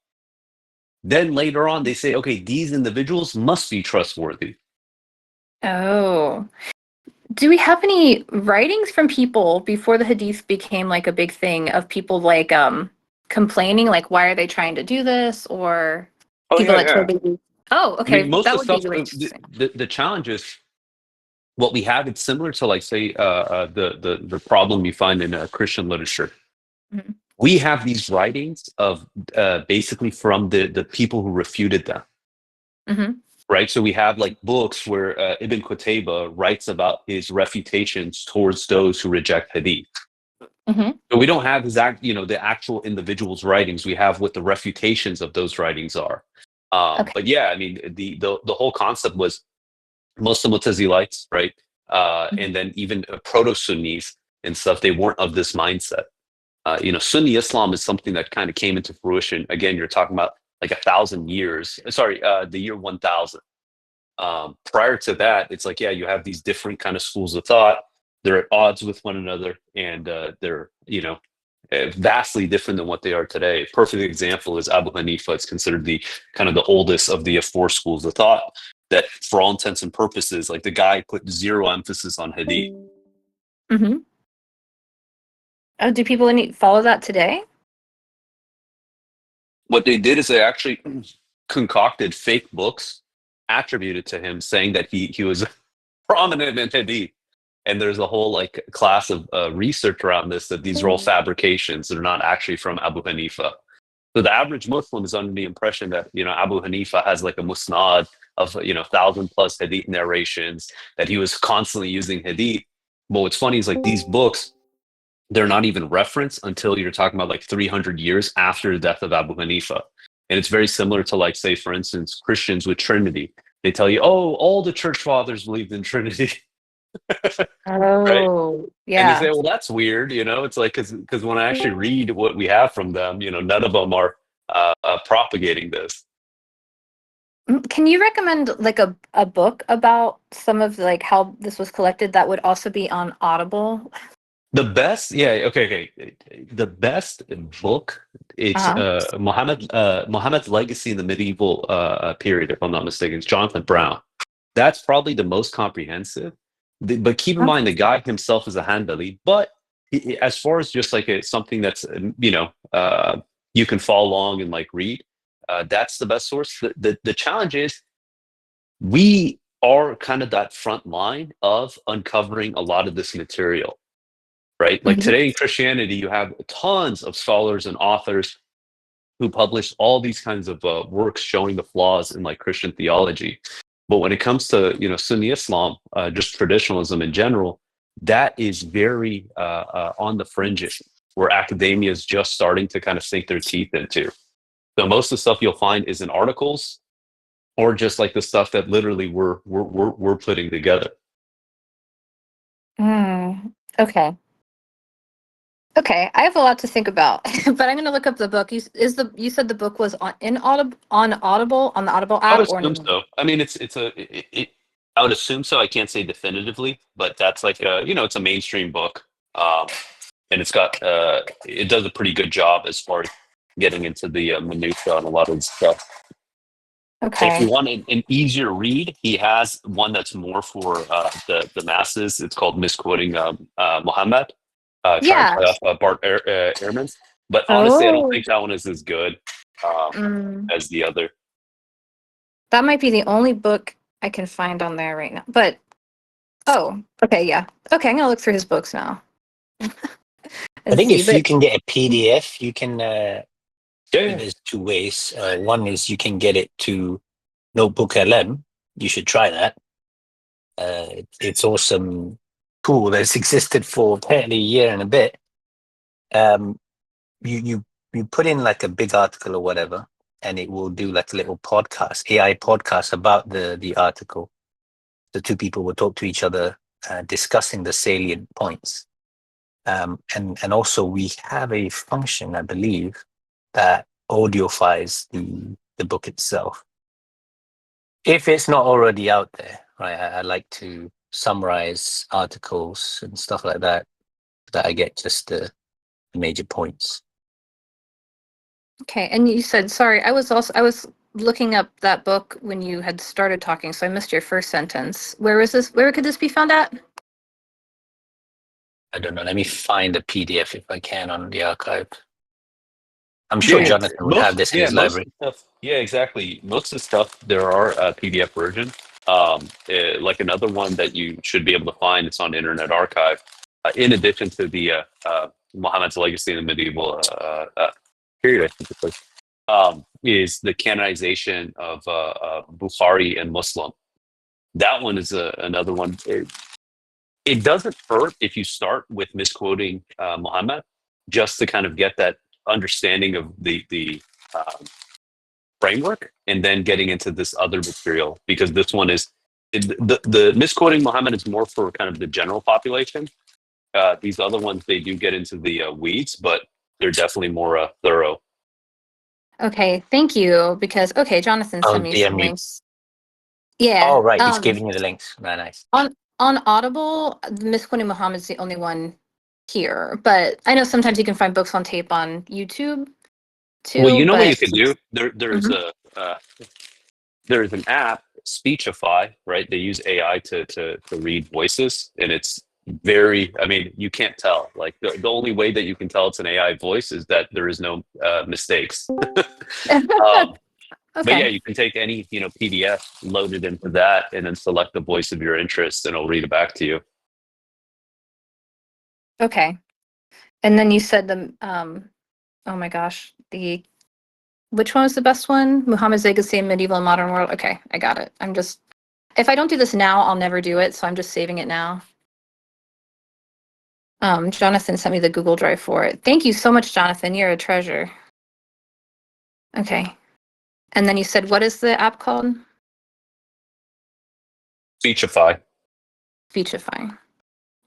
Then later on, they say, okay, these individuals must be trustworthy. Oh. Do we have any writings from people before the hadith became like a big thing of people like complaining, like why are they trying to do this, or Oh, people yeah, that yeah. totally Oh, I mean, okay. most That of the would be stuff, really interesting. the challenge is what we have. It's similar to, like, say, the problem you find in Christian literature. Mhm. We have these writings of basically from the people who refuted them. Mhm. Right, so we have like books where Ibn Qutayba writes about his refutations towards those who reject hadith. Mhm. So we don't have the actual individual's writings. We have what the refutations of those writings are. Okay. But yeah, I mean, the whole concept was Muslim Mutazilites, right? And then even proto-Sunnis and stuff, they weren't of this mindset. Sunni Islam is something that kind of came into fruition. Again, you're talking about like 1,000 years. Sorry, the year 1000. Prior to that, it's like, yeah, you have these different kind of schools of thought. They're at odds with one another, and they're vastly different than what they are today. Perfect example is Abu Hanifa. It's considered the kind of the oldest of the four schools of thought. That, for all intents and purposes, like the guy put zero emphasis on hadith. Mhm. Oh, do people follow that today? What they did is they actually concocted fake books attributed to him, saying that he was prominent in hadith. And there's a whole like class of research around this, that these are all fabrications. They're not actually from Abu Hanifa. So the average Muslim is under the impression that, you know, Abu Hanifa has like a musnad of, you know, 1,000+ hadith narrations, that he was constantly using hadith. But what's funny is like these books, they're not even referenced until you're talking about like 300 years after the death of Abu Hanifa. And it's very similar to, like, say, for instance, Christians with Trinity. They tell you, oh, all the church fathers believed in Trinity. Right? Oh, And you yeah. say, well, that's weird. You know, it's like, because when I actually read what we have from them, you know, none of them are propagating this. Can you recommend like a book about some of like how this was collected that would also be on Audible? The best, yeah, okay. The best book, it's Uh-huh. Muhammad's Legacy in the Medieval Period, if I'm not mistaken. It's Jonathan Brown. That's probably the most comprehensive. But keep in mind, the guy himself is a Hanbali. But as far as just like something that's, you know, you can follow along and like read, that's the best source. The challenge is we are kind of that front line of uncovering a lot of this material. Right? Like Mhm. today in Christianity, you have tons of scholars and authors who publish all these kinds of works showing the flaws in like Christian theology. But when it comes to, you know, Sunni Islam, just traditionalism in general, that is very on the fringes, where academia is just starting to kind of sink their teeth into. So most of the stuff you'll find is in articles, or just like the stuff that literally we're putting together. Okay. Okay, I have a lot to think about, but I'm gonna look up the book. You said the book was on Audible on the Audible I would app or assume no? so. I mean, I would assume so. I can't say definitively, but that's like a, you know, it's a mainstream book, and it's got it does a pretty good job as far as getting into the minutia on a lot of the stuff. If you Okay. want an easier read, he has one that's more for the masses. It's called Misquoting Muhammad, trying to Yeah. play off Bart Ehrman's. But honestly, I don't Oh. think that one is as good Mm. as the other. That might be the only book I can find on there right now. But oh, okay, yeah. Okay, I'm gonna look through his books now I and think see. if you But can get a PDF, you can. Yeah. There's two ways. One is you can get it to Notebook LM. You should try that. It's awesome tool that's existed for apparently a year and a bit. Um, you put in like a big article or whatever, and it will do like a little podcast, AI podcast about the article. The two people will talk to each other, discussing the salient points. And also we have a function, I believe, that audiophies the book itself. If it's not already out there, right? I like to summarize articles and stuff like that, that I get just the major points. okay, and you said sorry. I was looking up that book when you had started talking, so I missed your first sentence. Where is this? Where could this be found at? I don't know. Let me find a PDF if I can on the archive. I'm sure Yeah, Jonathan would have this in his most library. of the stuff. Yeah, exactly. Most of the stuff there are PDF version. Like another one that you should be able to find. It's on Internet Archive. In addition to the Muhammad's Legacy in the Medieval Period, I think it's like, is the canonization of Bukhari and Muslim. That one is another one. It doesn't hurt if you start with misquoting Muhammad, just to kind of get that understanding of the framework, and then getting into this other material, because this one is the misquoting Muhammad is more for kind of the general population. These other ones, they do get into the weeds, but they're definitely more thorough. Okay, thank you. Because okay, Jonathan I'll sent me some DM you. links. Yeah. Oh, right. It's giving you the links. Very nice. On Audible, Miss Quinn Muhammad's the only one here, but I know sometimes you can find books on tape on YouTube Well, too. you know what you But could do? There's Mhm. there's an app, Speechify, right? They use AI to read voices, and it's very. I mean, you can't tell. Like the only way that you can tell it's an AI voice is that there is no mistakes. But yeah, Okay. you can take any, you know, PDF, load it into that, and then select the voice of your interest, and it'll read it back to you. Okay. And then you said oh my gosh, Which one was the best one? Muhammad's legacy in medieval and modern world. Okay, I got it. If I don't do this now, I'll never do it. So I'm just saving it now. Jonathan sent me the Google Drive for it. Thank you so much, Jonathan. You're a treasure. Okay. And then you said, what is the app called? Featurefy. Featurefy.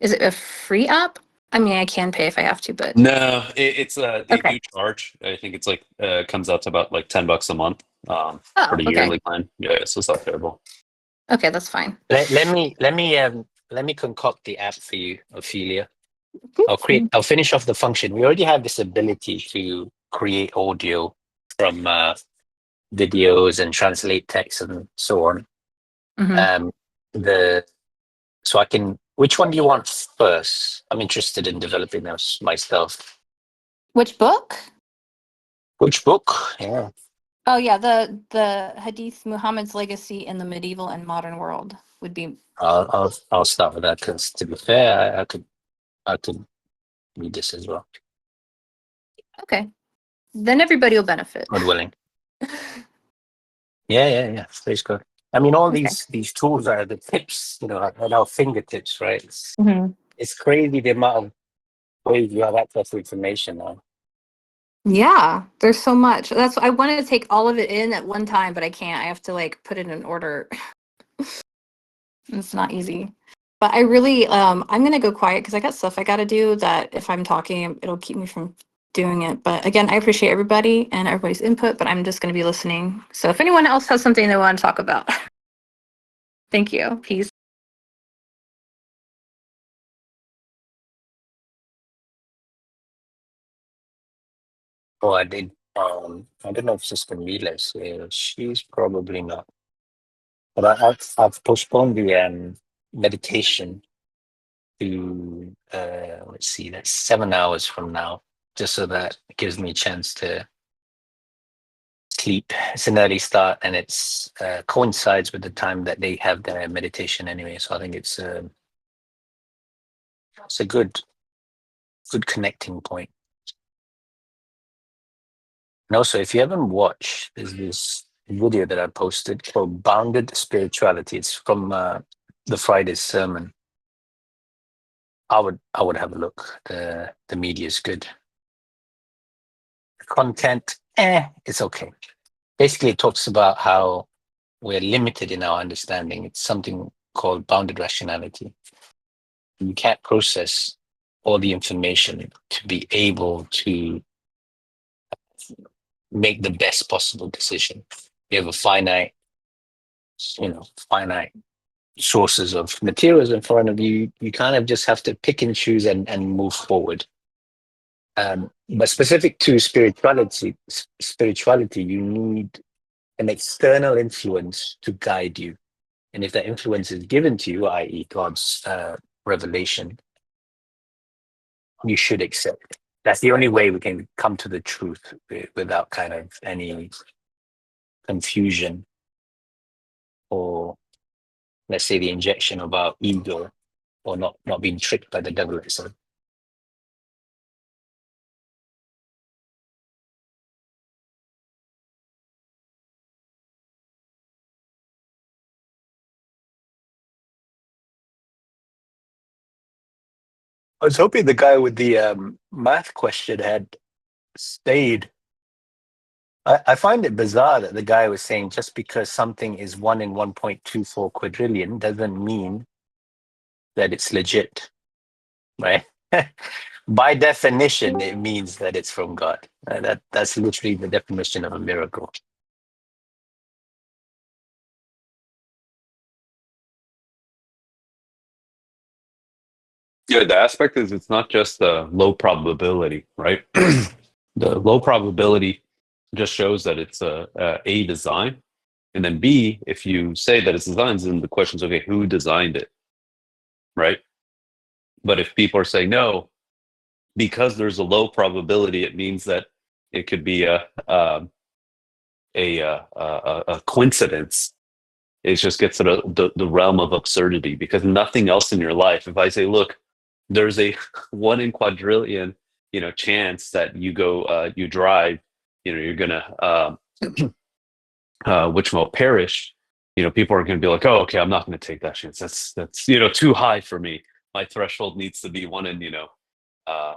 Is it a free app? I mean, I can pay if I have to, but No, it's they okay. do charge. I think it's like comes out to about like $10 a month for Oh, the okay. yearly plan. Yeah, so it's not terrible. Okay, that's fine. Let me concoct the app for you, Ophelia. I'll finish off the function. We already have this ability to create audio from videos and translate text and so on. Mhm. So I can. Which one do you want first? I'm interested in developing those myself. Which book? Which book? Yeah. Oh yeah, the Hadith Muhammad's legacy in the medieval and modern world would be. I'll start with that because to be fair, I could read this as well. Okay. Then everybody will benefit. God willing. Yeah. Please go. I mean, all Okay. these tools are the tips, at our fingertips, right? Mhm. It's crazy the amount of ways you have access to information now. Yeah, there's so much. That's I wanted to take all of it in at one time, but I can't. I have to like put it in order. It's not easy. But I really I'm gonna go quiet because I got stuff I gotta do that if I'm talking, it'll keep me from doing it. But again, I appreciate everybody and everybody's input, but I'm just gonna be listening. So if anyone else has something they want to talk about, thank you. Peace. Oh, I did. I don't know if Sister Mila's here. She's probably not. But I've postponed the meditation to let's see, that's 7 hours from now, just so that it gives me a chance to sleep. It's an early start, and it's coincides with the time that they have their meditation anyway. So I think it's a good connecting point. And also, if you haven't watched, there's this video that I posted called "Bounded Spirituality." It's from the Friday sermon. I would have a look. The media is good. The content, it's okay. Basically, it talks about how we're limited in our understanding. It's something called bounded rationality. You can't process all the information to be able to make the best possible decision. You have a finite sources of materials in front of you. You kind of just have to pick and choose and move forward. But specific to spirituality, you need an external influence to guide you. And if that influence is given to you, i.e., God's revelation, you should accept it. That's the only way we can come to the truth without kind of any confusion or, let's say, the injection of our ego, or not being tricked by the devil itself. I was hoping the guy with the math question had stayed. I find it bizarre that the guy was saying just because something is 1 in 1.24 quadrillion doesn't mean that it's legit, right? By definition, it means that it's from God. That's literally the definition of a miracle. Yeah, the aspect is it's not just the low probability, right? The low probability just shows that it's a design. And then B, if you say that it's designed, then the question is, okay, who designed it, right? But if people are saying no, because there's a low probability, it means that it could be a coincidence. It just gets to the realm of absurdity, because nothing else in your life. If I say, look, there's a 1 in quadrillion, chance that you drive you're gonna which will perish. People are going to be like, oh, okay, I'm not going to take that chance. That's too high for me. My threshold needs to be 1 in uh,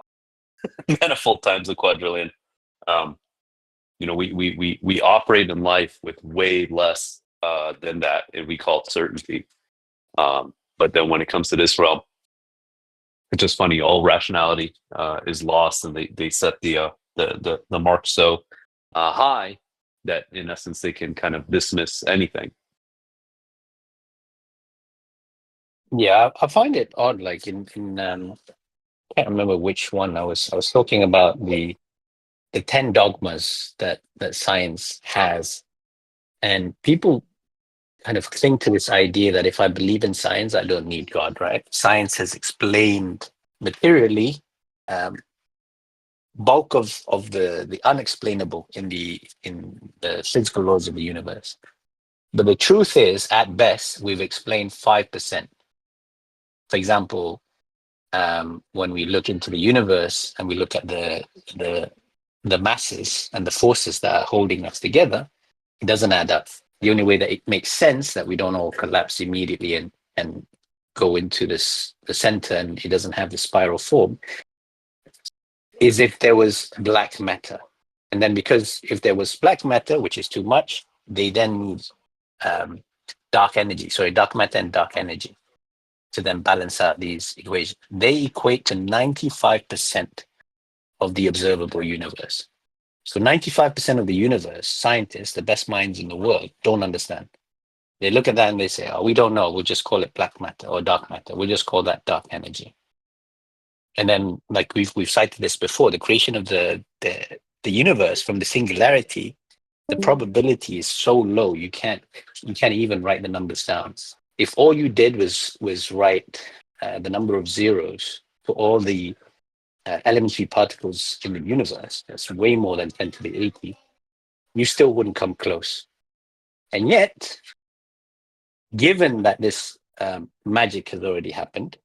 manifold times a quadrillion. We operate in life with way less than that, and we call it certainty. But then when it comes to this realm, it's just funny. All rationality is lost, and they set the mark so high that in essence they can kind of dismiss anything. Yeah, I find it odd. Like in can't remember which one I was talking about the 10 dogmas that science has, and people kind of cling to this idea that if I believe in science, I don't need God, right? Science has explained materially bulk of the unexplainable in the physical laws of the universe. But the truth is, at best, we've explained 5%. For example, when we look into the universe and we look at the masses and the forces that are holding us together, it doesn't add up. The only way that it makes sense that we don't all collapse immediately and go into the center and it doesn't have the spiral form is if there was black matter. And then because if there was black matter, which is too much, they then need dark matter and dark energy to then balance out these equations. They equate to 95% of the observable universe. So 95% of the universe, scientists, the best minds in the world, don't understand. They look at that and they say, oh, we don't know. We'll just call it black matter or dark matter. We'll just call that dark energy. And then, like we've cited this before, the creation of the universe from the singularity, the probability is so low you can't even write the numbers down. If all you did was write the number of zeros for all the elementary particles in the universe, that's way more than 10 to the 80, you still wouldn't come close. And yet, given that this magic has already happened,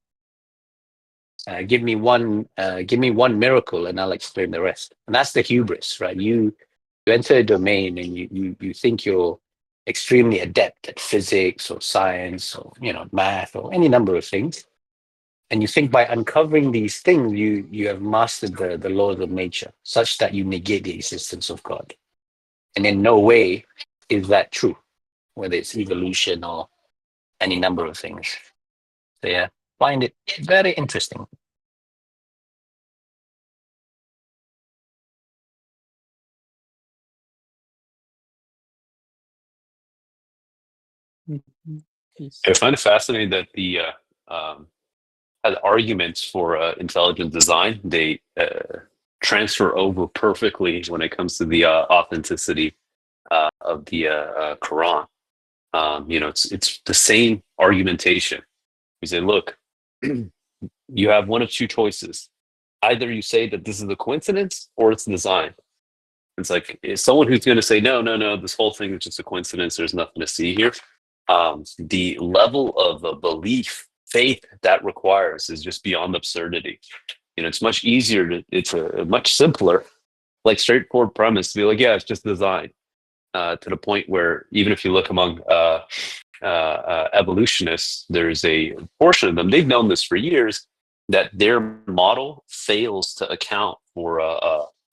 give me one miracle and I'll explain the rest. And that's the hubris, right? You enter a domain and you think you're extremely adept at physics or science or math or any number of things. And you think by uncovering these things, you have mastered the laws of nature such that you negate the existence of God. And in no way is that true, whether it's evolution or any number of things. So yeah, find it very interesting. I find it fascinating that the arguments for intelligent design, they transfer over perfectly when it comes to the authenticity of the Quran. It's the same argumentation. You say, look, you have one of two choices. Either you say that this is a coincidence or it's design. It's like someone who's going to say, no, this whole thing is just a coincidence. There's nothing to see here. The level of belief, faith that requires is just beyond absurdity. It's much easier it's a much simpler, like straightforward premise to be like, yeah, it's just design. To the point where even if you look among evolutionists, there's a portion of them, they've known this for years, that their model fails to account for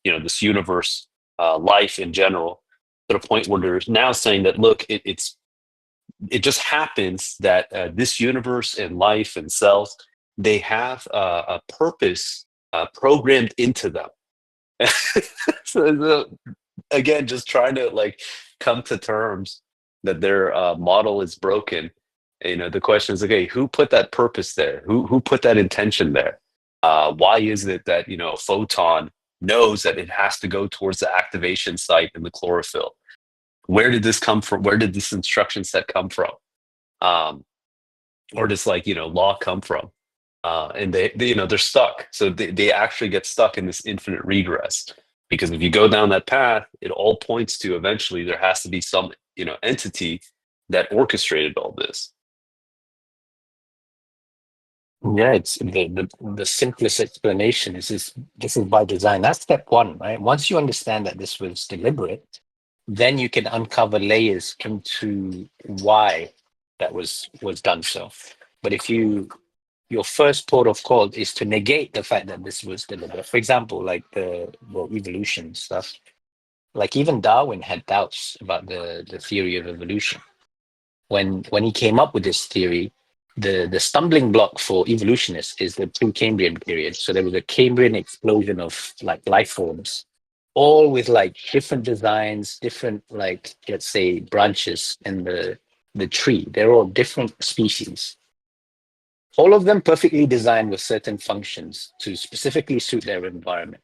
this universe, life in general, to the point where they're now saying that, look, it just happens that this universe and life and cells, they have a purpose programmed into them. So, again, just trying to come to terms that their model is broken. The question is, okay, who put that purpose there? Who put that intention there? Why is it that a photon knows that it has to go towards the activation site in the chlorophyll? Where did this come from? Where did this instruction set come from? Or does law come from? And they're stuck. So they actually get stuck in this infinite regress. Because if you go down that path, it all points to eventually there has to be some entity that orchestrated all this. Yeah, it's the simplest explanation is this is by design. That's step one, right? Once you understand that this was deliberate, then you can uncover layers into why that was done so. But if your first port of call is to negate the fact that this was deliberate. For example, like the evolution stuff. Like even Darwin had doubts about the theory of evolution. When he came up with this theory, the stumbling block for evolutionists is the pre-Cambrian period. So there was a Cambrian explosion of like life forms, all with like different designs, different like let's say branches in the tree. They're all different species. All of them perfectly designed with certain functions to specifically suit their environment.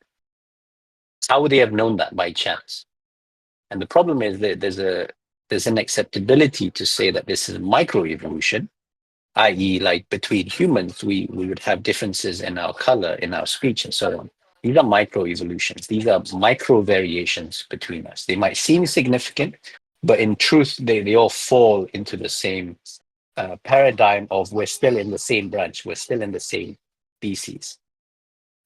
How would they have known that by chance? And the problem is that there's an acceptability to say that this is microevolution, i.e., like between humans, we would have differences in our color, in our speech, and so on. These are microevolutions. These are micro variations between us. They might seem significant, but in truth, they all fall into the same paradigm of we're still in the same branch, we're still in the same species.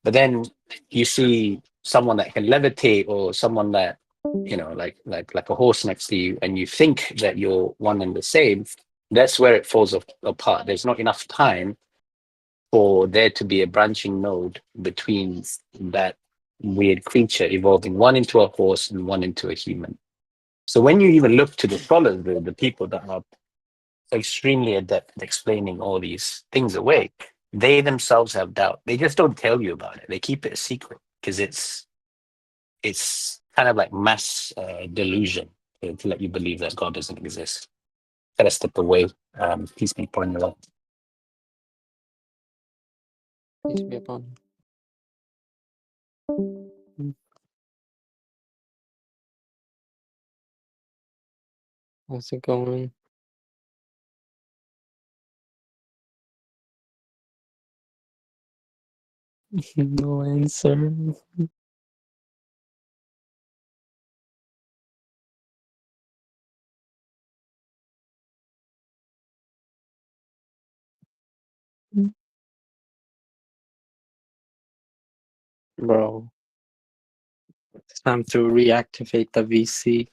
But then you see someone that can levitate or someone that, like a horse next to you, and you think that you're one and the same, that's where it falls apart. There's not enough time for there to be a branching node between that weird creature evolving one into a horse and one into a human. So when you even look to the scholars, the people that are extremely adept at explaining all these things away, they themselves have doubt. They just don't tell you about it. They keep it a secret because it's kind of like mass delusion to let you believe that God doesn't exist. Gotta step away. Peace be upon you all. Peace be upon you. How's it going? No answer. Bro, it's time to reactivate the VC.